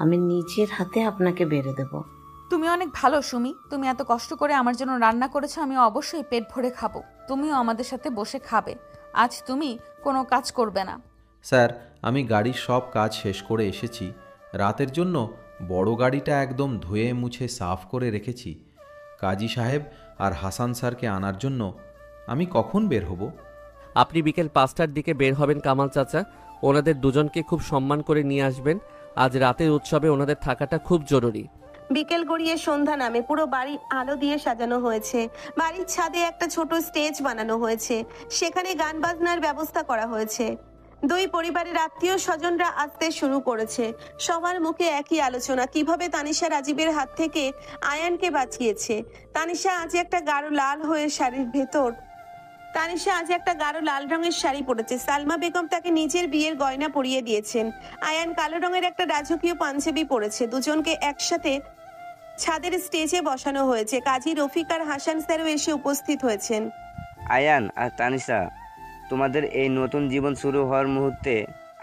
আমি নিজের হাতে আপনাকে বেড়ে দেব। তুমি অনেক ভালো সুমি, তুমি এত কষ্ট করে আমার জন্য রান্না করেছো, আমি অবশ্যই পেট ভরে খাবো। তুমিও আমাদের সাথে বসে খাবে। আজ তুমি কোনো কাজ করবে না। স্যার, আমি গাড়ির সব কাজ শেষ করে এসেছি। রাতের জন্য বড় গাড়িটা একদম ধুয়ে মুছে সাফ করে রেখেছি। কাজী সাহেব আর হাসান স্যারকে আনার জন্য আমি কখন বের হব? আপনি বিকেল 5টার দিকে বের হবেন কামাল চাচা। ওনাদের দুজনকে খুব সম্মান করে নিয়ে আসবেন। আজ রাতের উৎসবে ওনাদের থাকাটা খুব জরুরি। বিকেল গড়িয়ে সন্ধ্যা নামে। পুরো বাড়ি আলো দিয়ে সাজানো হয়েছে। বাড়ির ছাদে একটা ছোট স্টেজ বানানো হয়েছে, সেখানে গান বাজনার ব্যবস্থা করা হয়েছে। দুই পরিবারের আত্মীয় স্বজনরা আসতে শুরু করেছে। সবার মুখে একই আলোচনা, কিভাবে তানিশা রাজীবের হাত থেকে আয়ানকে বাঁচিয়েছে। তানিশা আজ একটা গাঢ় লাল রঙের শাড়ি পরেছে। সালমা বেগম তাকে নিজের বিয়ের গয়না পরিয়ে দিয়েছেন। আয়ান কালো রঙের একটা রাজকীয় পাঞ্জাবি পরেছে। দুজনকে একসাথে ছাদের স্টেজে বসানো হয়েছে। কাজী রফিক আর হাসান স্যারও এসে উপস্থিত হয়েছেন। আয়ান আর তানিশা, তোমাদের এই নতুন জীবন শুরু হওয়ার মুহূর্তে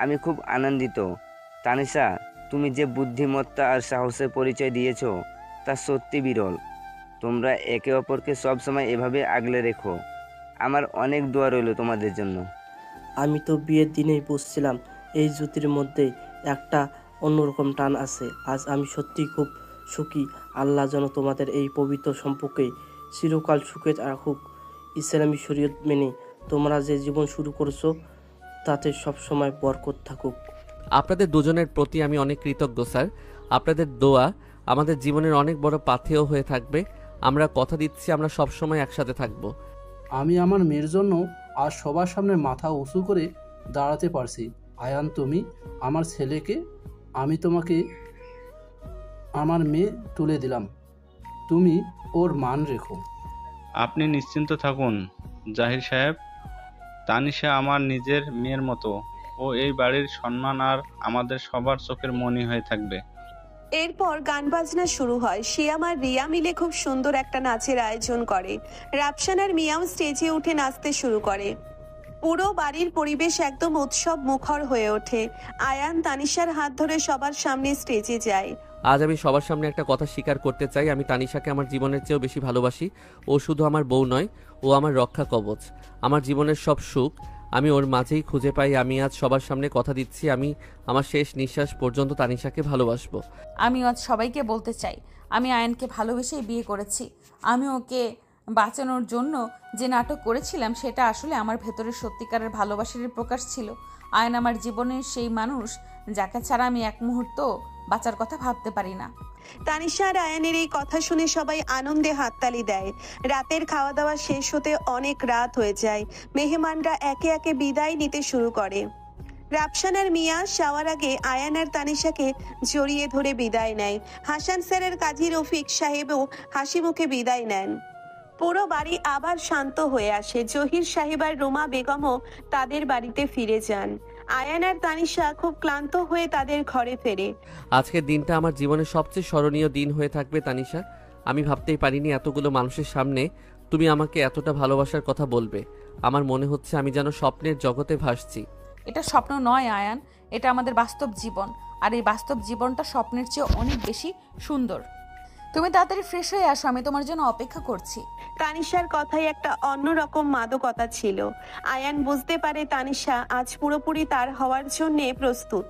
আমি খুব আনন্দিত। তানিশা, তুমি যে বুদ্ধিমত্তা আর সাহসের পরিচয় দিয়েছো তা সত্যি বিরল। তোমরা একে অপরকে সবসময় এভাবে আগলে রেখো। আমার অনেক দোয়া রইল তোমাদের জন্য। আমি তো বিয়ের দিনেই বুঝছিলাম এই জুতির মধ্যে একটা অন্যরকম টান আছে। আজ আমি সত্যি খুব সুখী। আল্লাহ যেন তোমাদের এই পবিত্র সম্পর্কে চিরকাল সুখে রাখুক। ইসলামী শরীয়ত মেনে তোমরা যে জীবন শুরু করছো তাতে সবসময় বরকত থাকুক। আপনাদের দুজনের প্রতি আমি অনেক কৃতজ্ঞ স্যার। আপনাদের দোয়া আমাদের জীবনের অনেক বড় পাথেয় হয়ে থাকবে। আমরা কথা দিচ্ছি আমরা সবসময় একসাথে থাকব। আমি আমার মেয়ের জন্য আজ সবার সামনে মাথা উঁচু করে দাঁড়াতে পারছি। আয়ান, তুমি আমার ছেলেকে, আমি তোমাকে আমার মেয়ে তুলে দিলাম। তুমি ওর মান রেখো। আপনি নিশ্চিন্ত থাকুন জাহির সাহেব। তানিশা আমার নিজের মেয়ের মতো। ও এই বাড়ির সম্মান আর আমাদের সবার চোখের মনি হয়ে থাকবে। এরপর গান বাজনা শুরু হয়। শিয়াম আর রিয়া মিলে খুব সুন্দর একটা নাচের আয়োজন করে। রাফসান আর মিয়াও স্টেজে উঠে নাচতে শুরু করে। পুরো বাড়ির পরিবেশ একদম উৎসব মুখর হয়ে ওঠে। আয়ান তানিশার হাত ধরে সবার সামনে স্টেজে যায়। আজ আমি সবার সামনে একটা কথা স্বীকার করতে চাই, আমি তানিশাকে আমার জীবনের চেয়েও বেশি ভালোবাসি। ও শুধু আমার বউ নয়, ও আমার রক্ষা কবচ। আমার জীবনের সব সুখ আমি ওর মাঝেই খুঁজে পাই। আমি আজ সবার সামনে কথা দিচ্ছি, আমি আমার শেষ নিঃশ্বাস পর্যন্ত তানিশাকে ভালোবাসবো। আমি আজ সবাইকে বলতে চাই, আমি আয়ানকে ভালোবেসেই বিয়ে করেছি। আমি ওকে বাঁচানোর জন্য যে নাটক করেছিলাম সেটা আসলে আমার ভেতরের সত্যিকারের ভালোবাসার প্রকাশ ছিল। আয়ান আমার জীবনের সেই মানুষ যাকে ছাড়া আমি এক মুহূর্ত বাঁচার কথা ভাবতে পারি না। তানিশা আর আয়ানের এই কথা শুনে সবাই আনন্দে হাততালি দেয়। রাতের খাওয়া দাওয়া শেষ হতে অনেক রাত হয়ে যায়। মেহমানরা একে একে বিদায় নিতে শুরু করে। রাফসান আর মিয়া যাওয়ার আগে আয়ান আর তানিশাকে জড়িয়ে ধরে বিদায় নেয়। হাসান স্যারের কাজী রফিক সাহেবও হাসি মুখে বিদায় নেন। পুরো বাড়ি আবার শান্ত হয়ে আসে। জহির সাহেব আর রুমা বেগমও তাদের বাড়িতে ফিরে যান। আয়ান আর তানিশা খুব ক্লান্ত হয়ে তাদের ঘরে ফেরে। আজকের দিনটা আমার জীবনের সবচেয়ে স্মরণীয় দিন হয়ে থাকবে তানিশা। আমি ভাবতেই পারিনি এতগুলো মানুষের সামনে তুমি আমাকে এতটা ভালোবাসার কথা বলবে। আমার মনে হচ্ছে আমি যেন স্বপ্নের জগতে ভাসছি। এটা স্বপ্ন নয় আয়ান, এটা আমাদের বাস্তব জীবন। আর এই বাস্তব জীবনটা স্বপ্নের চেয়ে অনেক বেশি সুন্দর। তুমি তাড়াতাড়ি ফ্রেশ হয়ে আসো, আমি তোমার জন্য অপেক্ষা করছি। তানিশার কথায় একটা অন্যরকম মাদকতা ছিল। আয়ান বুঝতে পারে তানিশা আজ পুরোপুরি তার হওয়ার জন্য প্রস্তুত।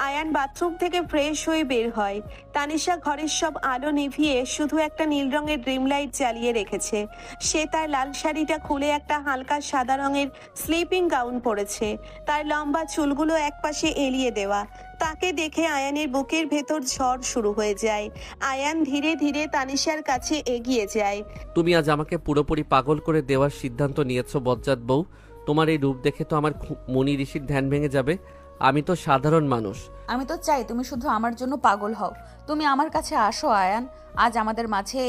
আয়ান বাথরুম থেকে ফ্রেশ হয়ে বের হয়। তানিশা ঘরের সব আলো নিভিয়ে শুধু একটা নীল রঙের ড্রিম লাইট জ্বালিয়ে রেখেছে। সে তার লাল শাড়িটা খুলে একটা হালকা সাদা রঙের স্লিপিং গাউন পরেছে। তার লম্বা চুলগুলো একপাশে এলিয়ে দেওয়া। তাকে দেখে আয়ানের বুকের ভেতর ঝড় শুরু হয়ে যায়। আয়ান ধীরে ধীরে তানিশার কাছে এগিয়ে যায়। তুমি আজ আমাকে পুরোপুরি পাগল করে দেওয়ার সিদ্ধান্ত নিয়েছো বজ্জাত বউ। তোমার এই রূপ দেখে তো আমার মনি ঋষির ধ্যান ভেঙে যাবে। আমি তো সাধারণ মানুষ। আমি তো চাই তুমি শুধু আমার জন্য পাগল হও। তুমি আমার কাছে আসো আয়ান, আজ আমাদের মাঝে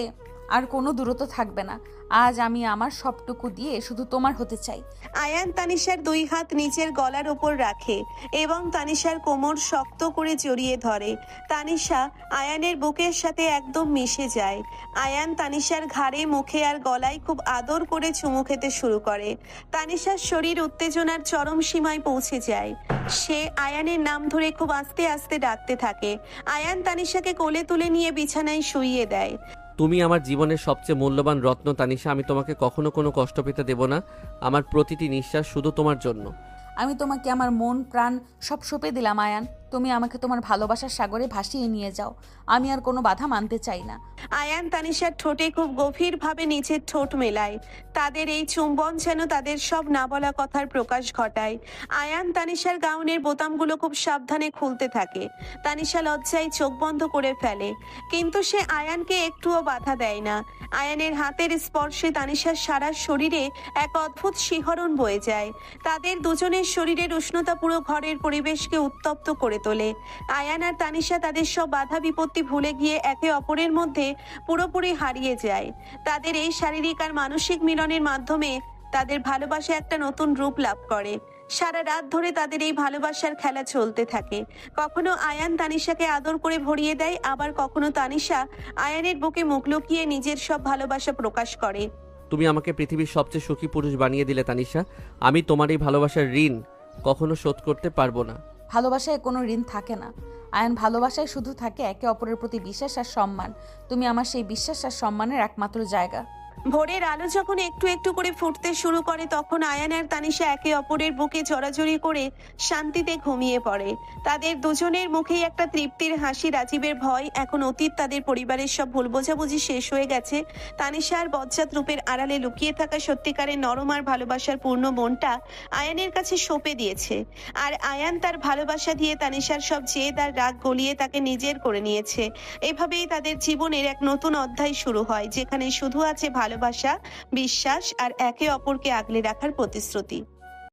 আর কোনো দূরত্ব থাকবে না। আজ আমি আমার সবটুকু দিয়ে শুধু তোমার হতে চাই। আয়ান তানিশার দুই হাত নিচের গলার উপর রাখে এবং তানিশার কোমর শক্ত করে জড়িয়ে ধরে। তানিশা আয়ানের বুকের সাথে একদম মিশে যায়। আয়ান তানিশার ঘাড়ে, মুখে আর গলায় খুব আদর করে চুমু খেতে শুরু করে। তানিশার শরীর উত্তেজনার চরম সীমায় পৌঁছে যায়। সে আয়ানের নাম ধরে খুব আস্তে আস্তে ডাকতে থাকে। আয়ান তানিশাকে কোলে তুলে নিয়ে বিছানায় শুইয়ে দেয়। তুমি আমার জীবনের সবচেয়ে মূল্যবান রত্ন তানিশা। আমি তোমাকে কখনো কোনো কষ্ট পেতে দেব না। আমার প্রতিটি নিঃশ্বাস শুধু তোমার জন্য। আমি তোমাকে আমার মন প্রাণ সব সঁপে দিলাম আয়ান। তুমি আমাকে তোমার ভালোবাসার সাগরে ভাসিয়ে নিয়ে যাও। আমি আর কোনো বাধা মানতে চাই না। আয়ান তানিশার ঠোঁটে খুব গভীরভাবে নিচের ঠোঁট মেলায়। তাদের এই চুম্বন যেন তাদের সব না বলা কথার প্রকাশ ঘটায়। আয়ান তানিশার গাউনের বোতামগুলো খুব সাবধানে খুলতে থাকে। তানিশা লজ্জায় চোখ বন্ধ করে ফেলে, কিন্তু সে আয়ানকে একটুও বাধা দেয় না। আয়ানের হাতের স্পর্শে তানিশার সারা শরীরে এক অদ্ভুত শিহরণ বয়ে যায়। তাদের দুজনের শরীরের উষ্ণতা পুরো ঘরের পরিবেশকে উত্তপ্ত করে তোলে। আয়ান আর তানিশা তাদের সব বাধা বিপত্তি ভুলে গিয়ে একে অপরের মধ্যে পুরোপুরি হারিয়ে যায়। তাদের এই শারীরিক আর মানসিক মিলনের মাধ্যমে তাদের ভালোবাসা একটা নতুন রূপ লাভ করে। সারা রাত ধরে তাদের এই ভালোবাসার খেলা চলতে থাকে। কখনো আয়ান তানিশাকে আদর করে ভরিয়ে দেয়, আবার কখনো তানিশা আয়ানের বুকে মুখ লুকিয়ে নিজের সব ভালোবাসা প্রকাশ করে। তুমি আমাকে পৃথিবীর সবচেয়ে সুখী পুরুষ বানিয়ে দিলে তানিশা। আমি তোমার এই ভালোবাসার ঋণ কখনো শোধ করতে পারবো না। ভালোবাসায় কোনো ঋণ থাকে না আয়ান। ভালোবাসায় শুধু থাকে একে অপরের প্রতি বিশ্বাস আর সম্মান। তুমি আমার সেই বিশ্বাস আর সম্মানের একমাত্র জায়গা। ভোরের আলো যখন একটু একটু করে ফুটতে শুরু করে, তখন আয়ান আর তানিশা একে অপরের বুকে জড়াজড়ি করে শান্তিতে ঘুমিয়ে পড়ে। তাদের দুজনের মুখেই একটা তৃপ্তির হাসি। রাজীবের ভয় এখন অতীত। তাদের পরিবারের সব ভুল বোঝাবুঝি শেষ হয়ে গেছে। তানিশা আর বজ্জাত রূপের আড়ালে লুকিয়ে থাকা সত্যিকারের নরম আর ভালোবাসার পূর্ণ মনটা আয়ানের কাছে সঁপে দিয়েছে। আর আয়ান তার ভালোবাসা দিয়ে তানিশার সব জেদ আর রাগ গলিয়ে তাকে নিজের করে নিয়েছে। এভাবেই তাদের জীবনের এক নতুন অধ্যায় শুরু হয়, যেখানে শুধু আছে ভালোবাসা, বিশ্বাস আর একে অপরকে আগলে রাখার প্রতিশ্রুতি।